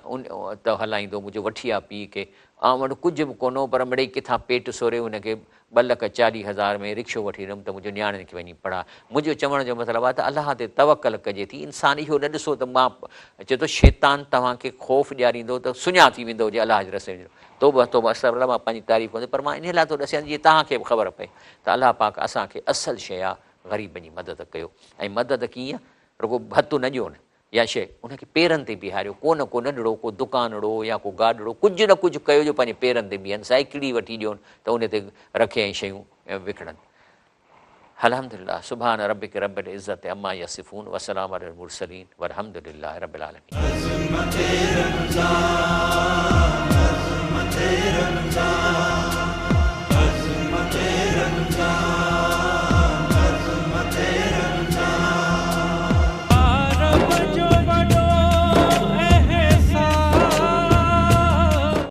उन त हलाईंदो, मुंहिंजो वठी आहे पीउ खे, ऐं वटि कुझु बि कोन्हो, पर मिड़ई किथां पेट सोरे हुनखे 2,40,000 में रिक्शो वठी ॾिनुमि त मुंहिंजो नियाणियुनि खे वञी पढ़ा। मुंहिंजो चवण जो मतिलबु आहे त अलाह ते तवकल कजे थी। इंसान इहो न ॾिसो त मां चए थो शैतान तव्हांखे ख़ौफ़ ॾियारींदो त सुञा थी वेंदो जे अलाह जे रस्ते में। तोबा तोबा असां मां पंहिंजी तारीफ़ कंदो, पर मां इन लाइ थो ॾसां जीअं तव्हांखे बि ख़बर पए त अलाह पाक असांखे असुलु शइ आहे, ग़रीबनि जी मदद कयो। ऐं मदद कीअं, रुगो भतु न ॾियो न, या शइ उनखे पेरनि ते बीहारियो, को नंढिड़ो को दुकानड़ो या को गाॾड़ो, कुझु न कुझु कयो जो पंहिंजे पेरनि ते बीहनि, साइकिल वठी ॾियोनि त उन ते रखे ऐं शयूं विकिणनि। अल्हम्दुलिल्लाह, सुभान रब्बिक रब्बिल इज़्ज़ति अम्मा यसिफ़ून, वसलाम अलल मुरसलीन, वल्हम्दुलिल्लाहि रब्बिल आलमीन।